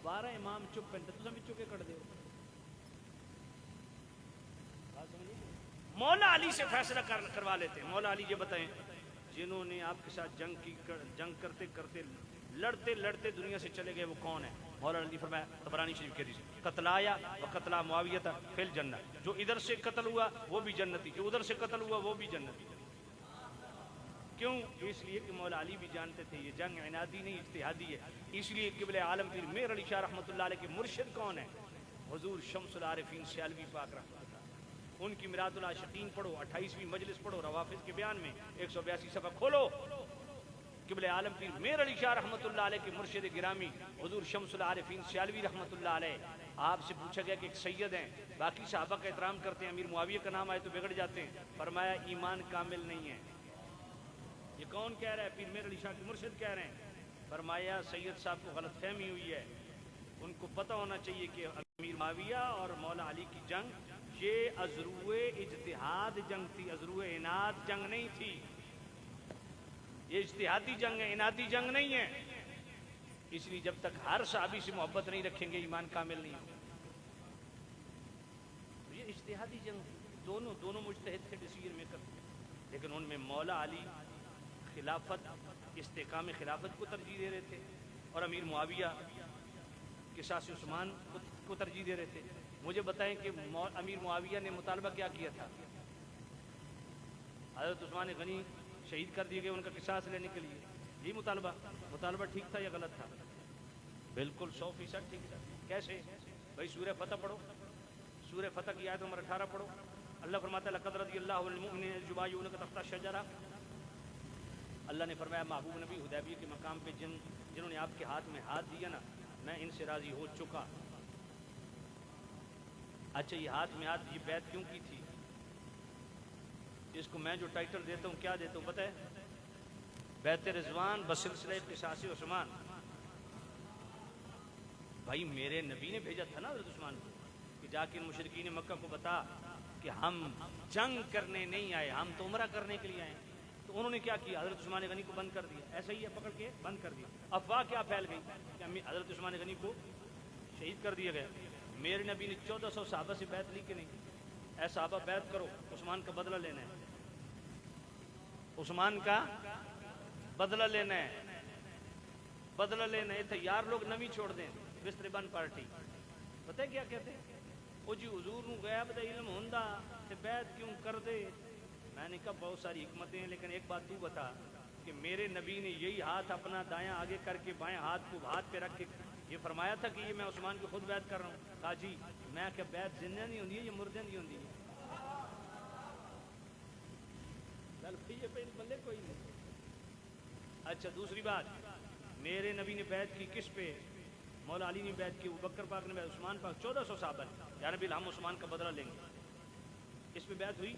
12 امام چپ ہیں تو سمجھ چکے کر دے۔ مولا علی سے فیصلہ کروا لیتے ہیں۔ مولا علی یہ بتائیں جنہوں نے آپ کے ساتھ جنگ کرتے کرتے لڑتے لڑتے دنیا سے چلے گئے وہ کون ہیں؟ مولا علی فرمایا طبرانی شریف کے حدیث، قتلایا و قتلا معاویہ فی الجنہ، جو ادھر سے قتل ہوا وہ بھی جنتی، جو ادھر سے قتل ہوا وہ بھی جنتی۔ کیوں؟ اس لیے کہ مولا علی بھی جانتے تھے یہ جنگ عنادی نہیں اجتہادی ہے۔ اس لیے قبلہ عالم پیر میر علی شاہ رحمۃ اللہ علیہ کے مرشد کون ہے؟ حضور شمس العارفین سیالوی پاک رحمۃ اللہ۔ ان کی میراث العاشقین پڑھو، 28ویں مجلس پڑھو، روافض کے بیان میں 182 صفحہ کھولو۔ قبلہ عالم پیر میر علی شاہ رحمۃ اللہ علیہ کے مرشد گرامی حضور شمس العارفین سیالوی رحمۃ اللہ علیہ، آپ سے پوچھا گیا کہ ایک سید ہیں، باقی صحابہ کا احترام کرتے ہیں، امیر معاویہ کا نام آئے تو بگڑ جاتے ہیں، فرمایا ایمان کامل نہیں ہے۔ یہ کون کہہ رہا ہے؟ پیر میر علی شاہ کے مرشد کہہ رہے ہیں۔ فرمایا سید صاحب کو غلط فہمی ہوئی ہے، ان کو پتہ ہونا چاہیے کہ امیر معاویہ اور مولا علی کی جنگ یہ ازروع اجتہاد جنگ تھی، ازروع عناد جنگ نہیں تھی۔ یہ اجتہادی جنگ ہے، عنادی جنگ نہیں ہے۔ اس لیے جب تک ہر صحابی سے محبت نہیں رکھیں گے ایمان کامل نہیں ہوگا۔ یہ اجتہادی جنگ تھی، دونوں مجتہد تھے ڈیسیژن میکر، لیکن ان میں مولا علی خلافت، استحکام خلافت کو ترجیح دے رہے تھے، اور امیر معاویہ قصاص عثمان کو ترجیح دے رہے تھے۔ مجھے بتائیں کہ امیر معاویہ نے مطالبہ کیا کیا تھا؟ حضرت عثمان غنی شہید کر دیے گئے ان کا قصاص لینے کے لیے، یہی مطالبہ ٹھیک تھا یا غلط تھا؟ بالکل 100% ٹھیک تھا۔ کیسے؟ بھائی سورہ فتح پڑھو، سورہ فتح کی آیت نمبر 18 پڑھو۔ اللہ فرماتا ہے لقد رضی اللہ عن المؤمنین اذ یبایعونک تحت الشجرہ۔ اللہ نے فرمایا محبوب نبی حدیبیہ کے مقام پہ جنہوں نے آپ کے ہاتھ میں ہاتھ دیا نا، میں ان سے راضی ہو چکا۔ اچھا یہ ہاتھ میں ہاتھ یہ بیعت کیوں کی تھی؟ اس کو میں جو ٹائٹل دیتا ہوں کیا دیتا ہوں پتہ ہے؟ بیعت رضوان بسلسلہ قصاص عثمان۔ بھائی میرے نبی نے بھیجا تھا نا حضرت عثمان کو کہ جا کے مشرکین مکہ کو بتا کہ ہم جنگ کرنے نہیں آئے، ہم تو عمرہ کرنے کے لیے آئے۔ تو انہوں نے کیا کیا؟ حضرت عثمان غنی کو بند کر دیا، ایسا ہی ہے، پکڑ کے بند کر دیا۔ افواہ کیا پھیل گئی کہ حضرت عثمان غنی کو شہید کر دیا گیا۔ میرے نبی نے 1400 صحابہ سے بیعت لی کہ نہیں؟ اے صحابہ بیعت کرو، عثمان کا بدلہ لینا ہے، عثمان کا بدلہ لینا ہے، بدلہ لینا ہے۔ تیار لوگ نمی چھوڑ دیں، بستر بند پارٹی۔ پتہ ہے کیا کہتے ہیں؟ او جی حضور نو غیب دا علم ہوندا تے بیعت کیوں کر دے؟ میں نے کہا بہت ساری حکمتیں ہیں، لیکن ایک بات تو بتا کہ میرے نبی نے یہی ہاتھ اپنا دایاں آگے کر کے بائیں ہاتھ کو ہاتھ پہ رکھ کے یہ فرمایا تھا کہ یہ میں عثمان کی خود بیعت کر رہا ہوں۔ کہا جی میں کہ بیعت زندہ نہیں ہوندی ہے، یہ مردے نہیں ہوندی ہے۔ یہ پہ بلے کوئی نہیں۔ اچھا دوسری بات، میرے نبی نے بیعت کی کس پہ؟ مولا علی نے بیعت کی، ابوبکر پاک نے بیعت، عثمان پاک 1400 صحابہ نے، یا نبی ہم عثمان کا بدلہ لیں گے، اس پہ بیعت ہوئی؟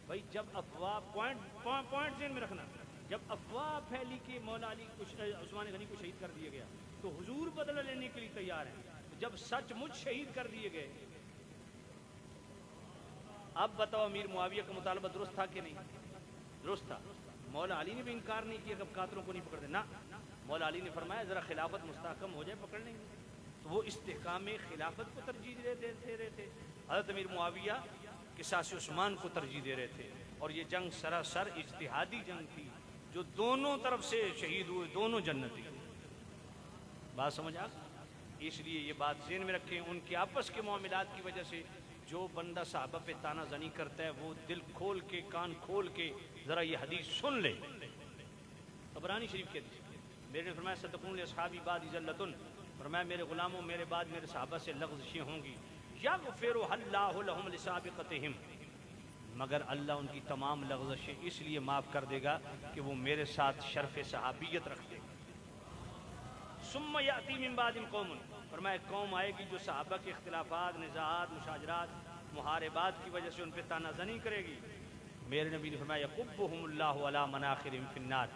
بھائی جب افواہ پوائنٹ ذہن میں رکھنا، جب افواہ پھیلی کہ مولا علی عثمان غنی کو شہید کر دیا گیا تو حضور بدلہ لینے کے لیے تیار ہیں، جب سچ مجھ شہید کر دیے گئے اب بتاؤ امیر معاویہ کا مطالبہ درست تھا کہ نہیں؟ درست تھا۔ مولا علی نے بھی انکار نہیں کیا کہ اب قاتلوں کو نہیں پکڑ دینا، مولا علی نے فرمایا ذرا خلافت مستحکم ہو جائے پکڑ لیں گے، تو وہ استحکام خلافت کو ترجیح دے رہے تھے۔ حضرت امیر معاویہ قصاص عثمان کو ترجیح دے رہے تھے، اور یہ جنگ سراسر اجتہادی جنگ تھی، جو دونوں طرف سے شہید ہوئے، دونوں جنتی۔ بات سمجھ آ؟ اس لیے یہ بات ذہن میں رکھیں، ان کے آپس کے معاملات کی وجہ سے جو بندہ صحابہ پہ تانا زنی کرتا ہے وہ دل کھول کے کان کھول کے ذرا یہ حدیث سن لے۔ طبرانی شریف کے حدیث، میرے نے فرمایا ستکون لاصحابی بعد ذلۃ، فرمایا میرے غلاموں میرے بعد میرے صحابہ سے لغزشیں ہوں گی، یغفرها اللہ لہم لسابقتہم، مگر اللہ ان کی تمام لغزشیں اس لیے معاف کر دے گا کہ وہ میرے ساتھ شرف صحابیت رکھتے ہیں۔ ثم یأتی من بعد قوم، فرمایا قوم آئے گی جو صحابہ کے اختلافات، نزاعات، مشاجرات، محاربات کی وجہ سے ان پہ تانہ زنی کرے گی۔ میرے نبی نے فرمایا یکبہم اللہ علی مناخرہم فی النار،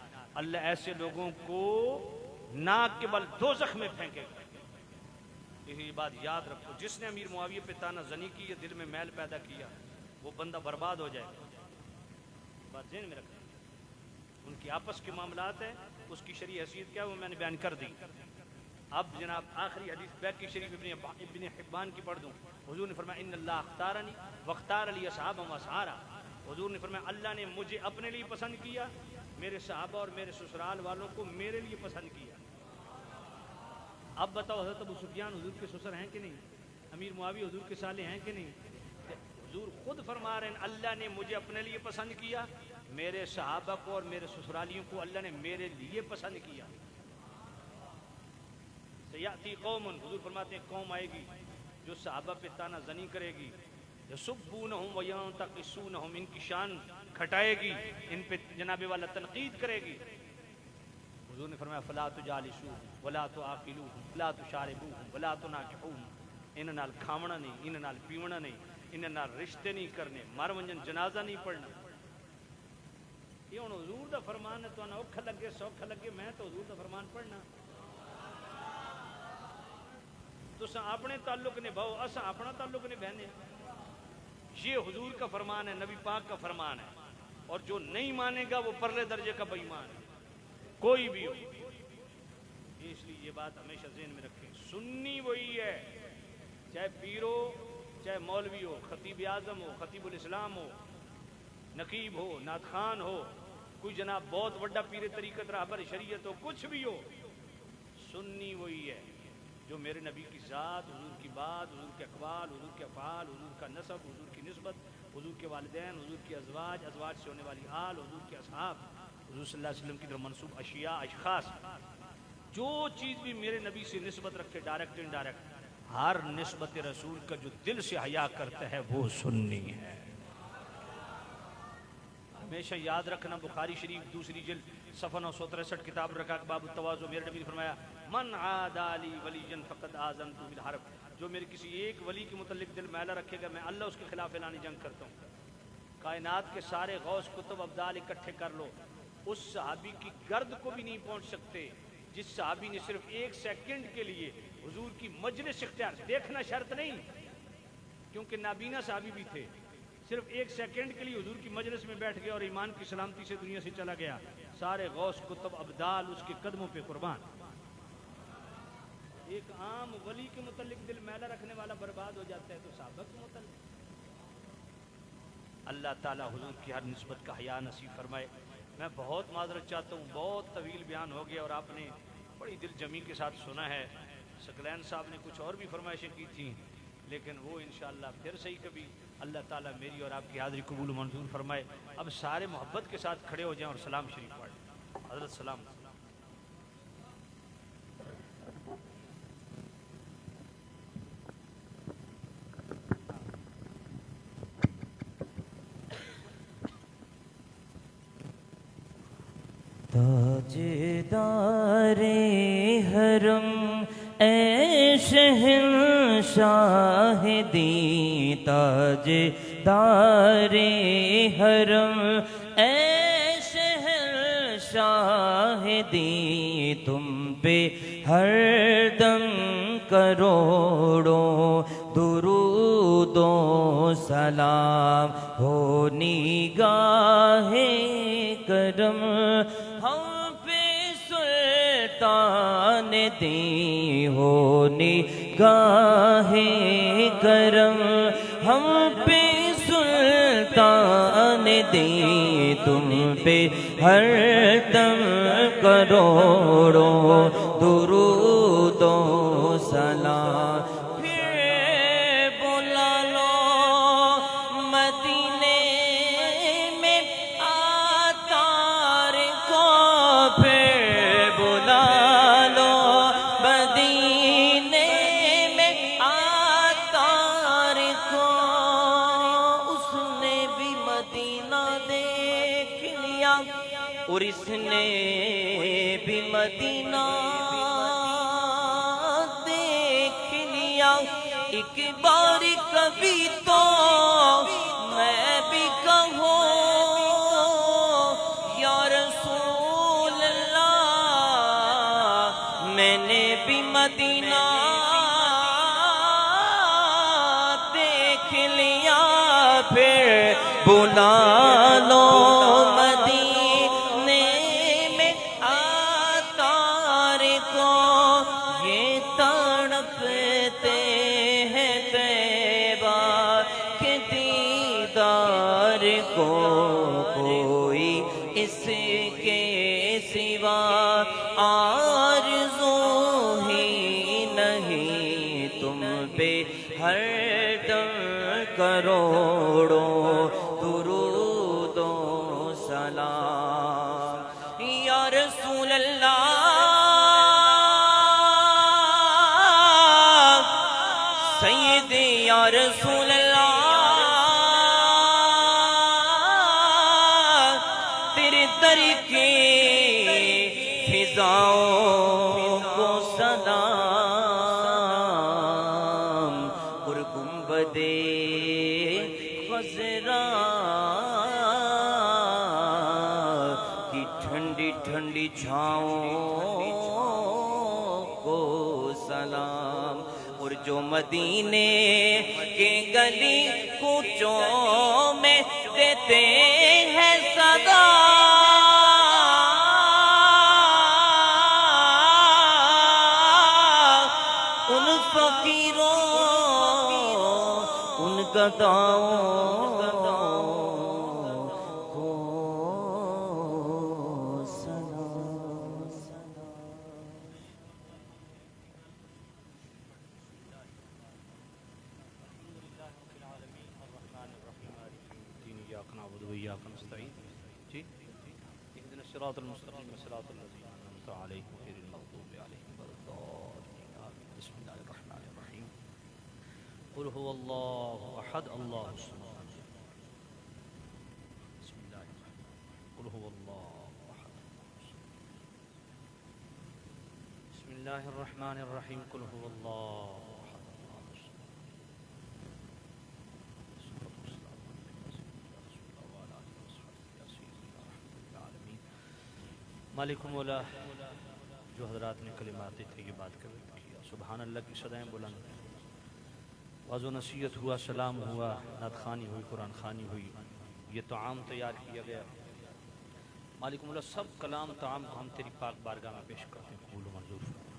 اللہ ایسے لوگوں کو ناک کے بل دوزخ میں پھینکے گا۔ یہ بات یاد رکھو، جس نے امیر معاویہ پہ تانہ زنی کی، دل میں میل پیدا کیا، وہ بندہ برباد ہو جائے گا۔ بات ذہن میں رکھیں، ان کی آپس کے معاملات ہیں، اس کی شرعی حیثیت کیا ہے وہ میں نے بیان کر دی۔ اب جناب آخری حدیث بیہقی شریف ابن حبان کی پڑھ دوں۔ حضور نے فرمایا ان اللہ اختارنی واختار لی اصحابا واسحارا، حضور نے فرمایا اللہ نے مجھے اپنے لیے پسند کیا، میرے صحابہ اور میرے سسرال والوں کو میرے لیے پسند کیا۔ اب بتاؤ حضرت ابو سفیان حضور کے سسر ہیں کہ نہیں؟ امیر معاویہ حضور کے سالے ہیں کہ نہیں؟ حضور خود فرما رہے ہیں اللہ نے مجھے اپنے لیے پسند کیا، میرے صحابہ کو اور میرے سسرالیوں کو اللہ نے میرے لیے پسند کیا۔ سیاتی قوم، حضور فرماتے ہیں قوم آئے گی جو صحابہ پہ تانہ زنی کرے گی، یسبونہم وینتقصونہم، ان کی شان کھٹائے گی، ان پہ جناب والا تنقید کرے گی۔ حضور نے فرمایا فلا تجالسوہم ولا تعاقلوہم ولا تشاربوہم ولا تناکحوہم، انہاں نال کھاونا نہیں، انہاں نال پیونا نہیں، انہاں نال رشتے نہیں کرنے، مر ونجن جنازہ نہیں پڑھنا۔ یہ ہن حضور دا فرمان ہے، تو نہ اوکھا لگے سوکھا لگے، میں تو حضور دا فرمان پڑھنا۔ تساں اپنے تعلق نبھاؤ، اساں اپنا تعلق نبھانے۔ یہ حضور کا فرمان ہے، نبی پاک کا فرمان ہے، اور جو نہیں مانے گا وہ پرلے درجے کا بے ایمان ہے، کوئی بھی ہو۔ اس لیے یہ بات ہمیشہ ذہن میں رکھیں، سنی وہی ہے، چاہے پیر ہو، چاہے مولوی ہو، خطیب اعظم ہو، خطیب الاسلام ہو، نقیب ہو، نعت خان ہو، کوئی جناب بہت بڑا پیر طریقت رہبر شریعت ہو، کچھ بھی ہو، سنی وہی ہے جو میرے نبی کی ذات، حضور کی بات، حضور کے اقوال، حضور کے افعال، حضور کا نسب، حضور کی نسبت، حضور کے والدین، حضور کی ازواج، ازواج سے ہونے والی آل، حضور کے اصحاب، حضور صلی اللہ علیہ وسلم کی طرف منسوب اشیاء، اشخاص، جو چیز بھی میرے نبی سے نسبت رکھے، ڈائریکٹ انڈائریکٹ، ہر نسبت رسول کا جو دل سے حیا کرتا ہے وہ سنی ہے۔ ہمیشہ یاد رکھنا، بخاری شریف دوسری جلد صفحہ 963 کتاب الرقاق باب التواضع، میرے نبی نے فرمایا من عادی لی ولی فقد آذنت بالحرب، جو میرے کسی ایک ولی کے متعلق دل میلہ رکھے گا میں اللہ اس کے خلاف اعلان جنگ کرتا ہوں۔ کائنات کے سارے غوث کتب ابدال اکٹھے کر لو، اس صحابی کی گرد کو بھی نہیں پہنچ سکتے جس صحابی نے صرف ایک سیکنڈ کے لیے حضور کی مجلس اختیار، دیکھنا شرط نہیں کیونکہ نابینا صحابی بھی تھے، صرف ایک سیکنڈ کے لیے حضور کی مجلس میں بیٹھ گیا اور ایمان کی سلامتی سے دنیا سے چلا گیا، سارے غوث کتب ابدال اس کے قدموں پہ قربان۔ ایک عام ولی کے متعلق دل میلہ رکھنے والا برباد ہو جاتا ہے، تو صحابہ کے متعلق اللہ تعالیٰ حضور کی ہر نسبت کا حیا نصیب فرمائے۔ میں بہت معذرت چاہتا ہوں، بہت طویل بیان ہو گیا اور آپ نے بڑی دل جمی کے ساتھ سنا ہے۔ ثقلین صاحب نے کچھ اور بھی فرمائشیں کی تھیں، لیکن وہ انشاءاللہ پھر صحیح کبھی اللہ تعالیٰ میری اور آپ کی حاضری قبول و منظور فرمائے۔ اب سارے محبت کے ساتھ کھڑے ہو جائیں اور سلام شریف پڑھیں۔ حضرت سلام۔ تاجدار حرم اے شہنشاہ دی، تاجدار حرم اے شہنشاہ دی، تم پہ ہر دم کروڑوں درود و سلام ہو نگاہ کرم، ہم پہ سلطان دی ہو نگاہ کرم، ہم پہ سلطان دی، تم پہ ہر دم کروڑوں درود و سلام۔ پھر بلا لو مدینے میں آتار کو، پھر بلا لو مدینے میں آتار اور اس نے بھی مدینہ دیکھ لیا، ایک بار کبھی تو میں بھی کہوں یا رسول اللہ، میں نے بھی مدینہ دیکھ لیا، پھر بلا لو مدینے میں آتار کو، یہ تڑپتے ہیں طیبہ کے دیدار کو، کوئی اس کے سوا آرزو ہی نہیں، تم پہ ہر دم کروڑوں درود و سلام یا رسول اللہ، سید یا رسول اللہ، تیرے در کی فضاؤں کو سلام، اور گنبد خضرا کی ٹھنڈی ٹھنڈی چھاؤں کو سلام، اور جو مدینے کے گلی کوچوں میں دیتے ہیں صدا، ان فقیروں ان گداؤں کو سلام۔ إياك نعبد وإياك نستعين جی اهدنا الصراط المستقيم صراط الذين أنعمت عليهم غير المغضوب عليهم ولا الضالين آمين بسم الله الرحمن الرحيم قل هو الله أحد الله الصمد بسم الله الرحمن الرحيم قل هو الله أحد بسم الله الرحمن الرحيم قل هو الله أحد الله الصمد مالک مولا، جو حضرات نے کلمات طیبات کا ذکر کیا، سبحان اللہ کی صدائیں بلند، واز و نصیحت ہوا، سلام ہوا، نعت خوانی ہوئی، قرآن خوانی ہوئی، یہ طعام تیار کیا گیا، مالک مولا سب کلام طعام کو ہم تیری پاک بارگاہ میں پیش کرتے ہیں، قبول و منظور فرما،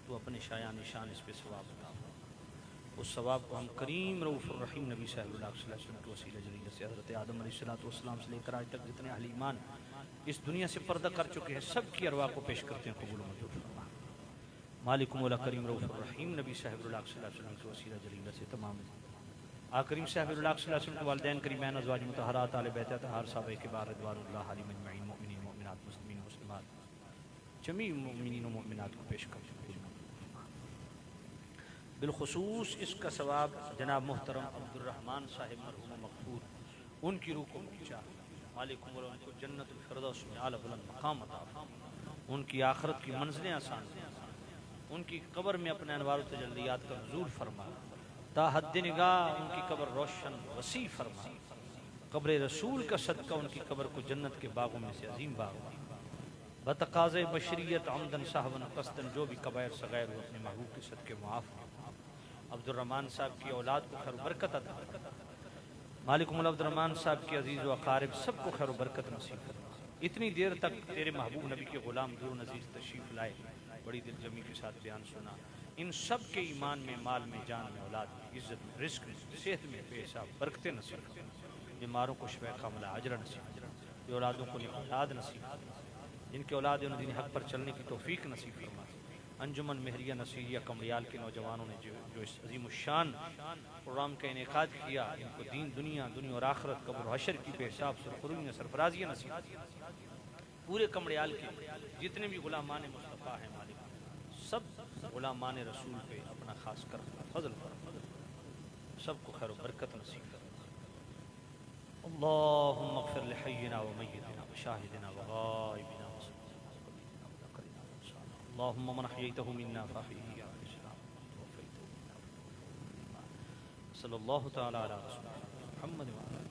تو اپنے شایان نشان اس پہ ثواب عطا فرما، اس ثواب کو ہم کریم رؤوف الرحیم نبی صلی اللہ علیہ وسلم کے وسیلہ جلیل سے حضرت آدم علیہ السلام سے لے کر آج تک جتنے اہل ایمان اس دنیا سے پردہ کر چکے ہیں، سب کی ارواح کو پیش کرتے ہیں، قبول و منظور فرما، مالک مولا کریم رؤوف الرحیم نبی صاحب اللہ صلی اللہ علیہ وسلم کے وسیلہ جلیل سے تمام کریم صاحب اللہ صلی اللہ علیہ وسلم کے والدین کریمین، ازواج مطہرات، اہل بیت اطہار، صحابہ کبار رضوان اللہ علیہم اجمعین، مؤمنین مؤمنات، مسلمین مسلمات، جمیع مؤمنین و مؤمنات کو پیش کرتے ہیں، بالخصوص اس کا ثواب جناب محترم عبد الرحمن صاحب مرحوم مغفور، ان کی روح کو پہنچا، مالک مولا ان کو جنت الفردوس میں اعلی بلند مقام عطا فرما، ان کی آخرت کی منزلیں آسان فرما، ان کی قبر میں اپنے انوار و تجلیات کا نزول فرما، تا حد نگاہ ان کی قبر روشن وسیع فرما، قبر رسول کا صدقہ ان کی قبر کو جنت کے باغوں میں سے عظیم باغ بتقاضۂ بشریت عمدن صاحبن قصدن جو بھی کبائر صغیر ہو اپنے محبوب کے صدقے معاف فرما، عبد الرحمن صاحب کی اولاد کو خیر و برکت عطا فرما، مالک مولا عبد الرحمن صاحب کے عزیز و اقارب سب کو خیر و برکت نصیب فرما، اتنی دیر تک تیرے محبوب نبی کے غلام دور نذیر تشریف لائے، بڑی دل جمی کے ساتھ بیان سنا، ان سب کے ایمان میں، مال میں، جان میں، اولاد میں، عزت میں، رزق میں، صحت میں بے حساب برکتیں نصیب فرما، بیماروں کو شفا کاملہ اجر نصیب فرما، یہ اولادوں کو اولاد نصیب فرما، جن کے اولاد ان دین حق پر چلنے کی توفیق نصیب فرما، انجمن مہریہ نصیریہ کمریال کے نوجوانوں نے جو اس عظیم الشان پروگرام کا انعقاد کیا، ان کو دین دنیا اور آخرت قبر و حشر کی بے حساب سرخرویاں سرفرازیاں نصیب فرما، پورے کمریال کے جتنے بھی غلامان مصطفیٰ ہیں مالک سب غلامان رسول پہ اپنا خاص کر فضل فرما، سب کو خیر و برکت نصیب فرما، اللہم اغفر لحینا و میتنا شاهدنا وغائبنا وصغيرنا وكبيرنا وذكرنا وانسانا اللهم من احييته منا فاحيه على الاسلام وتوفيته منا صلى الله تعالى على رسول محمد وعلى آله